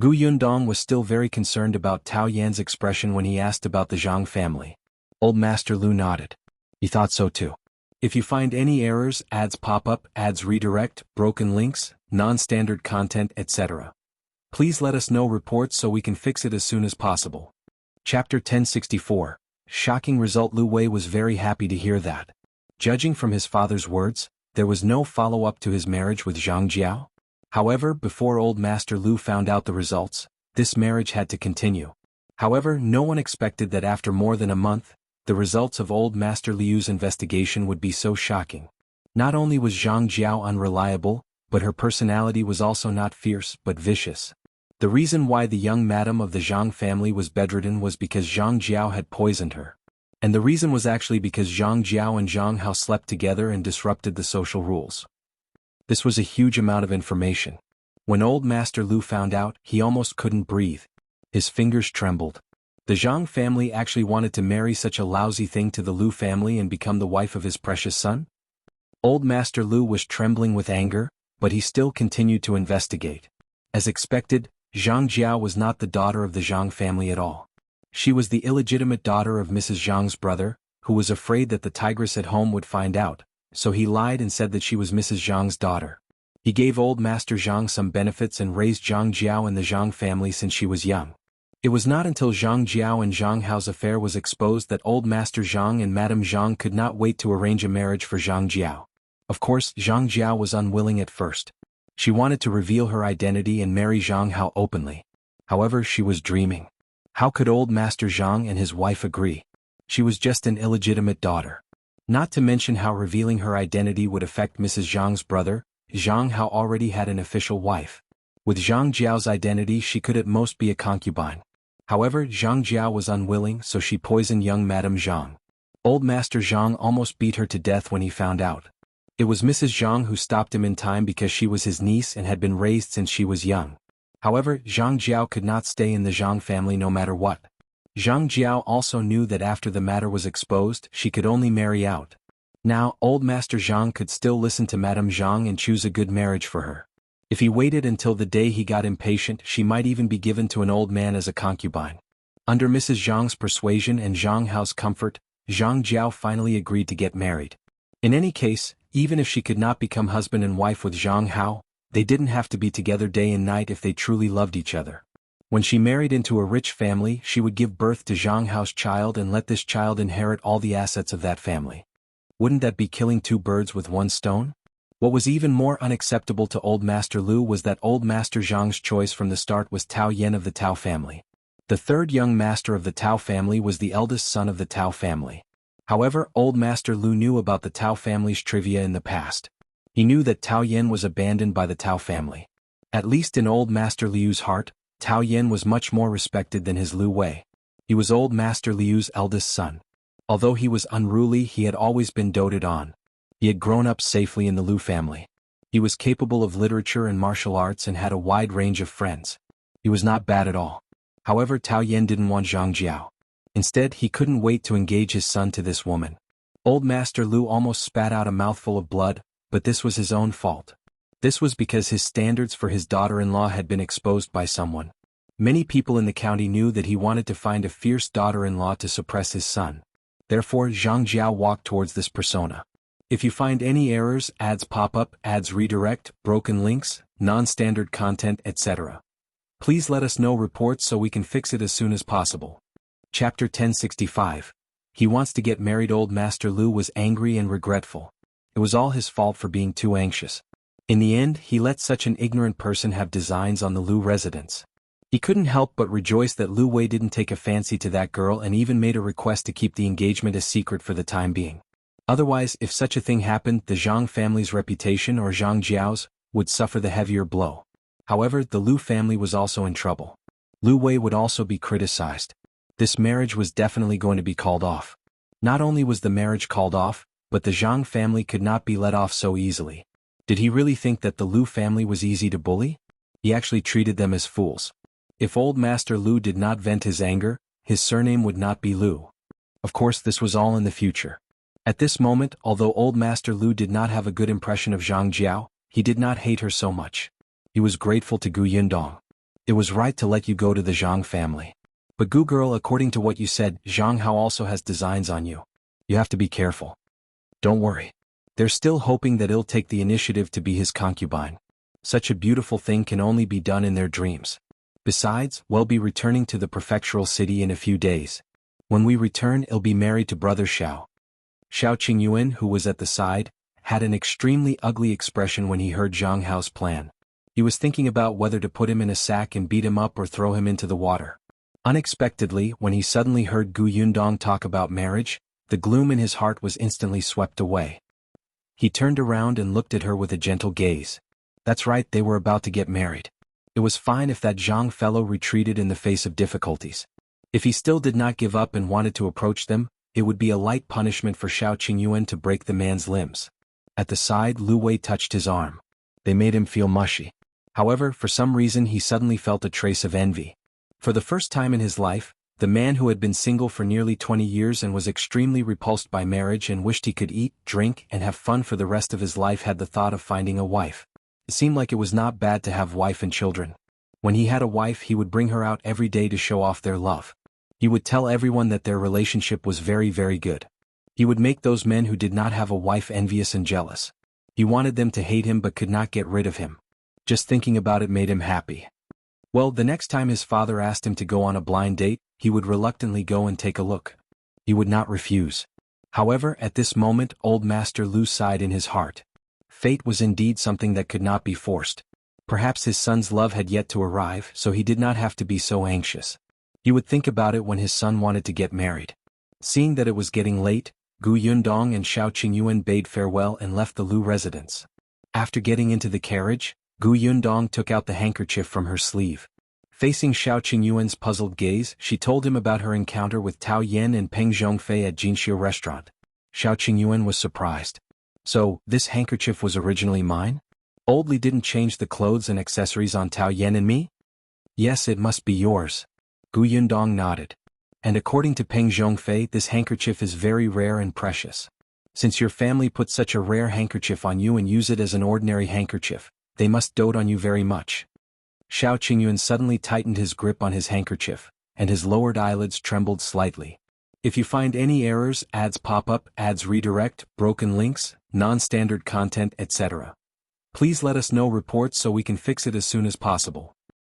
Gu Yundong was still very concerned about Tao Yan's expression when he asked about the Zhang family. Old Master Liu nodded. He thought so too. If you find any errors, ads pop up, ads redirect, broken links, non-standard content, etc., please let us know reports so we can fix it as soon as possible. Chapter 1064. Shocking result. Liu Wei was very happy to hear that. Judging from his father's words, there was no follow-up to his marriage with Zhang Jiao. However, before old Master Liu found out the results, this marriage had to continue. However, no one expected that after more than a month, the results of old Master Liu's investigation would be so shocking. Not only was Zhang Jiao unreliable, but her personality was also not fierce but vicious. The reason why the young madam of the Zhang family was bedridden was because Zhang Jiao had poisoned her. And the reason was actually because Zhang Jiao and Zhang Hao slept together and disrupted the social rules. This was a huge amount of information. When old Master Liu found out, he almost couldn't breathe. His fingers trembled. The Zhang family actually wanted to marry such a lousy thing to the Liu family and become the wife of his precious son? Old Master Liu was trembling with anger, but he still continued to investigate. As expected, Zhang Jiao was not the daughter of the Zhang family at all. She was the illegitimate daughter of Mrs. Zhang's brother, who was afraid that the tigress at home would find out, so he lied and said that she was Mrs. Zhang's daughter. He gave old Master Zhang some benefits and raised Zhang Jiao in the Zhang family since she was young. It was not until Zhang Jiao and Zhang Hao's affair was exposed that old Master Zhang and Madame Zhang could not wait to arrange a marriage for Zhang Jiao. Of course, Zhang Jiao was unwilling at first. She wanted to reveal her identity and marry Zhang Hao openly. However, she was dreaming. How could old Master Zhang and his wife agree? She was just an illegitimate daughter. Not to mention how revealing her identity would affect Mrs. Zhang's brother. Zhang Hao already had an official wife. With Zhang Jiao's identity, she could at most be a concubine. However, Zhang Jiao was unwilling, so she poisoned young Madame Zhang. Old Master Zhang almost beat her to death when he found out. It was Mrs. Zhang who stopped him in time because she was his niece and had been raised since she was young. However, Zhang Jiao could not stay in the Zhang family no matter what. Zhang Jiao also knew that after the matter was exposed, she could only marry out. Now, old Master Zhang could still listen to Madame Zhang and choose a good marriage for her. If he waited until the day he got impatient, she might even be given to an old man as a concubine. Under Mrs. Zhang's persuasion and Zhang Hao's comfort, Zhang Jiao finally agreed to get married. In any case, even if she could not become husband and wife with Zhang Hao, they didn't have to be together day and night if they truly loved each other. When she married into a rich family, she would give birth to Zhang Hao's child and let this child inherit all the assets of that family. Wouldn't that be killing 2 birds with 1 stone? What was even more unacceptable to Old Master Liu was that Old Master Zhang's choice from the start was Tao Yan of the Tao family. The third young master of the Tao family was the eldest son of the Tao family. However, Old Master Liu knew about the Tao family's trivia in the past. He knew that Tao Yan was abandoned by the Tao family. At least in Old Master Liu's heart, Tao Yan was much more respected than his Liu Wei. He was Old Master Liu's eldest son. Although he was unruly, he had always been doted on. He had grown up safely in the Liu family. He was capable of literature and martial arts and had a wide range of friends. He was not bad at all. However, Tao Yan didn't want Zhang Jiao. Instead, he couldn't wait to engage his son to this woman. Old Master Liu almost spat out a mouthful of blood, but this was his own fault. This was because his standards for his daughter-in-law had been exposed by someone. Many people in the county knew that he wanted to find a fierce daughter-in-law to suppress his son. Therefore, Zhang Jiao walked towards this persona. If you find any errors, ads pop up, ads redirect, broken links, non-standard content, etc., please let us know reports so we can fix it as soon as possible. Chapter 1065. He wants to get married. Old Master Liu was angry and regretful. It was all his fault for being too anxious. In the end, he let such an ignorant person have designs on the Liu residence. He couldn't help but rejoice that Liu Wei didn't take a fancy to that girl and even made a request to keep the engagement a secret for the time being. Otherwise, if such a thing happened, the Zhang family's reputation, or Zhang Jiao's, would suffer the heavier blow. However, the Liu family was also in trouble. Liu Wei would also be criticized. This marriage was definitely going to be called off. Not only was the marriage called off, but the Zhang family could not be let off so easily. Did he really think that the Liu family was easy to bully? He actually treated them as fools. If Old Master Liu did not vent his anger, his surname would not be Liu. Of course, this was all in the future. At this moment, although Old Master Liu did not have a good impression of Zhang Jiao, he did not hate her so much. He was grateful to Gu Yundong. It was right to let you go to the Zhang family. But Gu girl, according to what you said, Zhang Hao also has designs on you. You have to be careful. Don't worry. They're still hoping that he'll take the initiative to be his concubine. Such a beautiful thing can only be done in their dreams. Besides, we'll be returning to the prefectural city in a few days. When we return, he'll be married to brother Shao. Shao Qingyuan, who was at the side, had an extremely ugly expression when he heard Zhang Hao's plan. He was thinking about whether to put him in a sack and beat him up or throw him into the water. Unexpectedly, when he suddenly heard Gu Yundong talk about marriage, the gloom in his heart was instantly swept away. He turned around and looked at her with a gentle gaze. That's right, they were about to get married. It was fine if that Zhang fellow retreated in the face of difficulties. If he still did not give up and wanted to approach them, it would be a light punishment for Shao Qingyuan to break the man's limbs. At the side, Liu Wei touched his arm. They made him feel mushy. However, for some reason he suddenly felt a trace of envy. For the first time in his life, the man who had been single for nearly 20 years and was extremely repulsed by marriage and wished he could eat, drink, and have fun for the rest of his life had the thought of finding a wife. It seemed like it was not bad to have wife and children. When he had a wife, he would bring her out every day to show off their love. He would tell everyone that their relationship was very, very good. He would make those men who did not have a wife envious and jealous. He wanted them to hate him but could not get rid of him. Just thinking about it made him happy. Well, the next time his father asked him to go on a blind date, he would reluctantly go and take a look. He would not refuse. However, at this moment, Old Master Liu sighed in his heart. Fate was indeed something that could not be forced. Perhaps his son's love had yet to arrive, so he did not have to be so anxious. He would think about it when his son wanted to get married. Seeing that it was getting late, Gu Yundong and Shao Qingyuan bade farewell and left the Liu residence. After getting into the carriage, Gu Yundong took out the handkerchief from her sleeve. Facing Shao Qingyuan's puzzled gaze, she told him about her encounter with Tao Yan and Peng Zhongfei at Jinxiu restaurant. Shao Qingyuan was surprised. So, this handkerchief was originally mine? Old Li didn't change the clothes and accessories on Tao Yan and me? Yes, it must be yours. Gu Yundong nodded. And according to Peng Zhongfei, this handkerchief is very rare and precious. Since your family put such a rare handkerchief on you and use it as an ordinary handkerchief, they must dote on you very much. Shao Qingyuan suddenly tightened his grip on his handkerchief, and his lowered eyelids trembled slightly. If you find any errors, ads pop up, ads redirect, broken links, non-standard content, etc., please let us know reports so we can fix it as soon as possible.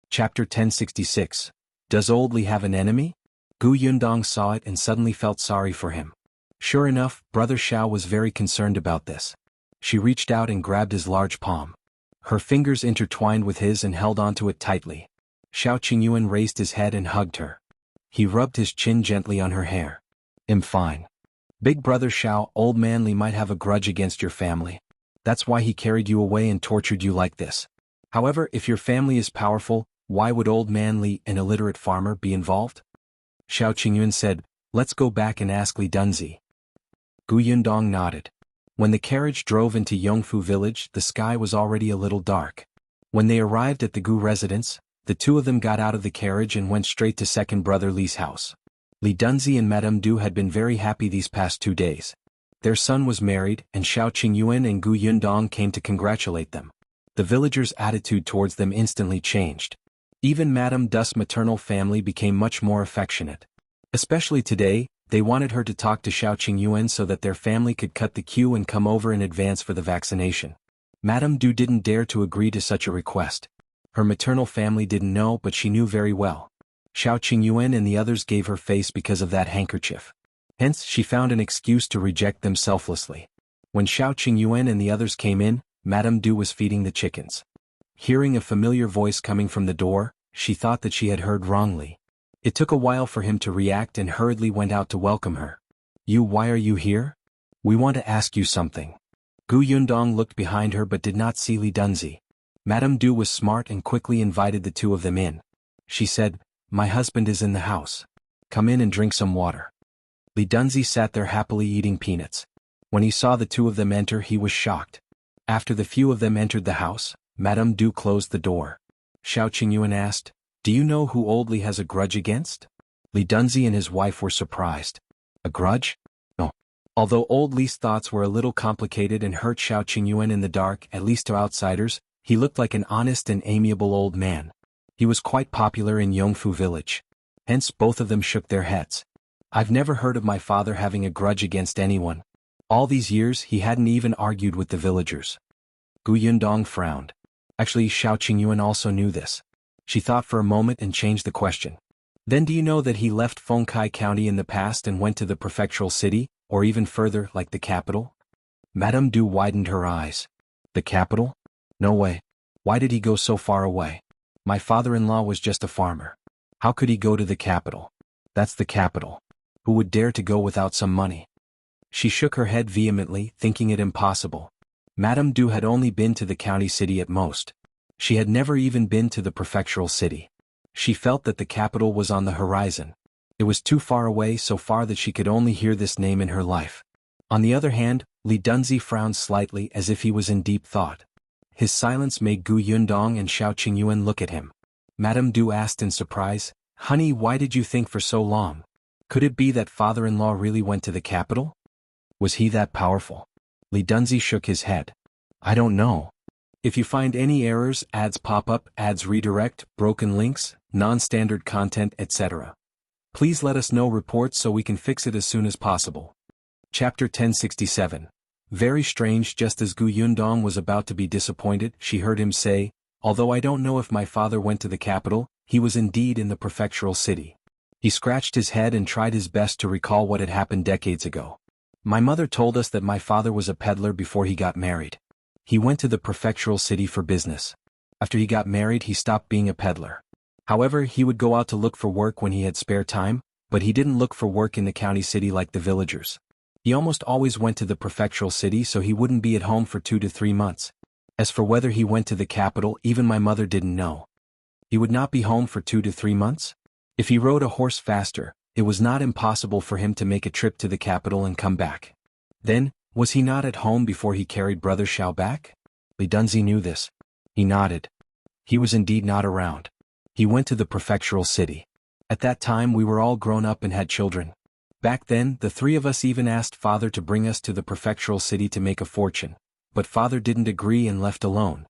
Chapter 1066. Does Old Li have an enemy? Gu Yundong saw it and suddenly felt sorry for him. Sure enough, brother Shao was very concerned about this. She reached out and grabbed his large palm. Her fingers intertwined with his and held onto it tightly. Shao Qingyuan raised his head and hugged her. He rubbed his chin gently on her hair. "I'm fine. Big brother Shao, old man Li might have a grudge against your family. That's why he carried you away and tortured you like this. However, if your family is powerful, why would old man Li, an illiterate farmer, be involved?" Shao Qingyuan said, "Let's go back and ask Li Dunzi." Gu Yundong nodded. When the carriage drove into Yongfu village, the sky was already a little dark. When they arrived at the Gu residence, the two of them got out of the carriage and went straight to second brother Li's house. Li Dunzi and Madame Du had been very happy these past 2 days. Their son was married, and Shao Qingyuan and Gu Yundong came to congratulate them. The villagers' attitude towards them instantly changed. Even Madame Du's maternal family became much more affectionate. Especially today, they wanted her to talk to Shao Qingyuan so that their family could cut the queue and come over in advance for the vaccination. Madame Du didn't dare to agree to such a request. Her maternal family didn't know, but she knew very well. Shao Qingyuan and the others gave her face because of that handkerchief. Hence, she found an excuse to reject them selflessly. When Shao Qingyuan and the others came in, Madame Du was feeding the chickens. Hearing a familiar voice coming from the door, she thought that she had heard wrongly. It took a while for him to react and hurriedly went out to welcome her. Why are you here? We want to ask you something." Gu Yundong looked behind her but did not see Li Dunzi. Madame Du was smart and quickly invited the two of them in. She said, "My husband is in the house. Come in and drink some water." Li Dunzi sat there happily eating peanuts. When he saw the two of them enter, he was shocked. After the few of them entered the house, Madame Du closed the door. Shao Qingyuan asked, "Do you know who old Li has a grudge against?" Li Dunzi and his wife were surprised. A grudge? No. Although old Li's thoughts were a little complicated and hurt Shao Qingyuan in the dark, at least to outsiders, he looked like an honest and amiable old man. He was quite popular in Yongfu village. Hence both of them shook their heads. "I've never heard of my father having a grudge against anyone. All these years he hadn't even argued with the villagers." Gu Yundong frowned. Actually, Shao Qingyuan also knew this. She thought for a moment and changed the question. "Then do you know that he left Fengkai County in the past and went to the prefectural city, or even further, like the capital?" Madame Du widened her eyes. "The capital? No way. Why did he go so far away? My father-in-law was just a farmer. How could he go to the capital? That's the capital. Who would dare to go without some money?" She shook her head vehemently, thinking it impossible. Madame Du had only been to the county city at most. She had never even been to the prefectural city. She felt that the capital was on the horizon. It was too far away, so far that she could only hear this name in her life. On the other hand, Li Dunzi frowned slightly as if he was in deep thought. His silence made Gu Yundong and Shao Qingyuan look at him. Madame Du asked in surprise, "Honey, why did you think for so long? Could it be that father-in-law really went to the capital? Was he that powerful?" Li Dunzi shook his head. "I don't know. If you find any errors, ads pop up, ads redirect, broken links, non-standard content, etc. Please let us know reports so we can fix it as soon as possible." Chapter 1067. Very strange. Just as Gu Yundong was about to be disappointed, she heard him say, "Although I don't know if my father went to the capital, he was indeed in the prefectural city." He scratched his head and tried his best to recall what had happened decades ago. "My mother told us that my father was a peddler before he got married. He went to the prefectural city for business. After he got married, he stopped being a peddler. However, he would go out to look for work when he had spare time, but he didn't look for work in the county city like the villagers. He almost always went to the prefectural city so he wouldn't be at home for 2 to 3 months. As for whether he went to the capital, even my mother didn't know. He would not be home for 2 to 3 months? If he rode a horse faster, it was not impossible for him to make a trip to the capital and come back. Then, was he not at home before he carried Brother Shao back?" Li Dunzi knew this. He nodded. He was indeed not around. He went to the prefectural city. At that time we were all grown up and had children. Back then, the 3 of us even asked Father to bring us to the prefectural city to make a fortune, but Father didn't agree and left alone.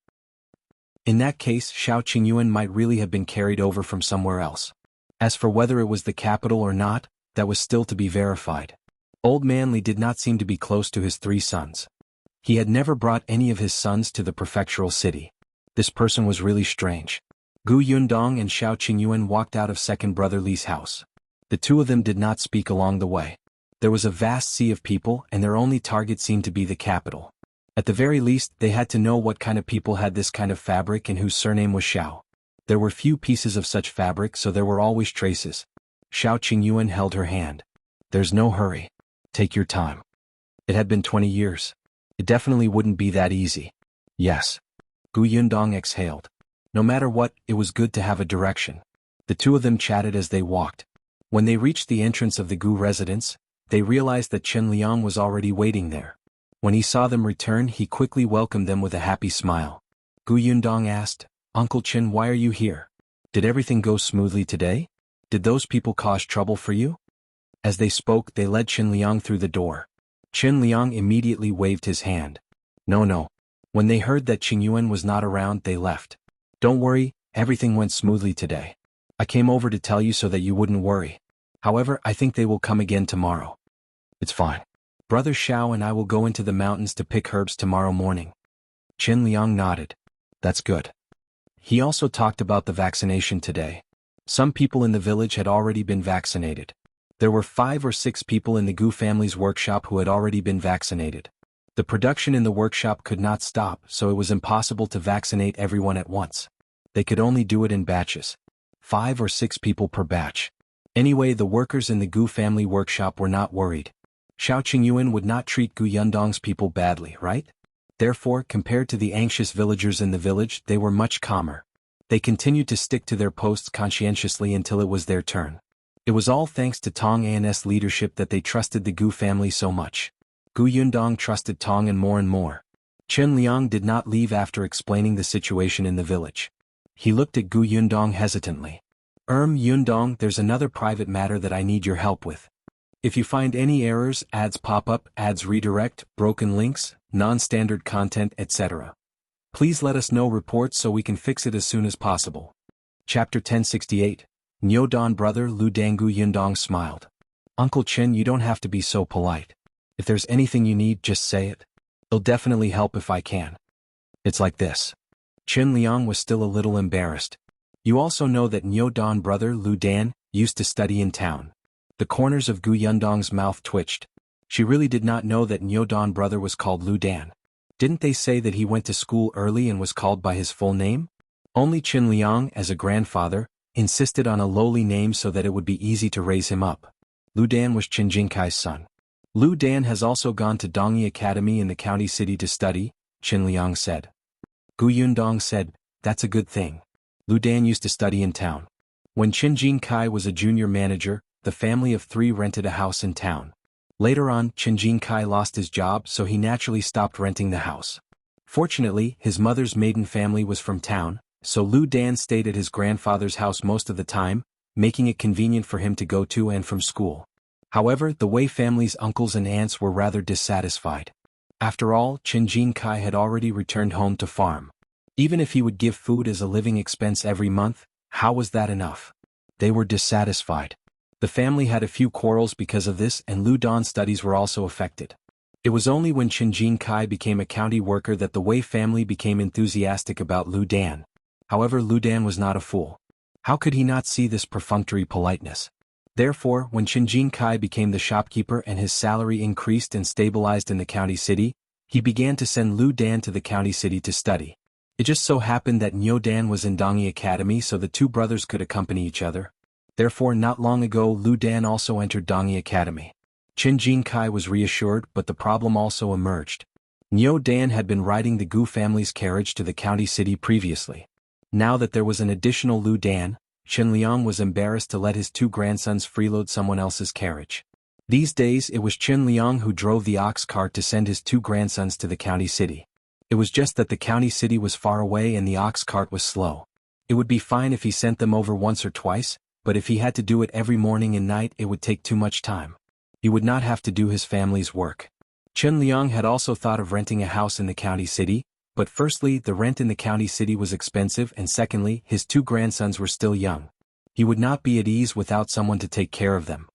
In that case, Shao Qingyuan might really have been carried over from somewhere else. As for whether it was the capital or not, that was still to be verified. Old man Li did not seem to be close to his 3 sons. He had never brought any of his sons to the prefectural city. This person was really strange. Gu Yundong and Shao Qingyuan walked out of second brother Li's house. The two of them did not speak along the way. There was a vast sea of people and their only target seemed to be the capital. At the very least, they had to know what kind of people had this kind of fabric and whose surname was Shao. There were few pieces of such fabric, so there were always traces. Shao Qingyuan held her hand. There's no hurry. Take your time. It had been 20 years. It definitely wouldn't be that easy. Yes. Yundong exhaled. No matter what, it was good to have a direction. The two of them chatted as they walked. When they reached the entrance of the Gu residence, they realized that Chen Liang was already waiting there. When he saw them return, he quickly welcomed them with a happy smile. Yundong asked, Uncle Chen, why are you here? Did everything go smoothly today? Did those people cause trouble for you? As they spoke, they led Chen Liang through the door. Chen Liang immediately waved his hand. No. When they heard that Qingyuan was not around, they left. Don't worry, everything went smoothly today. I came over to tell you so that you wouldn't worry. However, I think they will come again tomorrow. It's fine. Brother Shao and I will go into the mountains to pick herbs tomorrow morning. Chen Liang nodded. That's good. He also talked about the vaccination today. Some people in the village had already been vaccinated. There were 5 or 6 people in the Gu family's workshop who had already been vaccinated. The production in the workshop could not stop, so it was impossible to vaccinate everyone at once. They could only do it in batches. 5 or 6 people per batch. Anyway, the workers in the Gu family workshop were not worried. Shao Qingyuan would not treat Gu Yundong's people badly, right? Therefore, compared to the anxious villagers in the village, they were much calmer. They continued to stick to their posts conscientiously until it was their turn. It was all thanks to Tong An's leadership that they trusted the Gu family so much. Gu Yundong trusted Tong and more. Chen Liang did not leave after explaining the situation in the village. He looked at Gu Yundong hesitantly. Yundong, there's another private matter that I need your help with. If you find any errors, ads pop up, ads redirect, broken links, non-standard content, etc., please let us know reports so we can fix it as soon as possible. Chapter 1068. Nyodon brother Lu Dangu Yundong smiled. Uncle Chen, you don't have to be so polite. If there's anything you need, just say it. It'll definitely help if I can. It's like this. Chen Liang was still a little embarrassed. You also know that Nyodon brother Lu Dan used to study in town. The corners of Gu Yundong's mouth twitched. She really did not know that Nyodon brother was called Lu Dan. Didn't they say that he went to school early and was called by his full name? Only Chen Liang, as a grandfather, insisted on a lowly name so that it would be easy to raise him up. Lu Dan was Chen Jingkai's son. Lu Dan has also gone to Dongyi Academy in the county city to study, Chen Liang said. Gu Yundong said, that's a good thing. Lu Dan used to study in town. When Chen Jingkai was a junior manager, the family of 3 rented a house in town. Later on, Chen Jingkai lost his job, so he naturally stopped renting the house. Fortunately, his mother's maiden family was from town, so Lu Dan stayed at his grandfather's house most of the time, making it convenient for him to go to and from school. However, the Wei family's uncles and aunts were rather dissatisfied. After all, Chen Jingkai had already returned home to farm. Even if he would give food as a living expense every month, how was that enough? They were dissatisfied. The family had a few quarrels because of this, and Lu Dan's studies were also affected. It was only when Chen Jingkai became a county worker that the Wei family became enthusiastic about Lu Dan. However, Lu Dan was not a fool. How could he not see this perfunctory politeness? Therefore, when Chen Jingkai became the shopkeeper and his salary increased and stabilized in the county city, he began to send Lu Dan to the county city to study. It just so happened that Nyo Dan was in Dongyi Academy, so the 2 brothers could accompany each other. Therefore, not long ago, Lu Dan also entered Dongyi Academy. Chen Jingkai was reassured, but the problem also emerged. Nyo Dan had been riding the Gu family's carriage to the county city previously. Now that there was an additional Lu Dan, Chen Liang was embarrassed to let his 2 grandsons freeload someone else's carriage. These days, it was Chen Liang who drove the ox cart to send his 2 grandsons to the county city. It was just that the county city was far away and the ox cart was slow. It would be fine if he sent them over once or twice, but if he had to do it every morning and night, it would take too much time. He would not have to do his family's work. Chen Liang had also thought of renting a house in the county city, but firstly, the rent in the county city was expensive, and secondly, his 2 grandsons were still young. He would not be at ease without someone to take care of them.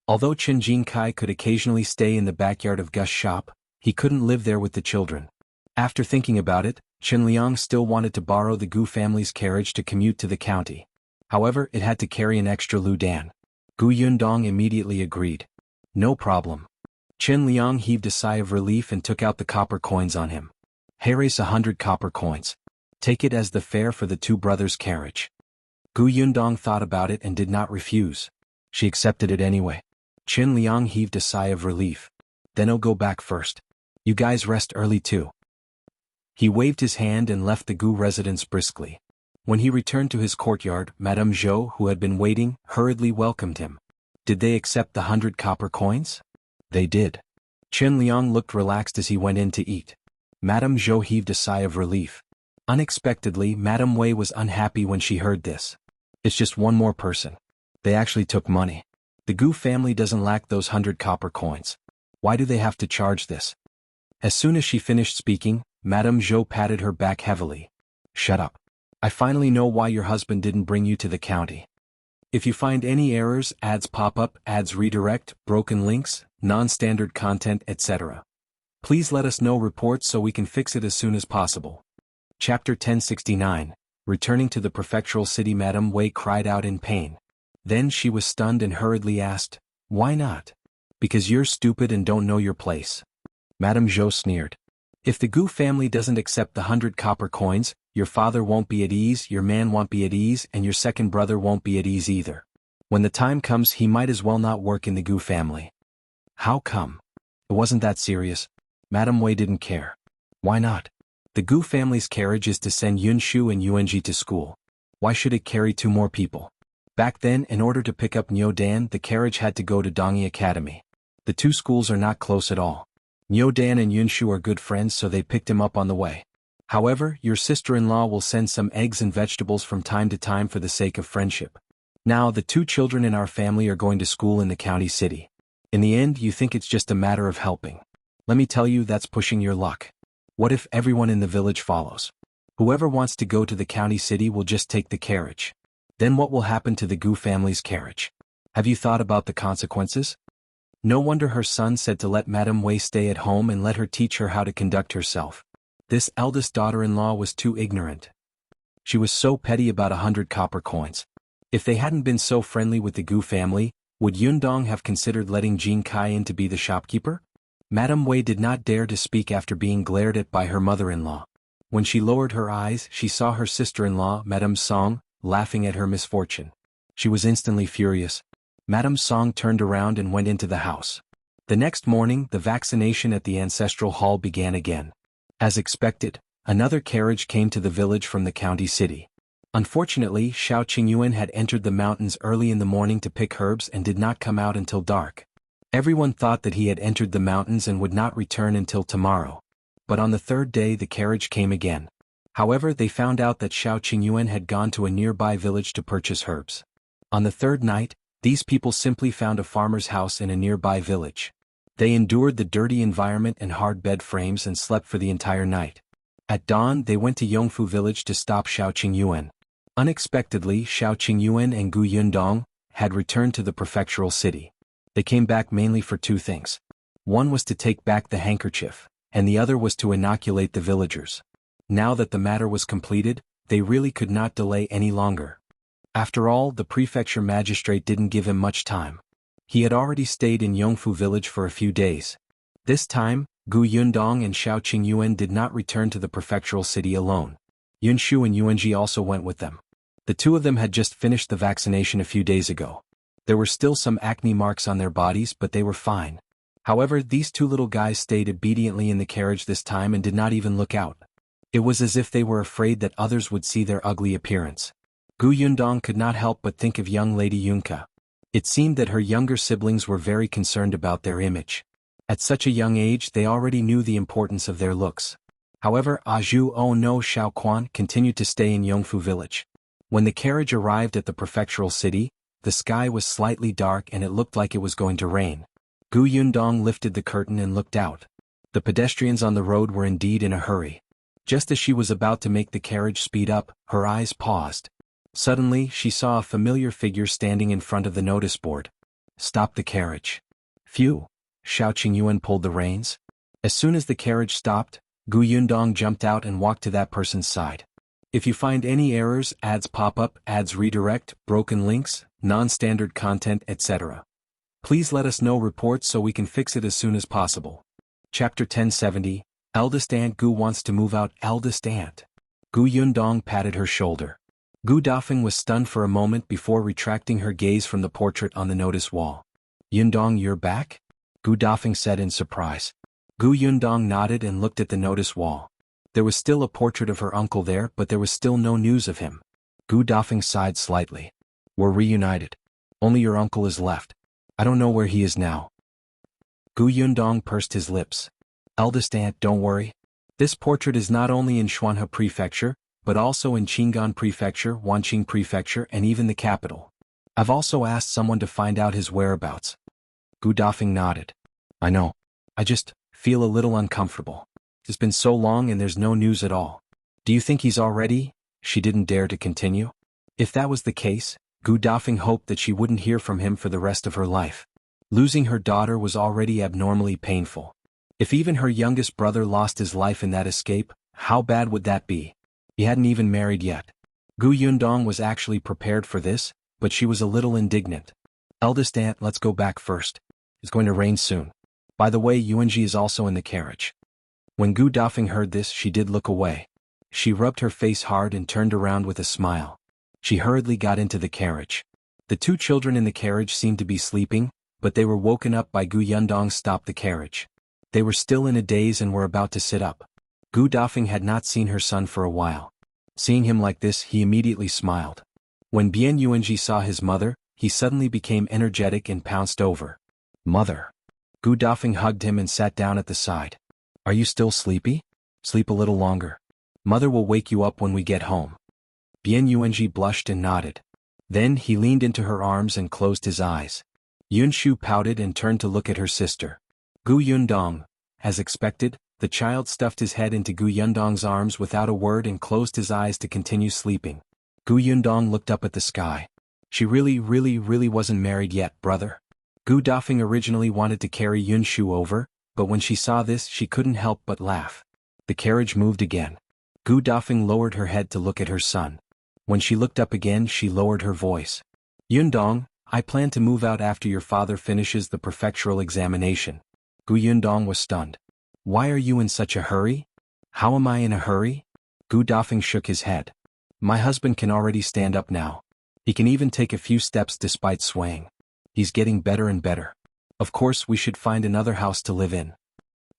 Although Chen Jingkai could occasionally stay in the backyard of Gu's shop, he couldn't live there with the children. After thinking about it, Chen Liang still wanted to borrow the Gu family's carriage to commute to the county. However, it had to carry an extra Lu Dan. Gu Yundong immediately agreed. No problem. Chen Liang heaved a sigh of relief and took out the copper coins on him. Here's 100 copper coins. Take it as the fare for the two brothers' carriage. Gu Yundong thought about it and did not refuse. She accepted it anyway. Chen Liang heaved a sigh of relief. Then I'll go back first. You guys rest early too. He waved his hand and left the Gu residence briskly. When he returned to his courtyard, Madame Zhou, who had been waiting, hurriedly welcomed him. Did they accept the 100 copper coins? They did. Chen Liang looked relaxed as he went in to eat. Madame Zhou heaved a sigh of relief. Unexpectedly, Madame Wei was unhappy when she heard this. It's just one more person. They actually took money. The Gu family doesn't lack those 100 copper coins. Why do they have to charge this? As soon as she finished speaking, Madame Zhou patted her back heavily. Shut up. I finally know why your husband didn't bring you to the county. If you find any errors, ads pop up, ads redirect, broken links, non-standard content, etc., please let us know reports so we can fix it as soon as possible. Chapter 1069. Returning to the prefectural city, Madame Wei cried out in pain. Then she was stunned and hurriedly asked, Why not? Because you're stupid and don't know your place. Madame Zhou sneered. If the Gu family doesn't accept the 100 copper coins, your father won't be at ease, your man won't be at ease, and your second brother won't be at ease either. When the time comes, he might as well not work in the Gu family. How come? It wasn't that serious. Madame Wei didn't care. Why not? The Gu family's carriage is to send Yunxu and Yuanji to school. Why should it carry two more people? Back then, in order to pick up Niu Dan, the carriage had to go to Dongyi Academy. The two schools are not close at all. Niu Dan and Yunshu are good friends, so they picked him up on the way. However, your sister-in-law will send some eggs and vegetables from time to time for the sake of friendship. Now, the two children in our family are going to school in the county city. In the end, you think it's just a matter of helping. Let me tell you, that's pushing your luck. What if everyone in the village follows? Whoever wants to go to the county city will just take the carriage. Then what will happen to the Gu family's carriage? Have you thought about the consequences? No wonder her son said to let Madame Wei stay at home and let her teach her how to conduct herself. This eldest daughter-in-law was too ignorant. She was so petty about 100 copper coins. If they hadn't been so friendly with the Gu family, would Yundong have considered letting Jing Kai in to be the shopkeeper? Madame Wei did not dare to speak after being glared at by her mother-in-law. When she lowered her eyes, she saw her sister-in-law, Madame Song, laughing at her misfortune. She was instantly furious. Madame Song turned around and went into the house. The next morning, the vaccination at the ancestral hall began again. As expected, another carriage came to the village from the county city. Unfortunately, Shao Qingyuan had entered the mountains early in the morning to pick herbs and did not come out until dark. Everyone thought that he had entered the mountains and would not return until tomorrow. But on the third day the carriage came again. However, they found out that Shao Qingyuan had gone to a nearby village to purchase herbs. On the third night, these people simply found a farmer's house in a nearby village. They endured the dirty environment and hard bed frames and slept for the entire night. At dawn, they went to Yongfu village to stop Shao Qingyuan. Unexpectedly, Shao Qingyuan and Gu Yundong had returned to the prefectural city. They came back mainly for two things. One was to take back the handkerchief, and the other was to inoculate the villagers. Now that the matter was completed, they really could not delay any longer. After all, the prefecture magistrate didn't give him much time. He had already stayed in Yongfu village for a few days. This time, Gu Yundong and Shao Qingyuan did not return to the prefectural city alone. Yunshu and Yuanji also went with them. The two of them had just finished the vaccination a few days ago. There were still some acne marks on their bodies, but they were fine. However, these two little guys stayed obediently in the carriage this time and did not even look out. It was as if they were afraid that others would see their ugly appearance. Gu Yundong could not help but think of young Lady Yunka. It seemed that her younger siblings were very concerned about their image. At such a young age they already knew the importance of their looks. However, Ah Zhu Oh no Shao Quan continued to stay in Yongfu village. When the carriage arrived at the prefectural city, the sky was slightly dark and it looked like it was going to rain. Gu Yundong lifted the curtain and looked out. The pedestrians on the road were indeed in a hurry. Just as she was about to make the carriage speed up, her eyes paused. Suddenly, she saw a familiar figure standing in front of the notice board. Stop the carriage. Phew! Shao Qingyuan pulled the reins. As soon as the carriage stopped, Gu Yundong jumped out and walked to that person's side. If you find any errors, ads pop up, ads redirect, broken links, non-standard content, etc., Please let us know reports so we can fix it as soon as possible. Chapter 1070, Eldest Aunt Gu wants to move out. Eldest Aunt Gu. Yundong patted her shoulder. Gu Dafeng was stunned for a moment before retracting her gaze from the portrait on the notice wall. Yundong, you're back? Gu Dafeng said in surprise. Gu Yundong nodded and looked at the notice wall. There was still a portrait of her uncle there, but there was still no news of him. Gu Dafeng sighed slightly. We're reunited. Only your uncle is left. I don't know where he is now. Gu Yundong pursed his lips. Eldest Aunt, don't worry. This portrait is not only in Xuanhe Prefecture, but also in Qingyuan Prefecture, Wanqing Prefecture, and even the capital. I've also asked someone to find out his whereabouts. Gu Dafeng nodded. I know. I just feel a little uncomfortable. It's been so long and there's no news at all. Do you think he's already? She didn't dare to continue. If that was the case, Gu Dafeng hoped that she wouldn't hear from him for the rest of her life. Losing her daughter was already abnormally painful. If even her youngest brother lost his life in that escape, how bad would that be? He hadn't even married yet. Gu Yundong was actually prepared for this, but she was a little indignant. Eldest Aunt, let's go back first. It's going to rain soon. By the way, Yuanji is also in the carriage. When Gu Dafeng heard this, she did look away. She rubbed her face hard and turned around with a smile. She hurriedly got into the carriage. The two children in the carriage seemed to be sleeping, but they were woken up by Gu Yundong stopped the carriage. They were still in a daze and were about to sit up. Gu Dafeng had not seen her son for a while. Seeing him like this, he immediately smiled. When Bian Yuanji saw his mother, he suddenly became energetic and pounced over. Mother. Gu Dafeng hugged him and sat down at the side. Are you still sleepy? Sleep a little longer. Mother will wake you up when we get home. Bian Yuanji blushed and nodded. Then he leaned into her arms and closed his eyes. Yunshu pouted and turned to look at her sister. Gu Yundong. As expected, the child stuffed his head into Gu Yundong's arms without a word and closed his eyes to continue sleeping. Gu Yundong looked up at the sky. She really wasn't married yet, brother. Gu Dafeng originally wanted to carry Yunshu over, but when she saw this she couldn't help but laugh. The carriage moved again. Gu Dafeng lowered her head to look at her son. When she looked up again she lowered her voice. Yundong, I plan to move out after your father finishes the prefectural examination. Gu Yundong was stunned. Why are you in such a hurry? How am I in a hurry? Gu Dafeng shook his head. My husband can already stand up now. He can even take a few steps despite swaying. He's getting better and better. Of course we should find another house to live in.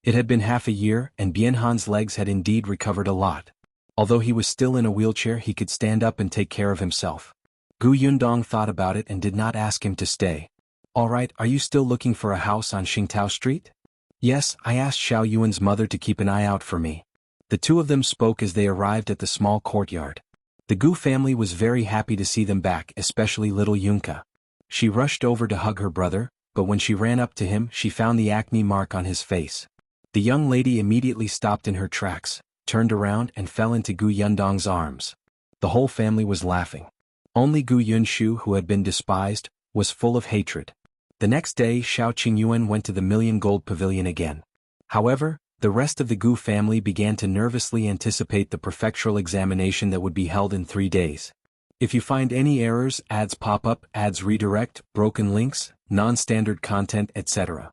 It had been half a year and Bianhan's legs had indeed recovered a lot. Although he was still in a wheelchair he could stand up and take care of himself. Gu Yundong thought about it and did not ask him to stay. Alright, are you still looking for a house on Xingtao Street? Yes, I asked Shao Yuan's mother to keep an eye out for me. The two of them spoke as they arrived at the small courtyard. The Gu family was very happy to see them back, especially little Yunka. She rushed over to hug her brother, but when she ran up to him she found the acne mark on his face. The young lady immediately stopped in her tracks, turned around and fell into Gu Yundong's arms. The whole family was laughing. Only Gu Yunshu, who had been despised, was full of hatred. The next day Shao Qingyuan went to the Million Gold Pavilion again. However, the rest of the Gu family began to nervously anticipate the prefectural examination that would be held in 3 days. If you find any errors, ads pop up, ads redirect, broken links, non-standard content, etc.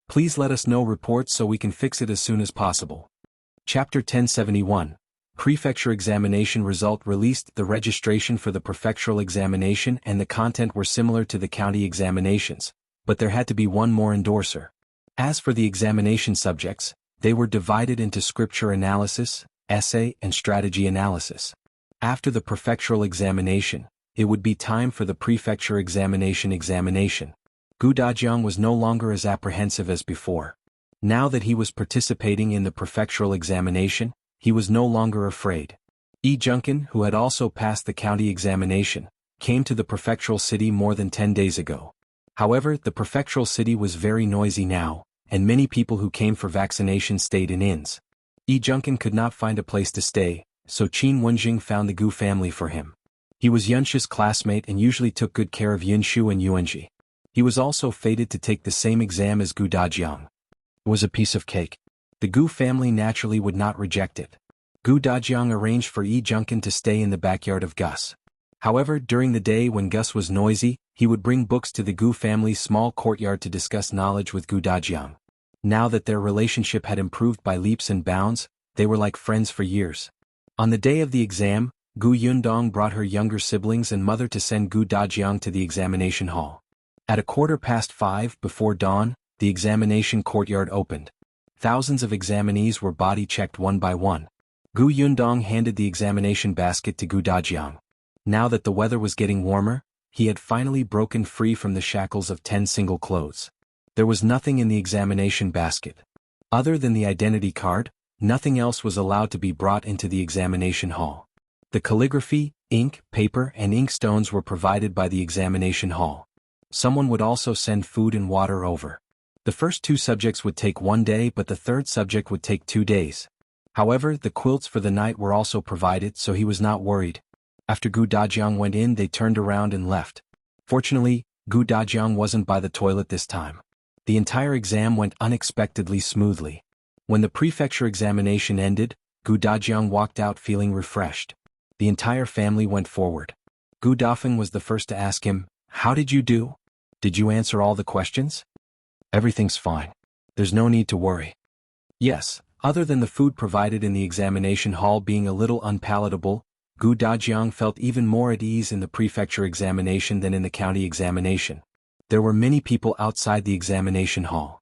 Please let us know reports so we can fix it as soon as possible. Chapter 1071. Prefecture examination result released. The registration for the prefectural examination and the content were similar to the county examinations, but there had to be one more endorser. As for the examination subjects, they were divided into scripture analysis, essay, and strategy analysis. After the prefectural examination, it would be time for the prefecture examination. Gu Dajiang was no longer as apprehensive as before. Now that he was participating in the prefectural examination, he was no longer afraid. Yi Junkin, who had also passed the county examination, came to the prefectural city more than 10 days ago. However, the prefectural city was very noisy now, and many people who came for vaccination stayed in inns. Yi Junkin could not find a place to stay, so Qin Wenjing found the Gu family for him. He was Yunshu's classmate and usually took good care of Yunshu and Yuanji. He was also fated to take the same exam as Gu Dajiang. It was a piece of cake. The Gu family naturally would not reject it. Gu Dajiang arranged for Yi Junkin to stay in the backyard of Gus. However, during the day when Gus was noisy, he would bring books to the Gu family's small courtyard to discuss knowledge with Gu Dajiang. Now that their relationship had improved by leaps and bounds, they were like friends for years. On the day of the exam, Gu Yundong brought her younger siblings and mother to send Gu Dajiang to the examination hall. At 5:15 before dawn, the examination courtyard opened. Thousands of examinees were body-checked one by one. Gu Yundong handed the examination basket to Gu Dajiang. Now that the weather was getting warmer, he had finally broken free from the shackles of 10 single clothes. There was nothing in the examination basket. Other than the identity card, nothing else was allowed to be brought into the examination hall. The calligraphy, ink, paper, and inkstones were provided by the examination hall. Someone would also send food and water over. The first 2 subjects would take 1 day, but the third subject would take 2 days. However, the quilts for the night were also provided, so he was not worried. After Gu Dajiang went in, they turned around and left. Fortunately, Gu Dajiang wasn't by the toilet this time. The entire exam went unexpectedly smoothly. When the prefecture examination ended, Gu Dajiang walked out feeling refreshed. The entire family went forward. Gu Dafeng was the first to ask him, "How did you do? Did you answer all the questions?" "Everything's fine. There's no need to worry." Yes, other than the food provided in the examination hall being a little unpalatable, Gu Dajiang felt even more at ease in the prefecture examination than in the county examination. There were many people outside the examination hall.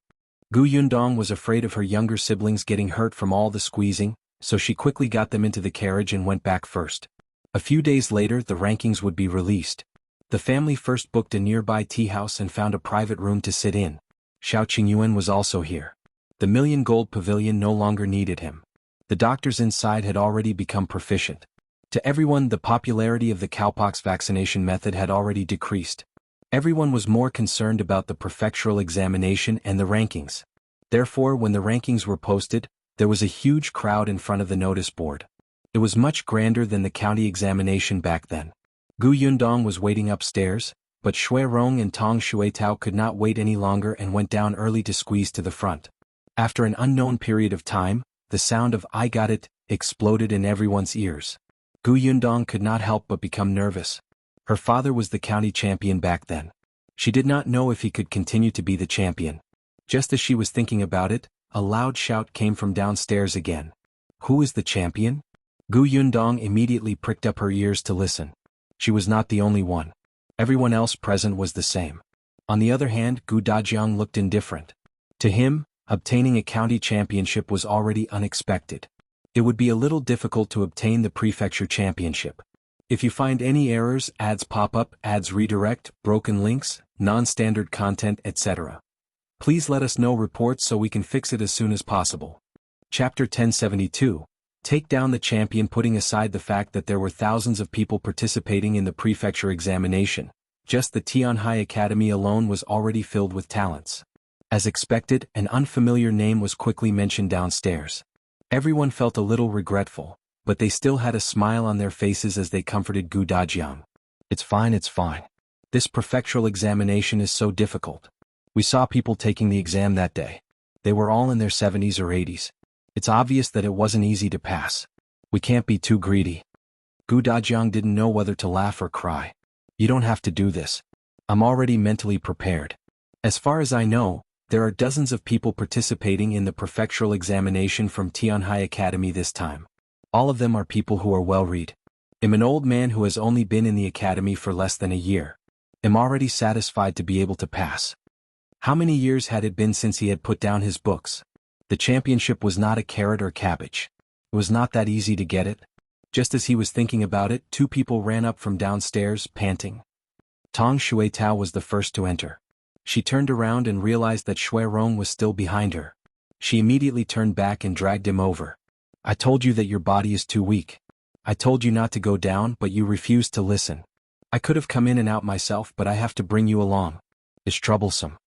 Gu Yundong was afraid of her younger siblings getting hurt from all the squeezing, so she quickly got them into the carriage and went back first. A few days later, the rankings would be released. The family first booked a nearby tea house and found a private room to sit in. Shao Qingyuan was also here. The million gold pavilion no longer needed him. The doctors inside had already become proficient. To everyone, the popularity of the cowpox vaccination method had already decreased. Everyone was more concerned about the prefectural examination and the rankings. Therefore, when the rankings were posted, there was a huge crowd in front of the notice board. It was much grander than the county examination back then. Gu Yundong was waiting upstairs, but Shui Rong and Tong Shuitao could not wait any longer and went down early to squeeze to the front. After an unknown period of time, the sound of "I got it" exploded in everyone's ears. Gu Yundong could not help but become nervous. Her father was the county champion back then. She did not know if he could continue to be the champion. Just as she was thinking about it, a loud shout came from downstairs again. "Who is the champion?" Gu Yundong immediately pricked up her ears to listen. She was not the only one. Everyone else present was the same. On the other hand, Gu Dajiang looked indifferent. To him, obtaining a county championship was already unexpected. It would be a little difficult to obtain the prefecture championship. If you find any errors, ads pop up, ads redirect, broken links, non-standard content, etc., please let us know reports so we can fix it as soon as possible. Chapter 1072. Take down the champion. Putting aside the fact that there were thousands of people participating in the prefecture examination, just the Tianhai Academy alone was already filled with talents. As expected, an unfamiliar name was quickly mentioned downstairs. Everyone felt a little regretful, but they still had a smile on their faces as they comforted Gu Dajiang. It's fine. This prefectural examination is so difficult. We saw people taking the exam that day. They were all in their 70s or 80s. It's obvious that it wasn't easy to pass. We can't be too greedy." Gu Dajiang didn't know whether to laugh or cry. "You don't have to do this. I'm already mentally prepared. As far as I know, there are dozens of people participating in the prefectural examination from Tianhai Academy this time. All of them are people who are well-read. I'm an old man who has only been in the academy for less than a year. I'm already satisfied to be able to pass." How many years had it been since he had put down his books? The championship was not a carrot or cabbage. It was not that easy to get it. Just as he was thinking about it, 2 people ran up from downstairs, panting. Tong Shuitao was the first to enter. She turned around and realized that Shui Rong was still behind her. She immediately turned back and dragged him over. "I told you that your body is too weak. I told you not to go down, but you refused to listen. I could have come in and out myself, but I have to bring you along. It's troublesome."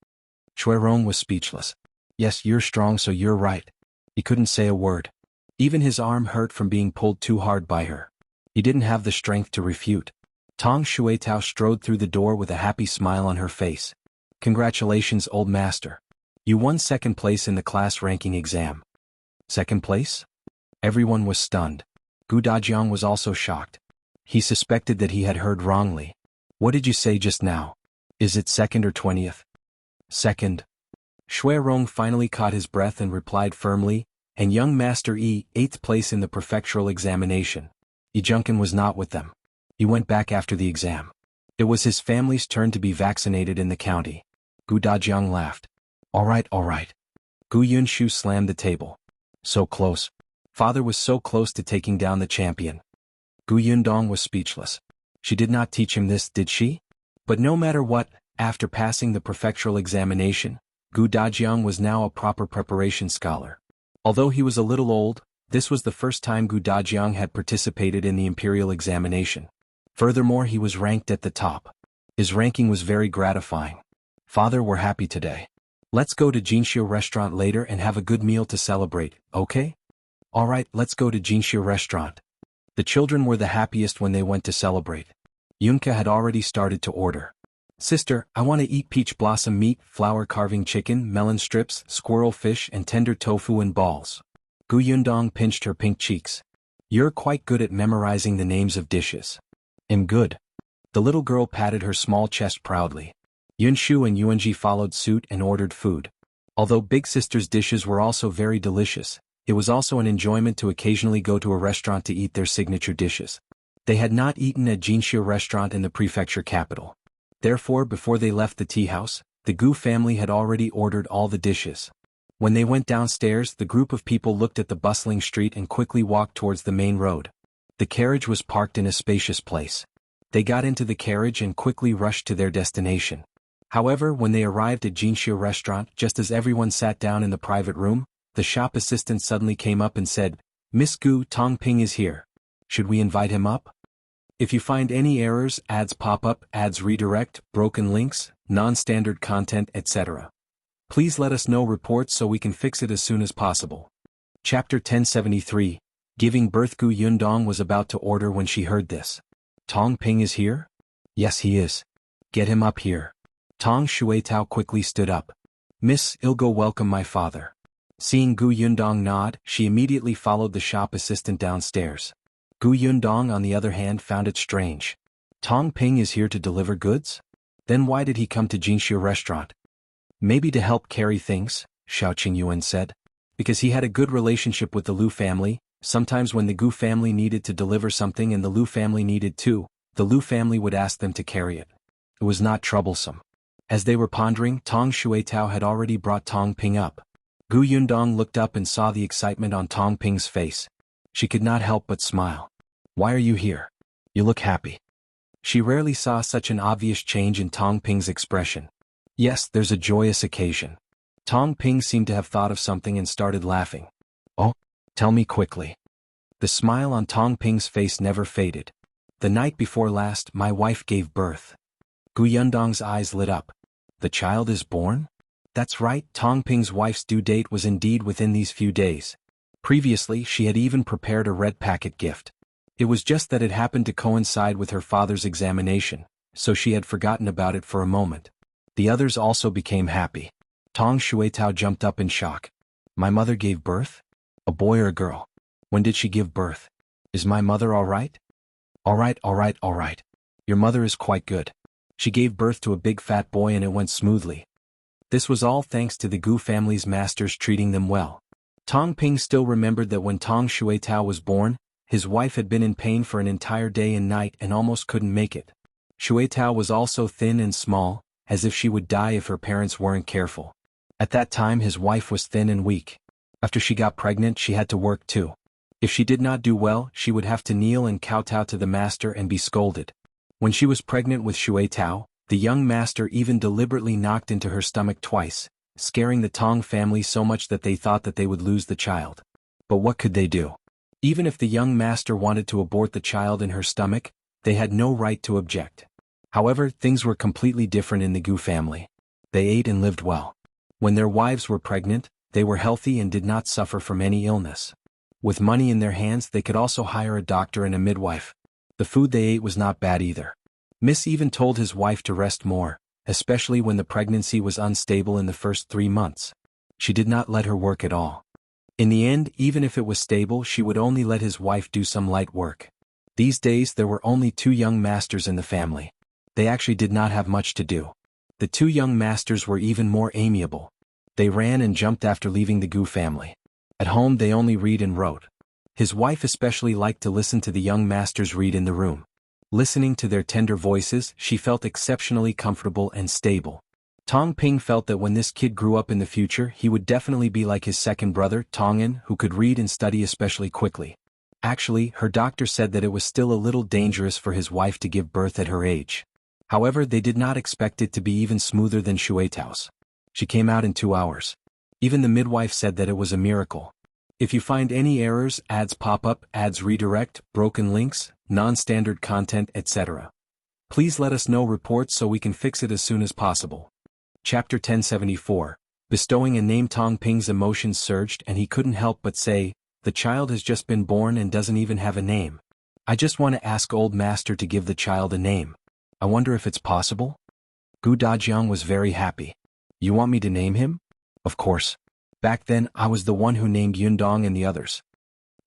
Shui Rong was speechless. "Yes, you're strong, so you're right." He couldn't say a word. Even his arm hurt from being pulled too hard by her. He didn't have the strength to refute. Tong Shuitao strode through the door with a happy smile on her face. "Congratulations, old master. You won 2nd place in the class ranking exam." "2nd place?" Everyone was stunned. Gu Dajiang was also shocked. He suspected that he had heard wrongly. What did you say just now? Is it second or 20th? Second. Shui Rong finally caught his breath and replied firmly, and young Master Yi, 8th place in the prefectural examination. Yi Junkin was not with them. He went back after the exam. It was his family's turn to be vaccinated in the county. Gu Dajiang laughed. All right. Gu Yunshu slammed the table. So close. Father was so close to taking down the champion. Gu Yundong was speechless. She did not teach him this, did she? But no matter what, after passing the prefectural examination, Gu Dajiang was now a proper preparation scholar. Although he was a little old, this was the first time Gu Dajiang had participated in the imperial examination. Furthermore, he was ranked at the top. His ranking was very gratifying. Father, we're happy today. Let's go to Jinxiu restaurant later and have a good meal to celebrate, okay? All right, let's go to Jinxiu restaurant. The children were the happiest when they went to celebrate. Yunka had already started to order. Sister, I want to eat peach blossom meat, flour carving chicken, melon strips, squirrel fish and tender tofu and balls. Gu Yundong pinched her pink cheeks. You're quite good at memorizing the names of dishes. I'm good. The little girl patted her small chest proudly. Yunshu and Yuanji followed suit and ordered food. Although Big Sister's dishes were also very delicious, it was also an enjoyment to occasionally go to a restaurant to eat their signature dishes. They had not eaten at Jinxiu restaurant in the prefecture capital. Therefore, before they left the tea house, the Gu family had already ordered all the dishes. When they went downstairs, the group of people looked at the bustling street and quickly walked towards the main road. The carriage was parked in a spacious place. They got into the carriage and quickly rushed to their destination. However, when they arrived at Jinxiu restaurant, just as everyone sat down in the private room, the shop assistant suddenly came up and said, Miss Gu, Tong Ping is here. Should we invite him up? If you find any errors, ads pop up, ads redirect, broken links, non-standard content, etc., please let us know reports so we can fix it as soon as possible. Chapter 1073. Giving birth. Gu Yundong was about to order when she heard this. Tong Ping is here? Yes, he is. Get him up here. Tong Shuetao quickly stood up. Miss, I'll go welcome my father. Seeing Gu Yundong nod, she immediately followed the shop assistant downstairs. Gu Yundong, on the other hand, found it strange. Tong Ping is here to deliver goods? Then why did he come to Jinxiu restaurant? Maybe to help carry things, Shao Qingyuan said. Because he had a good relationship with the Liu family. Sometimes when the Gu family needed to deliver something and the Liu family needed too, the Liu family would ask them to carry it. It was not troublesome. As they were pondering, Tong Shuetao had already brought Tong Ping up. Gu Yundong looked up and saw the excitement on Tong Ping's face. She could not help but smile. Why are you here? You look happy. She rarely saw such an obvious change in Tong Ping's expression. Yes, there's a joyous occasion. Tong Ping seemed to have thought of something and started laughing. Oh? Tell me quickly. The smile on Tong Ping's face never faded. The night before last, my wife gave birth. Gu Yundong's eyes lit up. The child is born? That's right, Tong Ping's wife's due date was indeed within these few days. Previously, she had even prepared a red packet gift. It was just that it happened to coincide with her father's examination, so she had forgotten about it for a moment. The others also became happy. Tong Shuetao jumped up in shock. My mother gave birth? A boy or a girl? When did she give birth? Is my mother all right? All right. Your mother is quite good. She gave birth to a big fat boy and it went smoothly. This was all thanks to the Gu family's masters treating them well. Tong Ping still remembered that when Tong Shuetao was born, his wife had been in pain for an entire day and night and almost couldn't make it. Shuetao was also thin and small, as if she would die if her parents weren't careful. At that time his wife was thin and weak. After she got pregnant, she had to work too. If she did not do well, she would have to kneel and kowtow to the master and be scolded. When she was pregnant with Shuetao, the young master even deliberately knocked into her stomach twice, scaring the Tong family so much that they thought that they would lose the child. But what could they do? Even if the young master wanted to abort the child in her stomach, they had no right to object. However, things were completely different in the Gu family. They ate and lived well. When their wives were pregnant, they were healthy and did not suffer from any illness. With money in their hands, they could also hire a doctor and a midwife. The food they ate was not bad either. Miss even told his wife to rest more, especially when the pregnancy was unstable in the first 3 months. She did not let her work at all. In the end, even if it was stable, she would only let his wife do some light work. These days there were only 2 young masters in the family. They actually did not have much to do. The 2 young masters were even more amiable. They ran and jumped after leaving the Gu family. At home they only read and wrote. His wife especially liked to listen to the young masters read in the room. Listening to their tender voices, she felt exceptionally comfortable and stable. Tong Ping felt that when this kid grew up in the future he would definitely be like his second brother, Tong'an, who could read and study especially quickly. Actually, her doctor said that it was still a little dangerous for his wife to give birth at her age. However, they did not expect it to be even smoother than Shuetao's. She came out in 2 hours. Even the midwife said that it was a miracle. If you find any errors, ads pop up, ads redirect, broken links, non-standard content, etc., please let us know reports so we can fix it as soon as possible. Chapter 1074. Bestowing a name. Tong Ping's emotions surged and he couldn't help but say, "The child has just been born and doesn't even have a name. I just want to ask old master to give the child a name. I wonder if it's possible?" Gu Dajiang was very happy. "You want me to name him?" "Of course. Back then I was the one who named Yundong and the others."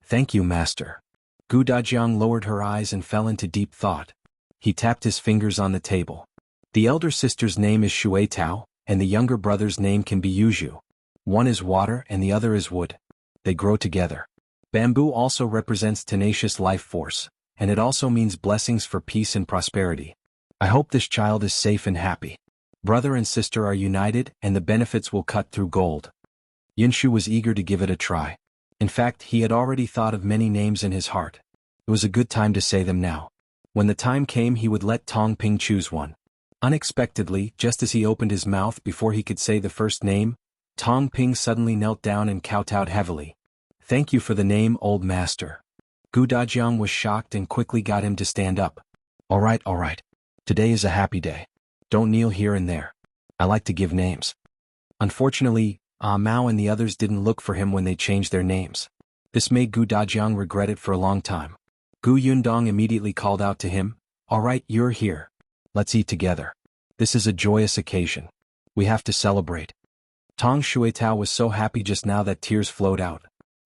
"Thank you, master." Gu Dajiang lowered her eyes and fell into deep thought. He tapped his fingers on the table. The elder sister's name is Shuetao, and the younger brother's name can be Yuzhu. One is water and the other is wood. They grow together. Bamboo also represents tenacious life force, and it also means blessings for peace and prosperity. I hope this child is safe and happy. Brother and sister are united and the benefits will cut through gold. Yunshu was eager to give it a try. In fact, he had already thought of many names in his heart. It was a good time to say them now. When the time came he would let Tong Ping choose one. Unexpectedly, just as he opened his mouth before he could say the first name, Tong Ping suddenly knelt down and kowtowed heavily. "Thank you for the name, old master." Gu Dajiang was shocked and quickly got him to stand up. All right. Today is a happy day. Don't kneel here and there. I like to give names." Unfortunately, Ah Mao and the others didn't look for him when they changed their names. This made Gu Dajiang regret it for a long time. Gu Yundong immediately called out to him, "All right, you're here. Let's eat together. This is a joyous occasion. We have to celebrate." Tong Shuetao was so happy just now that tears flowed out.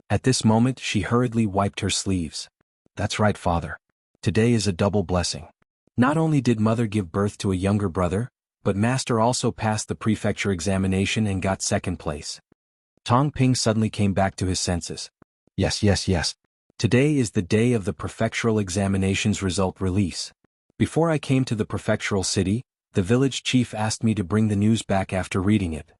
At this moment she hurriedly wiped her sleeves. "That's right, father. Today is a double blessing. Not only did mother give birth to a younger brother, but master also passed the prefecture examination and got second place." Tong Ping suddenly came back to his senses. Yes. Today is the day of the prefectural examinations result release. Before I came to the prefectural city, the village chief asked me to bring the news back after reading it.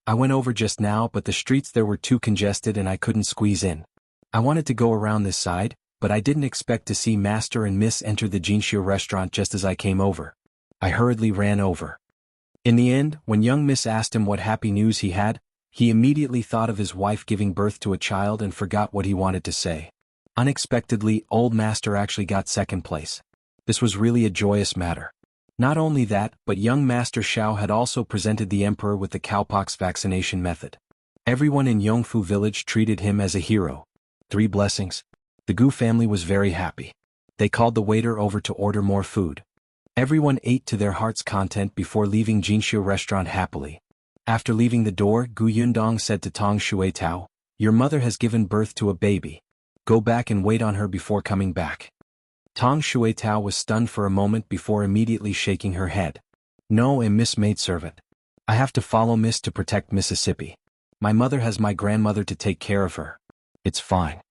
I went over just now, but the streets there were too congested and I couldn't squeeze in. I wanted to go around this side, but I didn't expect to see Master and Miss enter the Jinxiu restaurant just as I came over. I hurriedly ran over. In the end, when young Miss asked him what happy news he had, he immediately thought of his wife giving birth to a child and forgot what he wanted to say. Unexpectedly, old Master actually got second place. This was really a joyous matter. Not only that, but young Master Shao had also presented the emperor with the cowpox vaccination method. Everyone in Yongfu village treated him as a hero. 3 blessings. The Gu family was very happy. They called the waiter over to order more food. Everyone ate to their heart's content before leaving Jinxiu restaurant happily. After leaving the door, Gu Yundong said to Tong Shuetao, "Your mother has given birth to a baby. Go back and wait on her before coming back." Tong Shuetao was stunned for a moment before immediately shaking her head. "No, Miss maidservant. I have to follow Miss to protect Mississippi. My mother has my grandmother to take care of her. It's fine."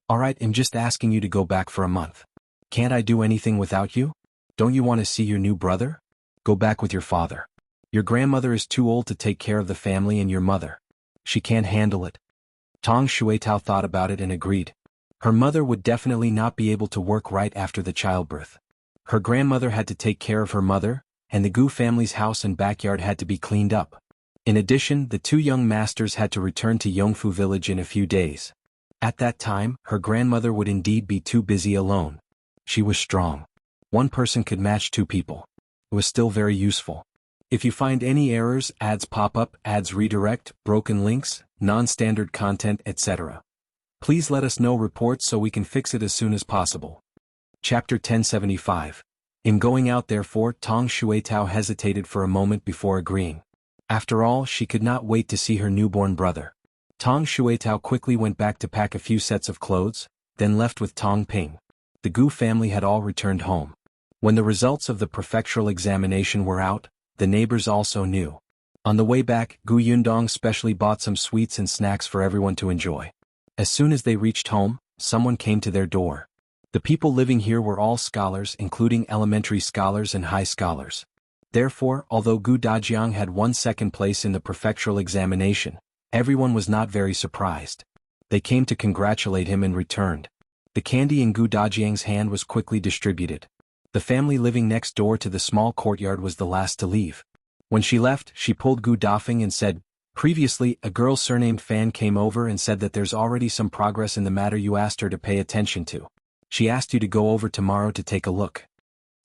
"All right, I'm just asking you to go back for a month. Can't I do anything without you? Don't you want to see your new brother? Go back with your father. Your grandmother is too old to take care of the family and your mother. She can't handle it." Tong Shuetao thought about it and agreed. Her mother would definitely not be able to work right after the childbirth. Her grandmother had to take care of her mother, and the Gu family's house and backyard had to be cleaned up. In addition, the 2 young masters had to return to Yongfu village in a few days. At that time, her grandmother would indeed be too busy alone. She was strong. One person could match 2 people. It was still very useful. If you find any errors, ads pop up, ads redirect, broken links, non-standard content, etc., please let us know reports so we can fix it as soon as possible. Chapter 1075. In going out therefore, Tong Shuetao hesitated for a moment before agreeing. After all, she could not wait to see her newborn brother. Tong Shuetao quickly went back to pack a few sets of clothes, then left with Tong Ping. The Gu family had all returned home. When the results of the prefectural examination were out, the neighbors also knew. On the way back, Gu Yundong specially bought some sweets and snacks for everyone to enjoy. As soon as they reached home, someone came to their door. The people living here were all scholars, including elementary scholars and high scholars. Therefore, although Gu Dajiang had won second place in the prefectural examination, everyone was not very surprised. They came to congratulate him and returned. The candy in Gu Dajiang's hand was quickly distributed. The family living next door to the small courtyard was the last to leave. When she left, she pulled Gu Dafeng and said, "Previously, a girl surnamed Fan came over and said that there's already some progress in the matter you asked her to pay attention to. She asked you to go over tomorrow to take a look."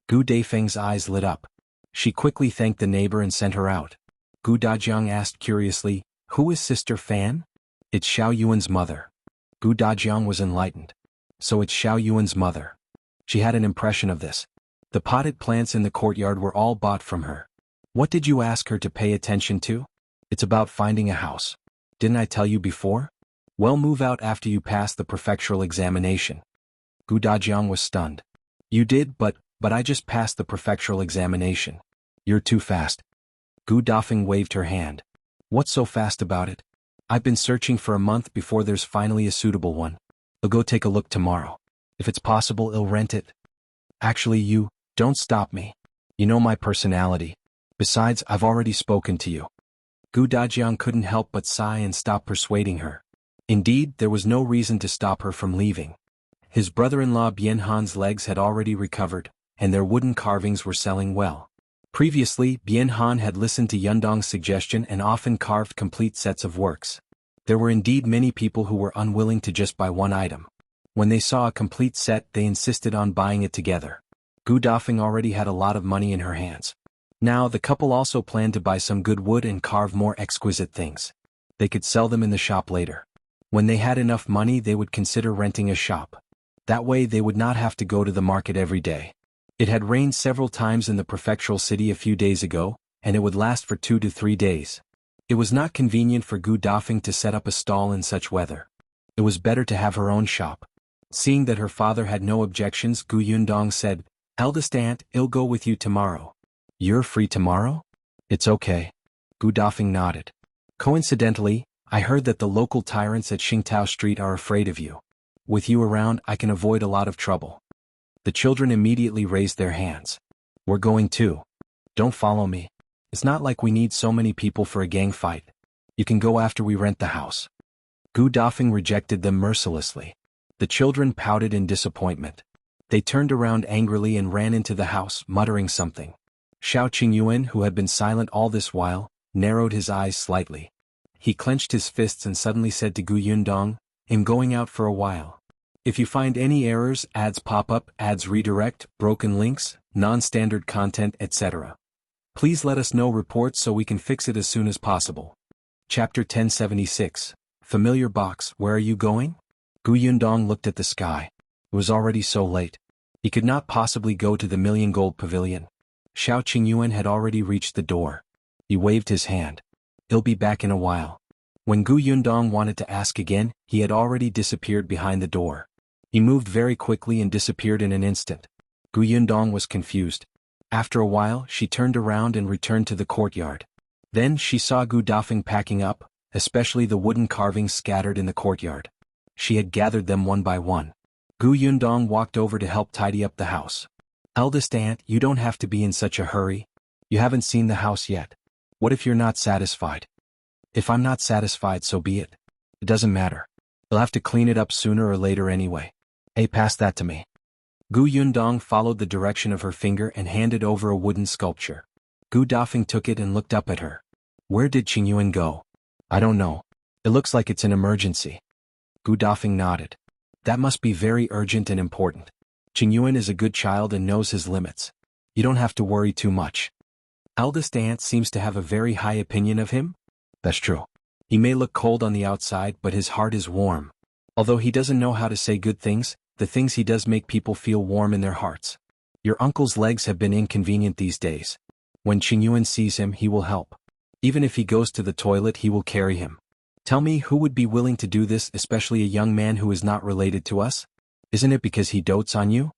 Gu Dafeng's eyes lit up. She quickly thanked the neighbor and sent her out. Gu Dajiang asked curiously, "Who is Sister Fan?" "It's Shao Yuan's mother." Gu Dajiang was enlightened. So it's Shao Yuan's mother. She had an impression of this. The potted plants in the courtyard were all bought from her. "What did you ask her to pay attention to?" "It's about finding a house. Didn't I tell you before?" "Well, move out after you pass the prefectural examination." Gu Dajiang was stunned. "You did, but I just passed the prefectural examination." "You're too fast." Gu Dafeng waved her hand. "What's so fast about it? I've been searching for a month before there's finally a suitable one. I'll go take a look tomorrow. If it's possible, I'll rent it." "Actually, don't stop me. You know my personality. Besides, I've already spoken to you." Gu Dajiang couldn't help but sigh and stop persuading her. Indeed, there was no reason to stop her from leaving. His brother-in-law Bian Han's legs had already recovered, and their wooden carvings were selling well. Previously, Bian Han had listened to Yundong's suggestion and often carved complete sets of works. There were indeed many people who were unwilling to just buy one item. When they saw a complete set, they insisted on buying it together. Gu Dafeng already had a lot of money in her hands. Now, the couple also planned to buy some good wood and carve more exquisite things. They could sell them in the shop later. When they had enough money, they would consider renting a shop. That way they would not have to go to the market every day. It had rained several times in the prefectural city a few days ago, and it would last for 2 to 3 days. It was not convenient for Gu Dafeng to set up a stall in such weather. It was better to have her own shop. Seeing that her father had no objections, Gu Yundong said, "Eldest aunt, I'll go with you tomorrow." "You're free tomorrow?" "It's okay." Gu Dafeng nodded. "Coincidentally, I heard that the local tyrants at Xingtao Street are afraid of you. With you around, I can avoid a lot of trouble." The children immediately raised their hands. "We're going too. Don't follow me. It's not like we need so many people for a gang fight. You can go after we rent the house." Gu Dafeng rejected them mercilessly. The children pouted in disappointment. They turned around angrily and ran into the house, muttering something. Shao Qingyuan, who had been silent all this while, narrowed his eyes slightly. He clenched his fists and suddenly said to Gu Yundong, "I'm going out for a while. If you find any errors, ads pop up, ads redirect, broken links, non-standard content, etc. please let us know reports so we can fix it as soon as possible." Chapter 1076. Familiar Box, Where Are You Going? Gu Yundong looked at the sky. It was already so late. He could not possibly go to the Million Gold Pavilion. Shao Qingyuan had already reached the door. He waved his hand. "He'll be back in a while." When Gu Yundong wanted to ask again, he had already disappeared behind the door. He moved very quickly and disappeared in an instant. Gu Yundong was confused. After a while, she turned around and returned to the courtyard. Then she saw Gu Dafeng packing up, especially the wooden carvings scattered in the courtyard. She had gathered them one by one. Gu Yundong walked over to help tidy up the house. "Eldest aunt, you don't have to be in such a hurry. You haven't seen the house yet. What if you're not satisfied?" "If I'm not satisfied, so be it. It doesn't matter. I'll have to clean it up sooner or later anyway. Hey, pass that to me." Gu Yundong followed the direction of her finger and handed over a wooden sculpture. Gu Dafeng took it and looked up at her. "Where did Qingyuan go?" "I don't know. It looks like it's an emergency." Gu Dafeng nodded. "That must be very urgent and important. Qingyuan is a good child and knows his limits. You don't have to worry too much." "Eldest aunt seems to have a very high opinion of him?" "That's true. He may look cold on the outside, but his heart is warm. Although he doesn't know how to say good things, the things he does make people feel warm in their hearts. Your uncle's legs have been inconvenient these days. When Qingyuan sees him, he will help. Even if he goes to the toilet, he will carry him. Tell me, who would be willing to do this, especially a young man who is not related to us? Isn't it because he dotes on you?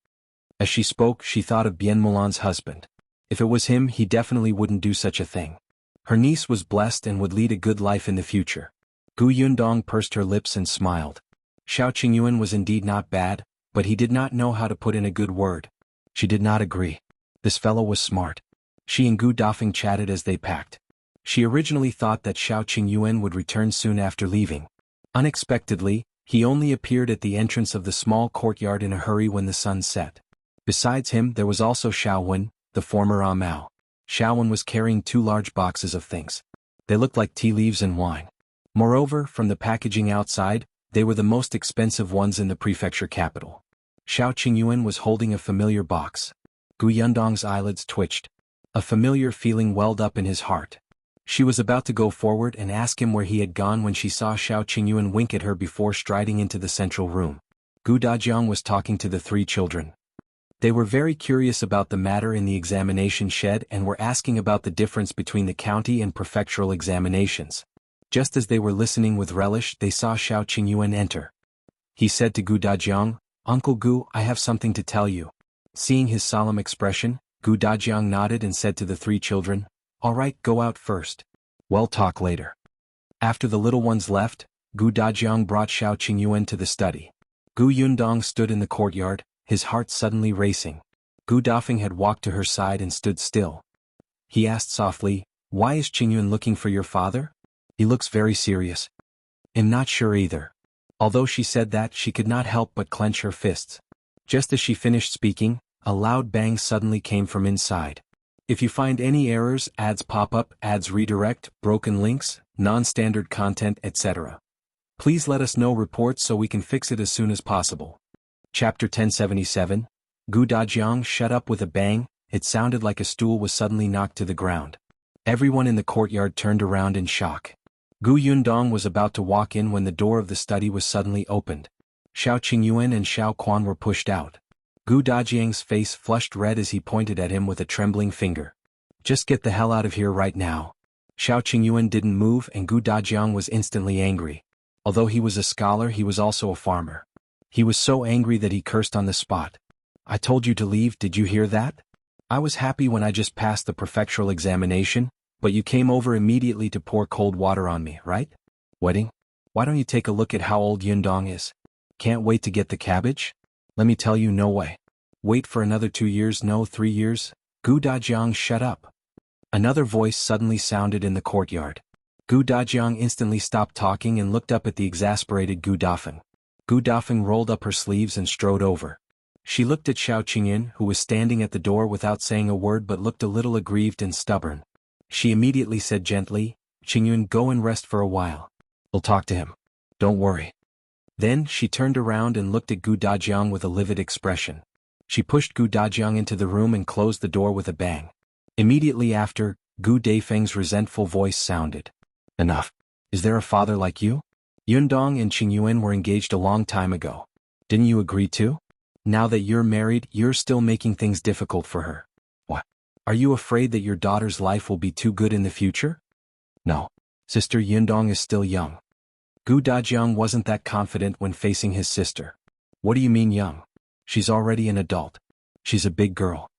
As she spoke, she thought of Bien Mulan's husband. If it was him, he definitely wouldn't do such a thing. Her niece was blessed and would lead a good life in the future. Gu Yundong pursed her lips and smiled. Shao Qingyuan was indeed not bad, but he did not know how to put in a good word. She did not agree. This fellow was smart. She and Gu Dafeng chatted as they packed. She originally thought that Shao Qingyuan would return soon after leaving. Unexpectedly, he only appeared at the entrance of the small courtyard in a hurry when the sun set. Besides him, there was also Shao Wen, the former Ah Mao. Shao Wen was carrying 2 large boxes of things. They looked like tea leaves and wine. Moreover, from the packaging outside, they were the most expensive ones in the prefecture capital. Shao Qingyuan was holding a familiar box. Gu Yundong's eyelids twitched. A familiar feeling welled up in his heart. She was about to go forward and ask him where he had gone when she saw Shao Qingyuan wink at her before striding into the central room. Gu Dajiang was talking to the 3 children. They were very curious about the matter in the examination shed and were asking about the difference between the county and prefectural examinations. Just as they were listening with relish, they saw Shao Qingyuan enter. He said to Gu Dajiang, "Uncle Gu, I have something to tell you." Seeing his solemn expression, Gu Dajiang nodded and said to the 3 children, "All right, go out first. We'll talk later." After the little ones left, Gu Dajiang brought Shao Qingyuan to the study. Gu Yundong stood in the courtyard, his heart suddenly racing. Gu Dafeng had walked to her side and stood still. He asked softly, "Why is Qingyuan looking for your father? He looks very serious." "I'm not sure either." Although she said that, she could not help but clench her fists. Just as she finished speaking, a loud bang suddenly came from inside. If you find any errors, ads pop up, ads redirect, broken links, non-standard content, etc., please let us know reports so we can fix it as soon as possible. Chapter 1077. Gu Dajiang shut up with a bang. It sounded like a stool was suddenly knocked to the ground. Everyone in the courtyard turned around in shock. Gu Yundong was about to walk in when the door of the study was suddenly opened. Shao Qingyuan and Shao Quan were pushed out. Gu Dajiang's face flushed red as he pointed at him with a trembling finger. "Just get the hell out of here right now." Shao Qingyuan didn't move and Gu Dajiang was instantly angry. Although he was a scholar, he was also a farmer. He was so angry that he cursed on the spot. "I told you to leave, did you hear that? I was happy when I just passed the prefectural examination, but you came over immediately to pour cold water on me, right? Wedding? Why don't you take a look at how old Yundong is? Can't wait to get the cabbage? Let me tell you, no way. Wait for another 2 years, no 3 years? Gu Dajiang, shut up." Another voice suddenly sounded in the courtyard. Gu Dajiang instantly stopped talking and looked up at the exasperated Gu Dafeng. Gu Dafeng rolled up her sleeves and strode over. She looked at Shao Qingyuan, who was standing at the door without saying a word but looked a little aggrieved and stubborn. She immediately said gently, "Qingyuan, go and rest for a while. We'll talk to him. Don't worry." Then she turned around and looked at Gu Dajiang with a livid expression. She pushed Gu Dajiang into the room and closed the door with a bang. Immediately after, Gu Dafeng's resentful voice sounded. "Enough. Is there a father like you? Yundong and Qingyuan were engaged a long time ago. Didn't you agree to? Now that you're married, you're still making things difficult for her. What? Are you afraid that your daughter's life will be too good in the future? No. Sister Yundong is still young." Gu Dajiang wasn't that confident when facing his sister. "What do you mean young? She's already an adult. She's a big girl."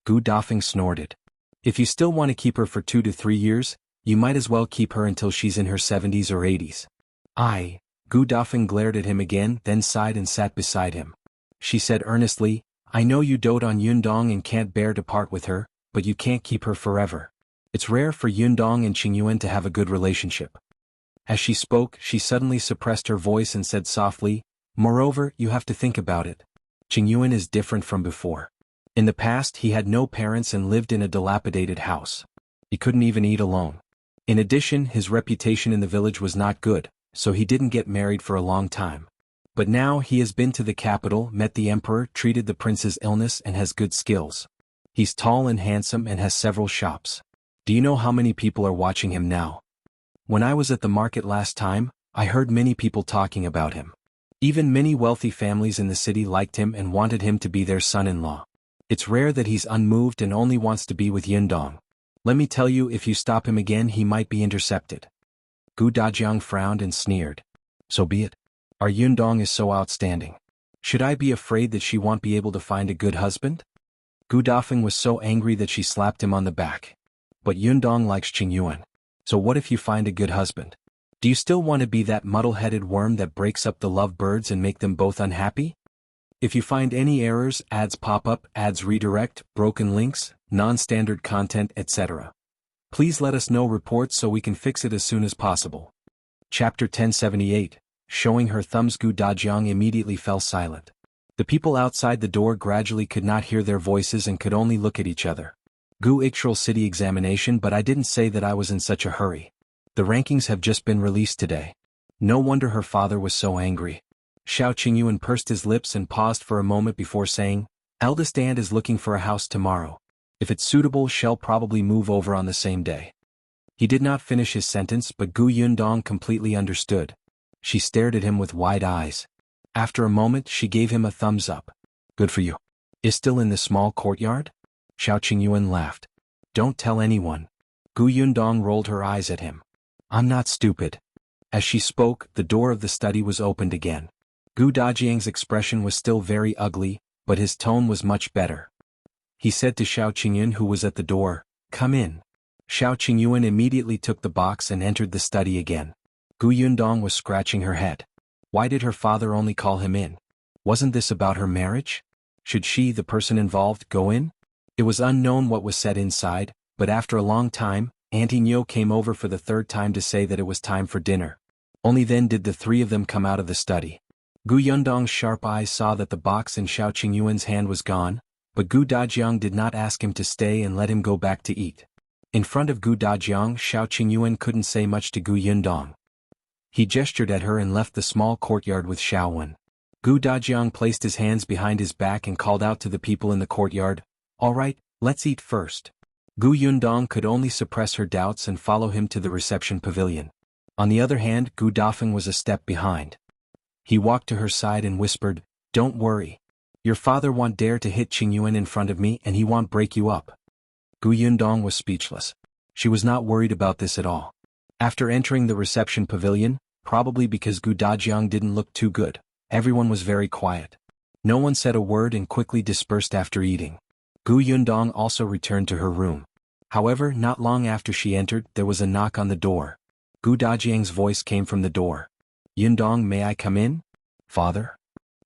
Gu Dafeng snorted. "If you still want to keep her for 2 to 3 years, you might as well keep her until she's in her 70s or 80s. Gu Dafeng glared at him again, then sighed and sat beside him. She said earnestly, "I know you dote on Yundong and can't bear to part with her, but you can't keep her forever. It's rare for Yundong and Qingyuan to have a good relationship." As she spoke, she suddenly suppressed her voice and said softly, "Moreover, you have to think about it. Qingyuan is different from before. In the past, he had no parents and lived in a dilapidated house. He couldn't even eat alone. In addition, his reputation in the village was not good, so he didn't get married for a long time. But now he has been to the capital, met the emperor, treated the prince's illness and has good skills. He's tall and handsome and has several shops. Do you know how many people are watching him now? When I was at the market last time, I heard many people talking about him. Even many wealthy families in the city liked him and wanted him to be their son-in-law. It's rare that he's unmoved and only wants to be with Yundong. Let me tell you, if you stop him again, he might be intercepted." Gu Dajiang frowned and sneered. "So be it. Our Yundong is so outstanding. Should I be afraid that she won't be able to find a good husband? Gu Dafeng was so angry that she slapped him on the back. But Yundong likes Qingyuan. So what if you find a good husband? Do you still want to be that muddle-headed worm that breaks up the lovebirds and make them both unhappy? If you find any errors, ads pop up, ads redirect, broken links, non-standard content, etc. Please let us know reports so we can fix it as soon as possible. Chapter 1078, showing her thumbs. Gu Dajiang immediately fell silent. The people outside the door gradually could not hear their voices and could only look at each other. Gu Ictural City examination, but I didn't say that I was in such a hurry. The rankings have just been released today. No wonder her father was so angry. Shao Qingyuan pursed his lips and paused for a moment before saying, Eldest aunt is looking for a house tomorrow. If it's suitable, she'll probably move over on the same day. He did not finish his sentence, but Gu Yundong completely understood. She stared at him with wide eyes. After a moment, she gave him a thumbs up. Good for you. Is still in the small courtyard? Shao Qingyuan laughed. Don't tell anyone. Gu Yundong rolled her eyes at him. I'm not stupid. As she spoke, the door of the study was opened again. Gu Dajiang's expression was still very ugly, but his tone was much better. He said to Shao Qingyuan, who was at the door, Come in. Shao Qingyuan immediately took the box and entered the study again. Gu Yundong was scratching her head. Why did her father only call him in? Wasn't this about her marriage? Should she, the person involved, go in? It was unknown what was said inside, but after a long time, Auntie Nyo came over for the third time to say that it was time for dinner. Only then did the three of them come out of the study. Gu Yundong's sharp eyes saw that the box in Shao Qingyuan's hand was gone, but Gu Dajiang did not ask him to stay and let him go back to eat. In front of Gu Dajiang, Shao Qingyuan couldn't say much to Gu Yundong. He gestured at her and left the small courtyard with Shao Wen. Gu Dajiang placed his hands behind his back and called out to the people in the courtyard, All right, let's eat first. Gu Yundong could only suppress her doubts and follow him to the reception pavilion. On the other hand, Gu Dafeng was a step behind. He walked to her side and whispered, Don't worry. Your father won't dare to hit Qingyuan in front of me and he won't break you up. Gu Yundong was speechless. She was not worried about this at all. After entering the reception pavilion, probably because Gu Dajiang didn't look too good, everyone was very quiet. No one said a word and quickly dispersed after eating. Gu Yundong also returned to her room. However, not long after she entered, there was a knock on the door. Gu Dajiang's voice came from the door. Yundong, may I come in? Father?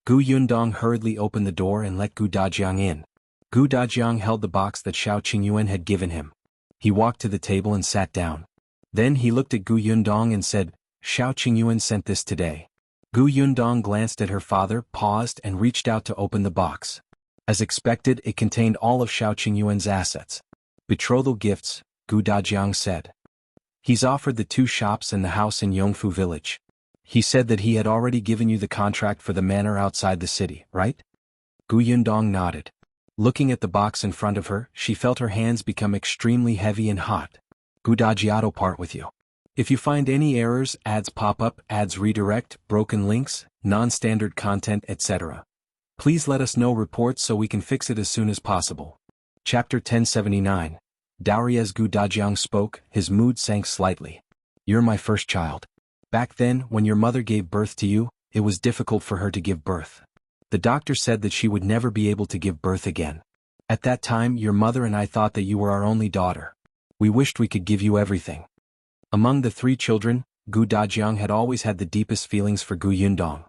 Gu Yundong hurriedly opened the door and let Gu Dajiang in. Gu Dajiang held the box that Shao Qingyuan had given him. He walked to the table and sat down. Then he looked at Gu Yundong and said, Shao Qingyuan sent this today. Gu Yundong glanced at her father, paused and reached out to open the box. As expected, it contained all of Shao Qingyuan's assets. Betrothal gifts, Gu Dajiang said. He's offered the 2 shops and the house in Yongfu village. He said that he had already given you the contract for the manor outside the city, right? Gu Yundong nodded. Looking at the box in front of her, she felt her hands become extremely heavy and hot. Gu Dajiao part with you. If you find any errors, ads pop up, ads redirect, broken links, non-standard content, etc. Please let us know reports so we can fix it as soon as possible. Chapter 1079. Dowry. As Gu Dajiang spoke, his mood sank slightly. You're my first child. Back then, when your mother gave birth to you, it was difficult for her to give birth. The doctor said that she would never be able to give birth again. At that time, your mother and I thought that you were our only daughter. We wished we could give you everything. Among the 3 children, Gu Dajiang had always had the deepest feelings for Gu Yundong.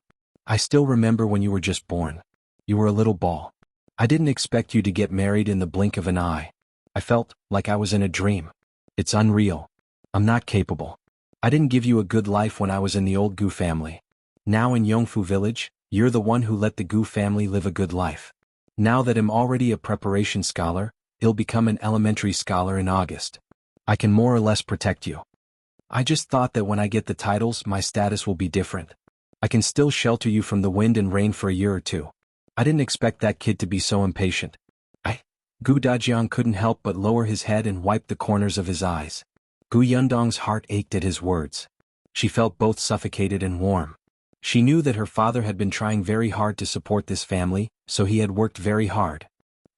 I still remember when you were just born. You were a little ball. I didn't expect you to get married in the blink of an eye. I felt like I was in a dream. It's unreal. I'm not capable. I didn't give you a good life when I was in the old Gu family. Now in Yongfu village, you're the one who let the Gu family live a good life. Now that I'm already a preparation scholar, I'll become an elementary scholar in August. I can more or less protect you. I just thought that when I get the titles, my status will be different. I can still shelter you from the wind and rain for a year or 2. I didn't expect that kid to be so impatient. Gu Dajiang couldn't help but lower his head and wipe the corners of his eyes. Gu Yundong's heart ached at his words. She felt both suffocated and warm. She knew that her father had been trying very hard to support this family, so he had worked very hard.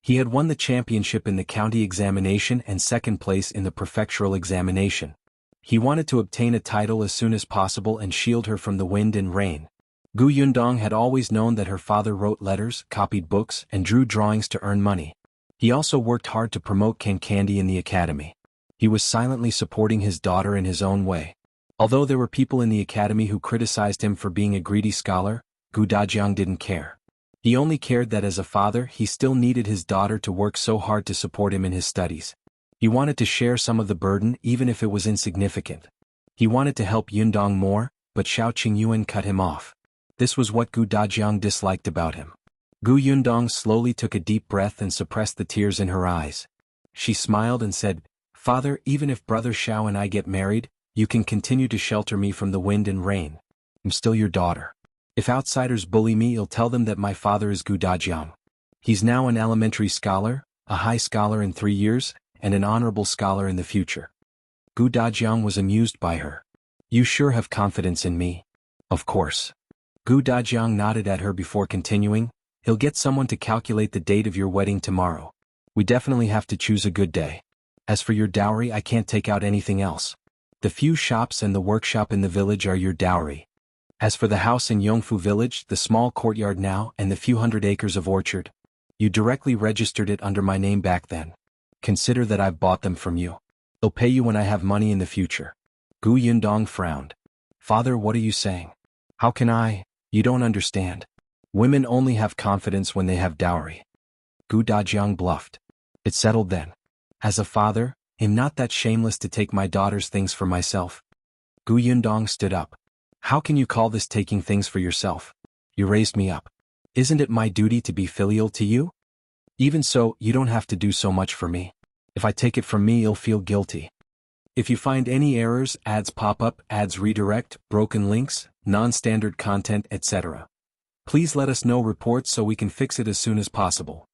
He had won the championship in the county examination and 2nd place in the prefectural examination. He wanted to obtain a title as soon as possible and shield her from the wind and rain. Gu Yundong had always known that her father wrote letters, copied books, and drew drawings to earn money. He also worked hard to promote candy in the academy. He was silently supporting his daughter in his own way. Although there were people in the academy who criticized him for being a greedy scholar, Gu Dajiang didn't care. He only cared that as a father he still needed his daughter to work so hard to support him in his studies. He wanted to share some of the burden even if it was insignificant. He wanted to help Yundong more, but Shao Qingyuan cut him off. This was what Gu Dajiang disliked about him. Gu Yundong slowly took a deep breath and suppressed the tears in her eyes. She smiled and said, "Father, even if brother Shao and I get married, you can continue to shelter me from the wind and rain. I'm still your daughter. If outsiders bully me, you'll tell them that my father is Gu Dajiang. He's now an elementary scholar, a high scholar in 3 years, and an honorable scholar in the future." Gu Dajiang was amused by her. "You sure have confidence in me?" "Of course." Gu Dajiang nodded at her before continuing, "He'll get someone to calculate the date of your wedding tomorrow. We definitely have to choose a good day. As for your dowry, I can't take out anything else. The few shops and the workshop in the village are your dowry. As for the house in Yongfu village, the small courtyard now, and the few hundred acres of orchard, you directly registered it under my name back then. Consider that I've bought them from you. They'll pay you when I have money in the future." Gu Yundong frowned. "Father, what are you saying? How can I? You don't understand. Women only have confidence when they have dowry." Gu Dajiang bluffed. "It's settled then. As a father, I'm not that shameless to take my daughter's things for myself." Gu Yundong stood up. "How can you call this taking things for yourself? You raised me up. Isn't it my duty to be filial to you? Even so, you don't have to do so much for me. If I take it from me, you'll feel guilty. If you find any errors, ads pop up, ads redirect, broken links, non-standard content, etc., please let us know reports so we can fix it as soon as possible."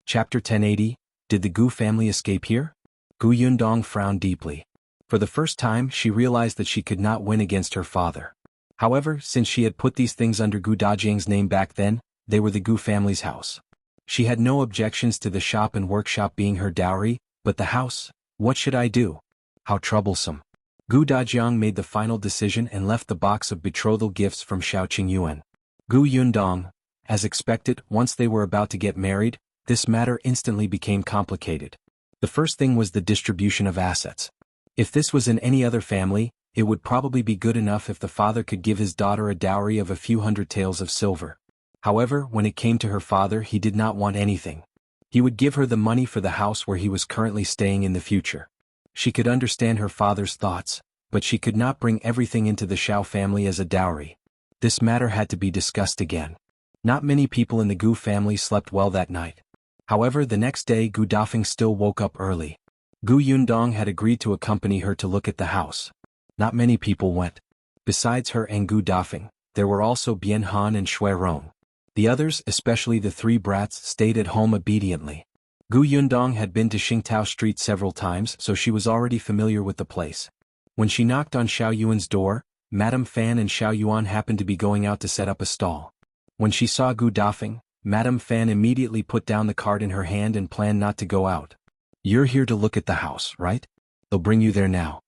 Chapter 1080, Did the Gu family escape here? Gu Yundong frowned deeply. For the first time, she realized that she could not win against her father. However, since she had put these things under Gu Dajiang's name back then, they were the Gu family's house. She had no objections to the shop and workshop being her dowry, but the house, what should I do? How troublesome. Gu Dajiang made the final decision and left the box of betrothal gifts from Shao Qingyuan. Gu Yundong, as expected, once they were about to get married, this matter instantly became complicated. The first thing was the distribution of assets. If this was in any other family, it would probably be good enough if the father could give his daughter a dowry of a few hundred taels of silver. However, when it came to her father, he did not want anything. He would give her the money for the house where he was currently staying in the future. She could understand her father's thoughts, but she could not bring everything into the Shao family as a dowry. This matter had to be discussed again. Not many people in the Gu family slept well that night. However, the next day Gu Dafeng still woke up early. Gu Yundong had agreed to accompany her to look at the house. Not many people went. Besides her and Gu Dafeng, there were also Bian Han and Shui Rong. The others, especially the 3 brats, stayed at home obediently. Gu Yundong had been to Xingtao Street several times, so she was already familiar with the place. When she knocked on Xiao Yuan's door, Madame Fan and Xiao Yuan happened to be going out to set up a stall. When she saw Gu Dafeng, Madame Fan immediately put down the card in her hand and planned not to go out. "You're here to look at the house, right? They'll bring you there now."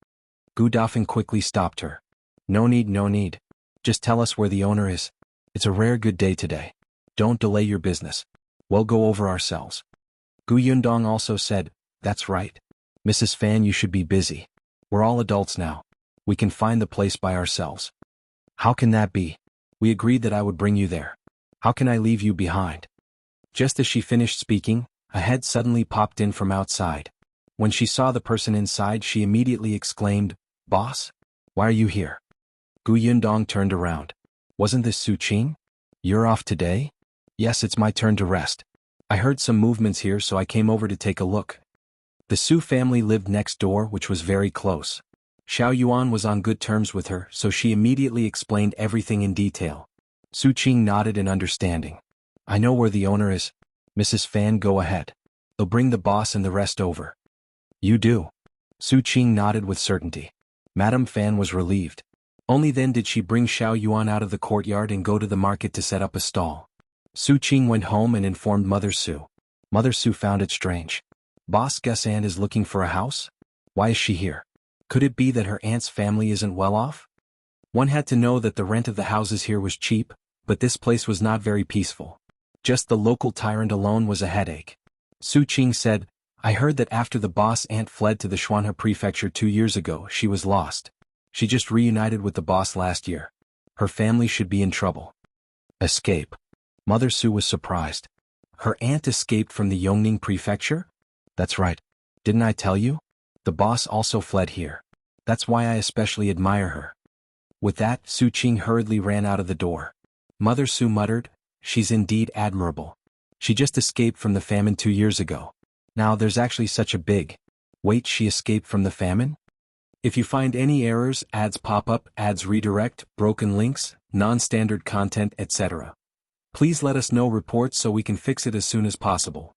Gu Dafeng quickly stopped her. No need. Just tell us where the owner is. It's a rare good day today. Don't delay your business. We'll go over ourselves." Gu Yundong also said, "That's right. Mrs. Fan, you should be busy. We're all adults now. We can find the place by ourselves." "How can that be? We agreed that I would bring you there. How can I leave you behind?" Just as she finished speaking, a head suddenly popped in from outside. When she saw the person inside, she immediately exclaimed, "Boss? Why are you here?" Gu Yundong turned around. "Wasn't this Su Qing? You're off today?" "Yes, it's my turn to rest. I heard some movements here, so I came over to take a look." The Su family lived next door, which was very close. Xiao Yuan was on good terms with her, so she immediately explained everything in detail. Su Qing nodded in understanding. "I know where the owner is. Mrs. Fan, go ahead. They'll bring the boss and the rest over." "You do." Su Qing nodded with certainty. Madame Fan was relieved. Only then did she bring Xiao Yuan out of the courtyard and go to the market to set up a stall. Su Qing went home and informed Mother Su. Mother Su found it strange. Boss Gus Aunt is looking for a house? Why is she here? Could it be that her aunt's family isn't well off? One had to know that the rent of the houses here was cheap, But this place was not very peaceful. Just the local tyrant alone was a headache. Su Qing said, I heard that after the boss aunt fled to the Xuanhe Prefecture 2 years ago, she was lost. She just reunited with the boss last year. Her family should be in trouble. Escape. Mother Su was surprised. Her aunt escaped from the Yongning Prefecture? That's right. Didn't I tell you? The boss also fled here. That's why I especially admire her. With that, Su Qing hurriedly ran out of the door. Mother Su muttered, she's indeed admirable. She just escaped from the famine 2 years ago. Now there's actually such a big. Wait, she escaped from the famine? If you find any errors, ads pop up, ads redirect, broken links, non-standard content, etc. Please let us know reports so we can fix it as soon as possible.